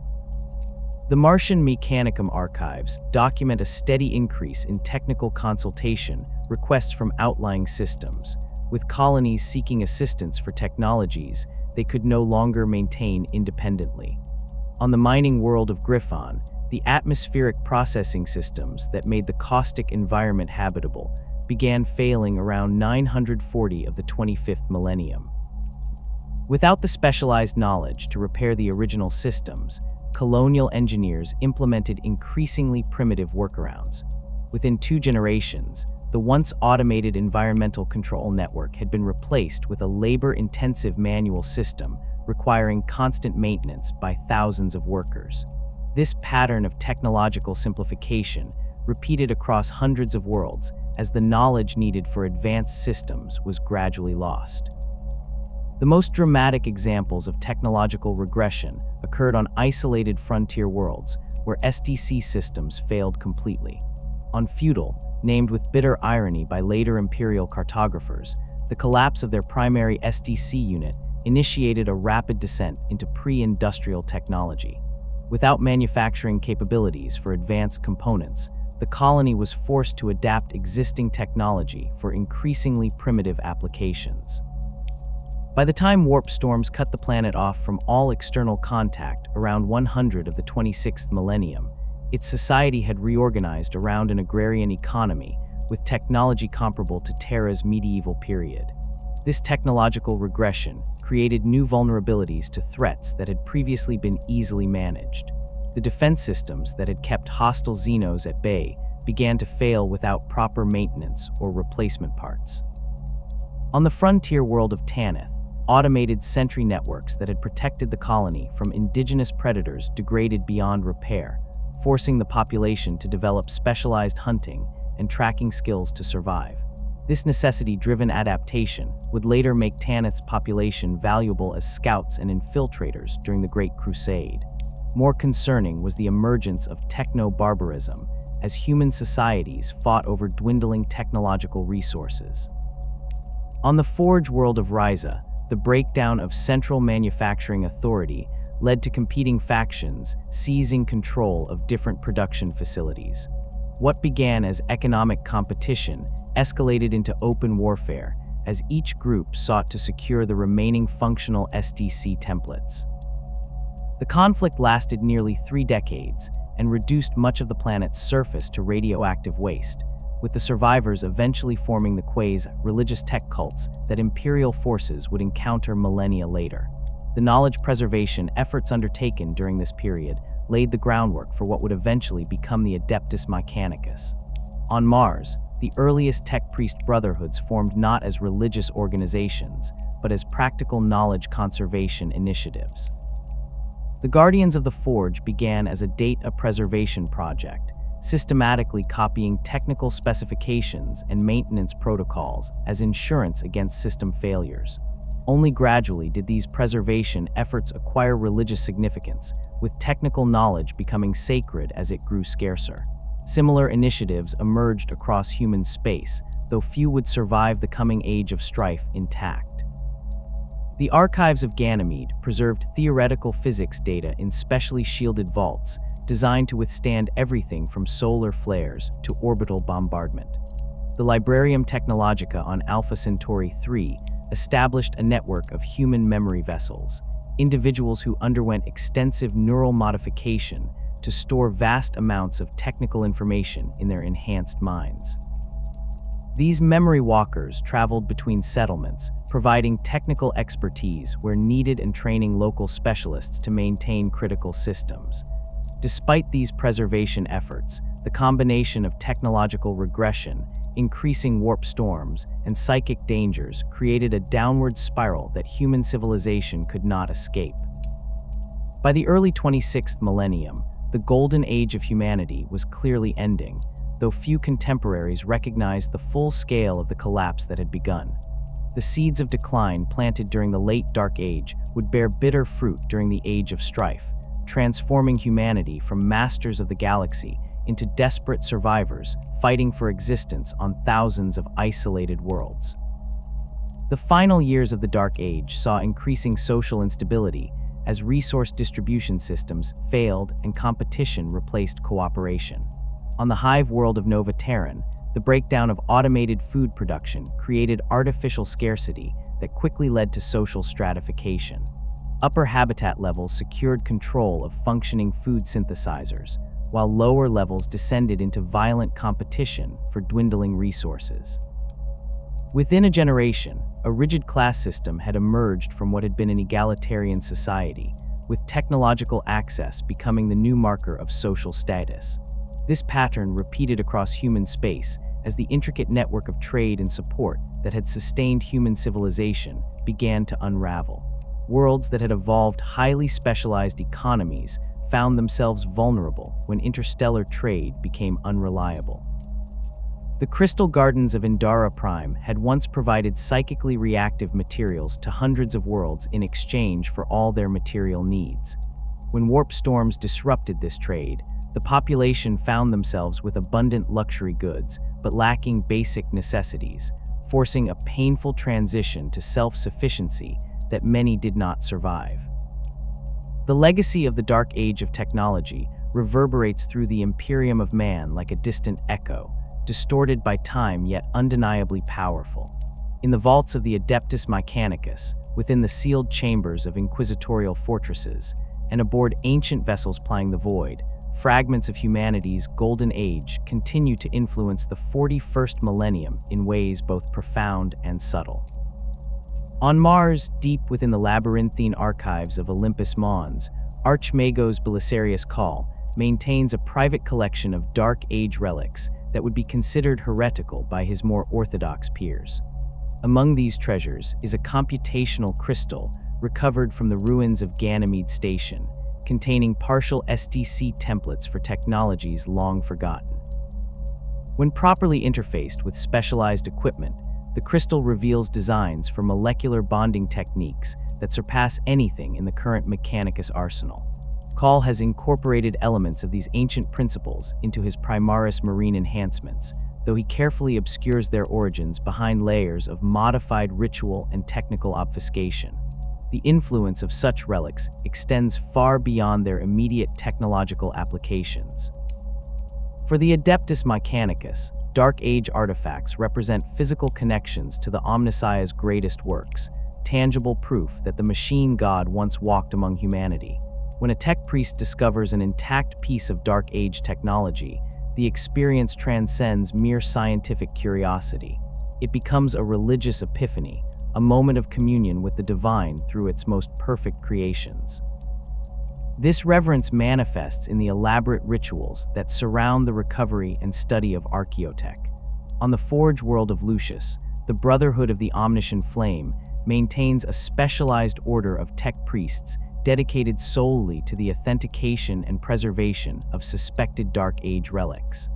The Martian Mechanicum archives document a steady increase in technical consultation requests from outlying systems, with colonies seeking assistance for technologies they could no longer maintain independently. On the mining world of Griffon, The atmospheric processing systems that made the caustic environment habitable began failing around 940 of the 25th millennium. Without the specialized knowledge to repair the original systems, colonial engineers implemented increasingly primitive workarounds. Within 2 generations, the once automated environmental control network had been replaced with a labor-intensive manual system requiring constant maintenance by thousands of workers. This pattern of technological simplification repeated across hundreds of worlds as the knowledge needed for advanced systems was gradually lost. The most dramatic examples of technological regression occurred on isolated frontier worlds where SDC systems failed completely. On Feudal, named with bitter irony by later imperial cartographers, the collapse of their primary SDC unit initiated a rapid descent into pre-industrial technology. Without manufacturing capabilities for advanced components, the colony was forced to adapt existing technology for increasingly primitive applications. By the time warp storms cut the planet off from all external contact around 100 of the 26th millennium, its society had reorganized around an agrarian economy with technology comparable to Terra's medieval period. This technological regression created new vulnerabilities to threats that had previously been easily managed. The defense systems that had kept hostile Xenos at bay began to fail without proper maintenance or replacement parts. On the frontier world of Tanith, automated sentry networks that had protected the colony from indigenous predators degraded beyond repair, forcing the population to develop specialized hunting and tracking skills to survive. This necessity-driven adaptation would later make Tanith's population valuable as scouts and infiltrators during the Great Crusade. More concerning was the emergence of techno-barbarism as human societies fought over dwindling technological resources. On the Forge world of Ryza, the breakdown of central manufacturing authority led to competing factions seizing control of different production facilities. What began as economic competition escalated into open warfare as each group sought to secure the remaining functional SDC templates. The conflict lasted nearly 3 decades and reduced much of the planet's surface to radioactive waste, with the survivors eventually forming the quasi-religious tech cults that Imperial forces would encounter millennia later. The knowledge preservation efforts undertaken during this period laid the groundwork for what would eventually become the Adeptus Mechanicus. On Mars, the earliest tech priest brotherhoods formed not as religious organizations, but as practical knowledge conservation initiatives. The Guardians of the Forge began as a data preservation project, systematically copying technical specifications and maintenance protocols as insurance against system failures. Only gradually did these preservation efforts acquire religious significance, with technical knowledge becoming sacred as it grew scarcer. Similar initiatives emerged across human space, though few would survive the coming age of strife intact. The archives of Ganymede preserved theoretical physics data in specially shielded vaults, designed to withstand everything from solar flares to orbital bombardment. The Librarium Technologica on Alpha Centauri 3 established a network of human memory vessels, individuals who underwent extensive neural modification to store vast amounts of technical information in their enhanced minds. These memory walkers traveled between settlements, providing technical expertise where needed and training local specialists to maintain critical systems. Despite these preservation efforts, the combination of technological regression, increasing warp storms, and psychic dangers created a downward spiral that human civilization could not escape. By the early 26th millennium, the golden age of humanity was clearly ending, though few contemporaries recognized the full scale of the collapse that had begun. The seeds of decline planted during the late Dark Age would bear bitter fruit during the Age of Strife, transforming humanity from masters of the galaxy into desperate survivors fighting for existence on thousands of isolated worlds. The final years of the Dark Age saw increasing social instability as resource distribution systems failed and competition replaced cooperation. On the hive world of Nova Terran, the breakdown of automated food production created artificial scarcity that quickly led to social stratification. Upper habitat levels secured control of functioning food synthesizers, while lower levels descended into violent competition for dwindling resources. Within a generation, a rigid class system had emerged from what had been an egalitarian society, with technological access becoming the new marker of social status. This pattern repeated across human space as the intricate network of trade and support that had sustained human civilization began to unravel. Worlds that had evolved highly specialized economies found themselves vulnerable when interstellar trade became unreliable. The crystal gardens of Indara Prime had once provided psychically reactive materials to hundreds of worlds in exchange for all their material needs. When warp storms disrupted this trade, the population found themselves with abundant luxury goods, but lacking basic necessities, forcing a painful transition to self-sufficiency that many did not survive. The legacy of the Dark Age of technology reverberates through the Imperium of man like a distant echo, distorted by time yet undeniably powerful. In the vaults of the Adeptus Mechanicus, within the sealed chambers of inquisitorial fortresses, and aboard ancient vessels plying the void, fragments of humanity's golden age continue to influence the 41st millennium in ways both profound and subtle. On Mars, deep within the labyrinthine archives of Olympus Mons, Archmagos Belisarius Call maintains a private collection of Dark Age relics that would be considered heretical by his more orthodox peers. Among these treasures is a computational crystal recovered from the ruins of Ganymede Station, containing partial SDC templates for technologies long forgotten. When properly interfaced with specialized equipment, the crystal reveals designs for molecular bonding techniques that surpass anything in the current Mechanicus arsenal. Call has incorporated elements of these ancient principles into his Primaris marine enhancements, though he carefully obscures their origins behind layers of modified ritual and technical obfuscation. The influence of such relics extends far beyond their immediate technological applications. For the Adeptus Mechanicus, Dark Age artifacts represent physical connections to the Omnissiah's greatest works, tangible proof that the machine god once walked among humanity. When a tech priest discovers an intact piece of Dark Age technology, the experience transcends mere scientific curiosity. It becomes a religious epiphany, a moment of communion with the divine through its most perfect creations. This reverence manifests in the elaborate rituals that surround the recovery and study of archaeotech. On the Forge world of Lucius, the Brotherhood of the Omniscient Flame maintains a specialized order of tech priests dedicated solely to the authentication and preservation of suspected Dark Age relics.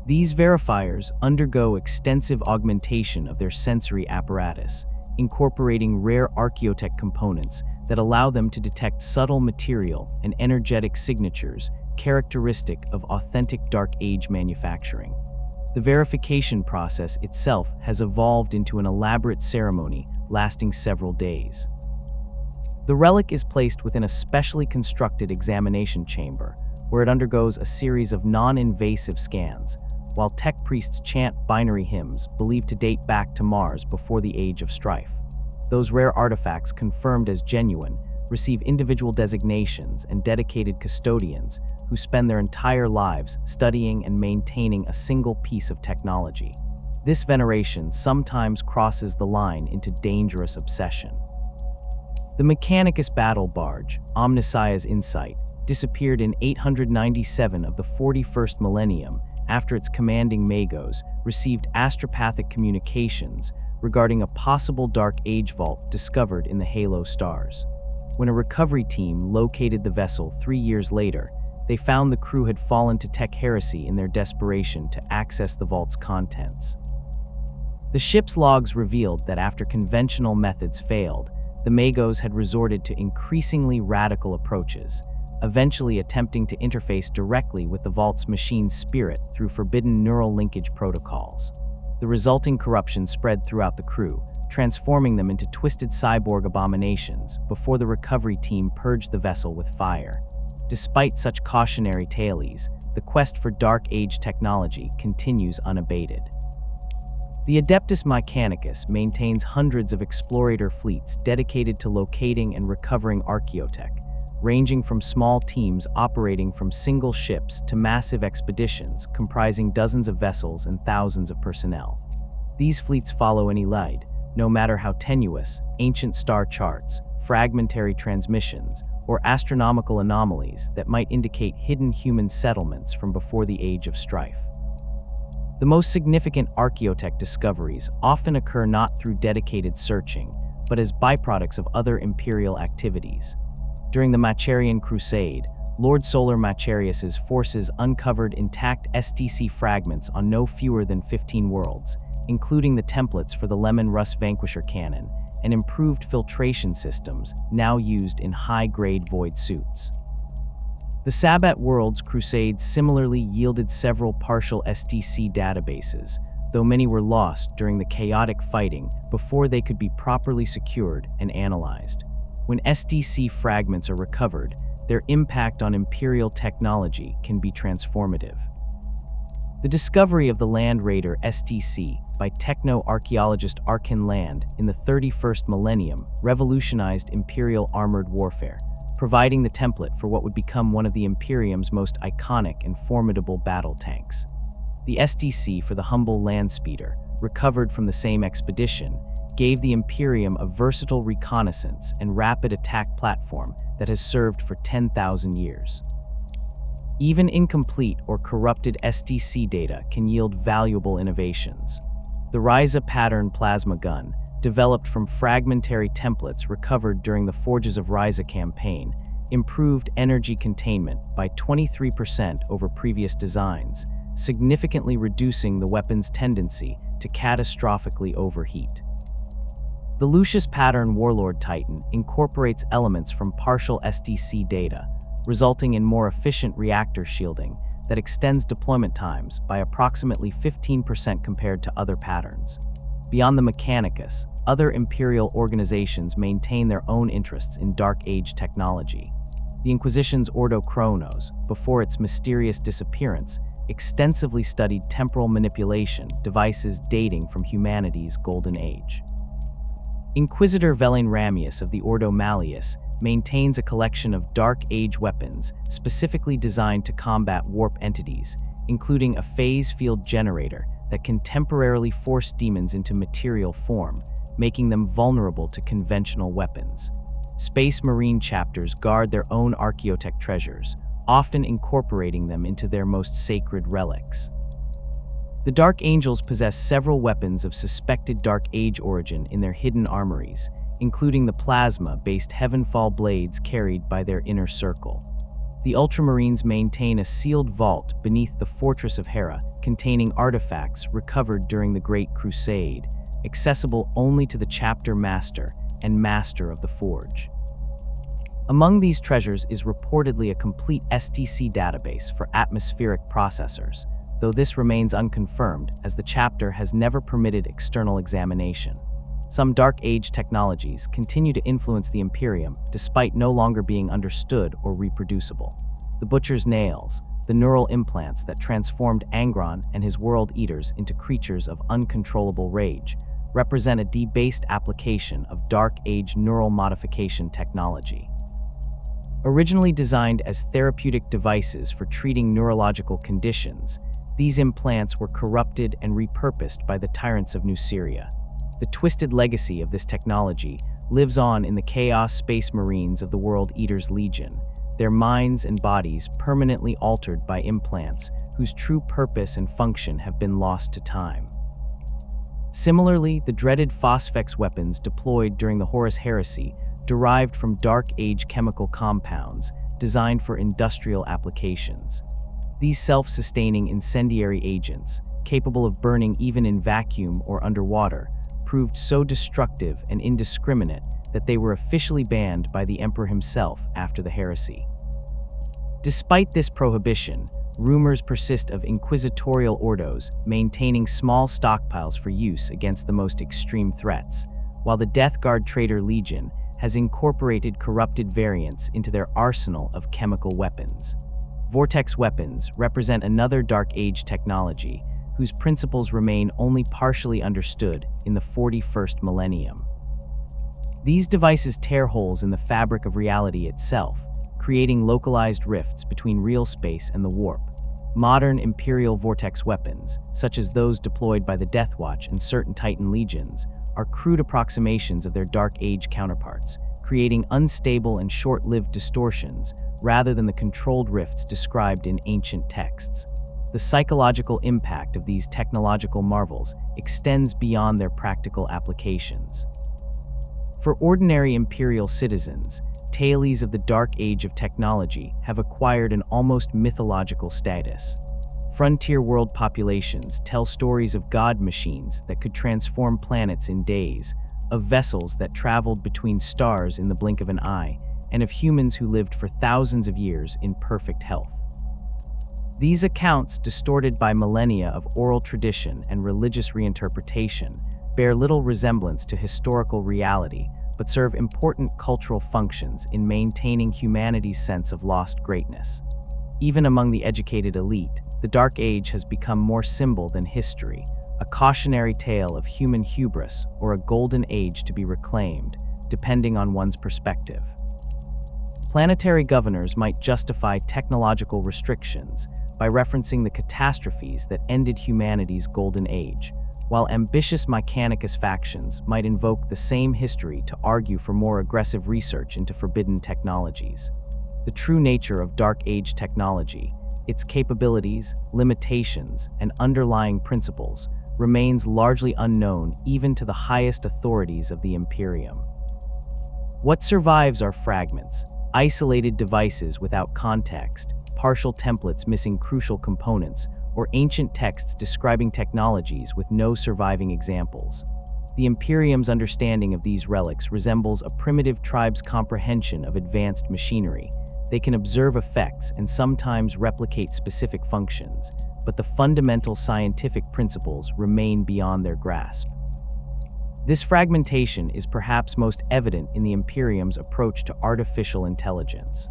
These verifiers undergo extensive augmentation of their sensory apparatus, incorporating rare archaeotech components that allow them to detect subtle material and energetic signatures characteristic of authentic Dark Age manufacturing. The verification process itself has evolved into an elaborate ceremony lasting several days. The relic is placed within a specially constructed examination chamber, where it undergoes a series of non-invasive scans, while tech priests chant binary hymns believed to date back to Mars before the Age of Strife. Those rare artifacts confirmed as genuine receive individual designations and dedicated custodians who spend their entire lives studying and maintaining a single piece of technology. This veneration sometimes crosses the line into dangerous obsession. The Mechanicus battle barge, Omnissiah's Insight, disappeared in 897 of the 41st millennium after its commanding Magos received astropathic communications regarding a possible Dark Age vault discovered in the Halo stars. When a recovery team located the vessel 3 years later, they found the crew had fallen to tech heresy in their desperation to access the vault's contents. The ship's logs revealed that after conventional methods failed, the Magos had resorted to increasingly radical approaches, eventually attempting to interface directly with the vault's machine spirit through forbidden neural linkage protocols. The resulting corruption spread throughout the crew, transforming them into twisted cyborg abominations before the recovery team purged the vessel with fire. Despite such cautionary tales, the quest for Dark Age technology continues unabated. The Adeptus Mechanicus maintains hundreds of explorator fleets dedicated to locating and recovering archaeotech, ranging from small teams operating from single ships to massive expeditions comprising dozens of vessels and thousands of personnel. These fleets follow any lead, no matter how tenuous, ancient star charts, fragmentary transmissions, or astronomical anomalies that might indicate hidden human settlements from before the Age of Strife. The most significant archaeotech discoveries often occur not through dedicated searching, but as byproducts of other imperial activities. During the Macharian Crusade, Lord Solar Macharius's forces uncovered intact STC fragments on no fewer than 15 worlds, including the templates for the Lemon Rust Vanquisher cannon and improved filtration systems now used in high-grade void suits. The Sabbat Worlds Crusade similarly yielded several partial STC databases, though many were lost during the chaotic fighting before they could be properly secured and analyzed. When STC fragments are recovered, their impact on Imperial technology can be transformative. The discovery of the Land Raider STC by techno-archaeologist Arkin Land in the 31st millennium revolutionized Imperial armored warfare, providing the template for what would become one of the Imperium's most iconic and formidable battle tanks. The STC for the humble land speeder, recovered from the same expedition, gave the Imperium a versatile reconnaissance and rapid attack platform that has served for 10,000 years. Even incomplete or corrupted STC data can yield valuable innovations. The Ryza pattern plasma gun, developed from fragmentary templates recovered during the Forges of Ryza campaign, improved energy containment by 23% over previous designs, significantly reducing the weapon's tendency to catastrophically overheat. The Lucius pattern Warlord Titan incorporates elements from partial STC data, resulting in more efficient reactor shielding that extends deployment times by approximately 15% compared to other patterns. Beyond the Mechanicus, other Imperial organizations maintain their own interests in Dark Age technology. The Inquisition's Ordo Chronos, before its mysterious disappearance, extensively studied temporal manipulation devices dating from humanity's Golden Age. Inquisitor Velain Ramius of the Ordo Malleus maintains a collection of Dark Age weapons specifically designed to combat warp entities, including a phase field generator that can temporarily force demons into material form, making them vulnerable to conventional weapons. Space Marine chapters guard their own archaeotech treasures, often incorporating them into their most sacred relics. The Dark Angels possess several weapons of suspected Dark Age origin in their hidden armories, including the plasma-based Heavenfall blades carried by their inner circle. The Ultramarines maintain a sealed vault beneath the Fortress of Hera containing artifacts recovered during the Great Crusade, accessible only to the Chapter Master and Master of the Forge. Among these treasures is reportedly a complete STC database for atmospheric processors, though this remains unconfirmed as the chapter has never permitted external examination. Some Dark Age technologies continue to influence the Imperium despite no longer being understood or reproducible. The Butcher's Nails, the neural implants that transformed Angron and his World Eaters into creatures of uncontrollable rage, represent a debased application of Dark Age neural modification technology. Originally designed as therapeutic devices for treating neurological conditions, these implants were corrupted and repurposed by the tyrants of New Syria. The twisted legacy of this technology lives on in the Chaos Space Marines of the World Eaters Legion, their minds and bodies permanently altered by implants whose true purpose and function have been lost to time. Similarly, the dreaded Phosphex weapons deployed during the Horus Heresy derived from Dark Age chemical compounds designed for industrial applications. These self-sustaining incendiary agents, capable of burning even in vacuum or underwater, proved so destructive and indiscriminate that they were officially banned by the Emperor himself after the heresy. Despite this prohibition, rumors persist of inquisitorial ordos maintaining small stockpiles for use against the most extreme threats, while the Death Guard Traitor Legion has incorporated corrupted variants into their arsenal of chemical weapons. Vortex weapons represent another Dark Age technology whose principles remain only partially understood in the 41st millennium. These devices tear holes in the fabric of reality itself, creating localized rifts between real space and the warp. Modern Imperial vortex weapons, such as those deployed by the Death Watch and certain Titan legions, are crude approximations of their Dark Age counterparts, creating unstable and short-lived distortions rather than the controlled rifts described in ancient texts. The psychological impact of these technological marvels extends beyond their practical applications. For ordinary Imperial citizens, tales of the Dark Age of technology have acquired an almost mythological status. Frontier world populations tell stories of god machines that could transform planets in days, of vessels that traveled between stars in the blink of an eye, and of humans who lived for thousands of years in perfect health. These accounts, distorted by millennia of oral tradition and religious reinterpretation, bear little resemblance to historical reality, but serve important cultural functions in maintaining humanity's sense of lost greatness. Even among the educated elite, the Dark Age has become more symbol than history, a cautionary tale of human hubris or a golden age to be reclaimed, depending on one's perspective. Planetary governors might justify technological restrictions by referencing the catastrophes that ended humanity's golden age, while ambitious Mechanicus factions might invoke the same history to argue for more aggressive research into forbidden technologies. The true nature of Dark Age technology, its capabilities, limitations, and underlying principles, remains largely unknown even to the highest authorities of the Imperium. What survives are fragments, isolated devices without context, partial templates missing crucial components, or ancient texts describing technologies with no surviving examples. The Imperium's understanding of these relics resembles a primitive tribe's comprehension of advanced machinery. They can observe effects and sometimes replicate specific functions, but the fundamental scientific principles remain beyond their grasp. This fragmentation is perhaps most evident in the Imperium's approach to artificial intelligence.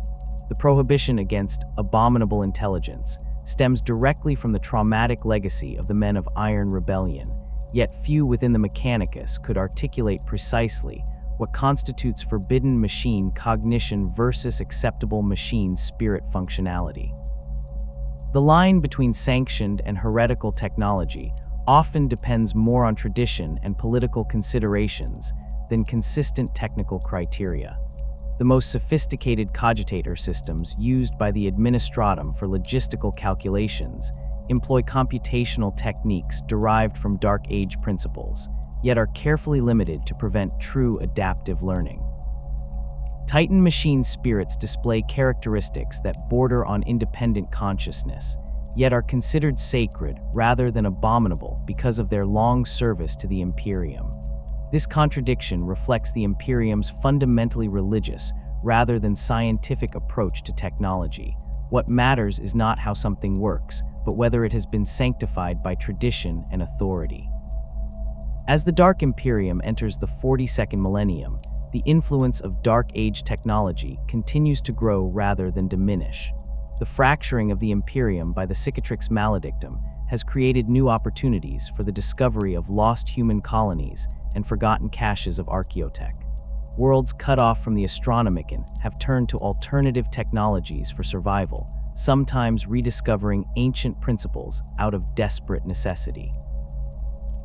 The prohibition against abominable intelligence stems directly from the traumatic legacy of the Men of Iron Rebellion, yet few within the Mechanicus could articulate precisely what constitutes forbidden machine cognition versus acceptable machine spirit functionality. The line between sanctioned and heretical technology often depends more on tradition and political considerations than consistent technical criteria. The most sophisticated cogitator systems used by the administratum for logistical calculations employ computational techniques derived from Dark Age principles, yet are carefully limited to prevent true adaptive learning. Titan machine spirits display characteristics that border on independent consciousness, yet are considered sacred rather than abominable because of their long service to the Imperium. This contradiction reflects the Imperium's fundamentally religious rather than scientific approach to technology. What matters is not how something works, but whether it has been sanctified by tradition and authority. As the Dark Imperium enters the 42nd millennium, the influence of Dark Age technology continues to grow rather than diminish. The fracturing of the Imperium by the Cicatrix Maledictum has created new opportunities for the discovery of lost human colonies and forgotten caches of archaeotech. Worlds cut off from the Astronomicon have turned to alternative technologies for survival, sometimes rediscovering ancient principles out of desperate necessity.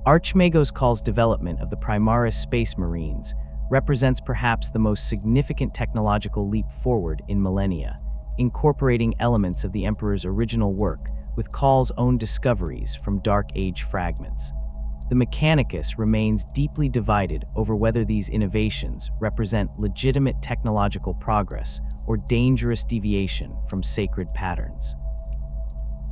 Archmagos Call's development of the Primaris Space Marines represents perhaps the most significant technological leap forward in millennia, incorporating elements of the Emperor's original work with Call's own discoveries from Dark Age fragments. The Mechanicus remains deeply divided over whether these innovations represent legitimate technological progress or dangerous deviation from sacred patterns.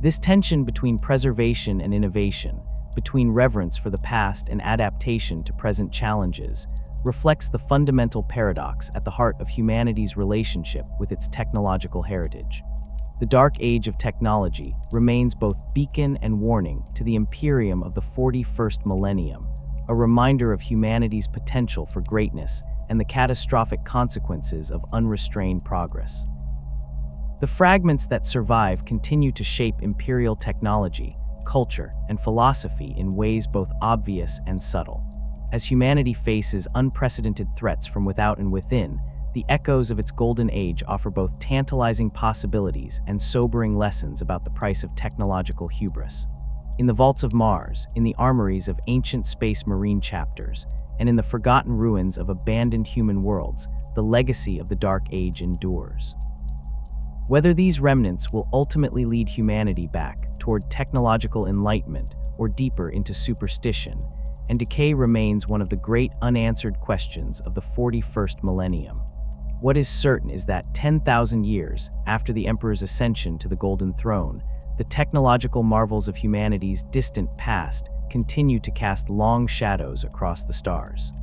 This tension between preservation and innovation, between reverence for the past and adaptation to present challenges, reflects the fundamental paradox at the heart of humanity's relationship with its technological heritage. The Dark Age of technology remains both beacon and warning to the Imperium of the 41st millennium, a reminder of humanity's potential for greatness and the catastrophic consequences of unrestrained progress. The fragments that survive continue to shape Imperial technology, culture, and philosophy in ways both obvious and subtle. As humanity faces unprecedented threats from without and within, The echoes of its golden age offer both tantalizing possibilities and sobering lessons about the price of technological hubris. In the vaults of Mars, in the armories of ancient space marine chapters, and in the forgotten ruins of abandoned human worlds, the legacy of the Dark Age endures. Whether these remnants will ultimately lead humanity back toward technological enlightenment or deeper into superstition and decay remains one of the great unanswered questions of the 41st millennium. What is certain is that 10,000 years after the Emperor's ascension to the Golden Throne, the technological marvels of humanity's distant past continue to cast long shadows across the stars.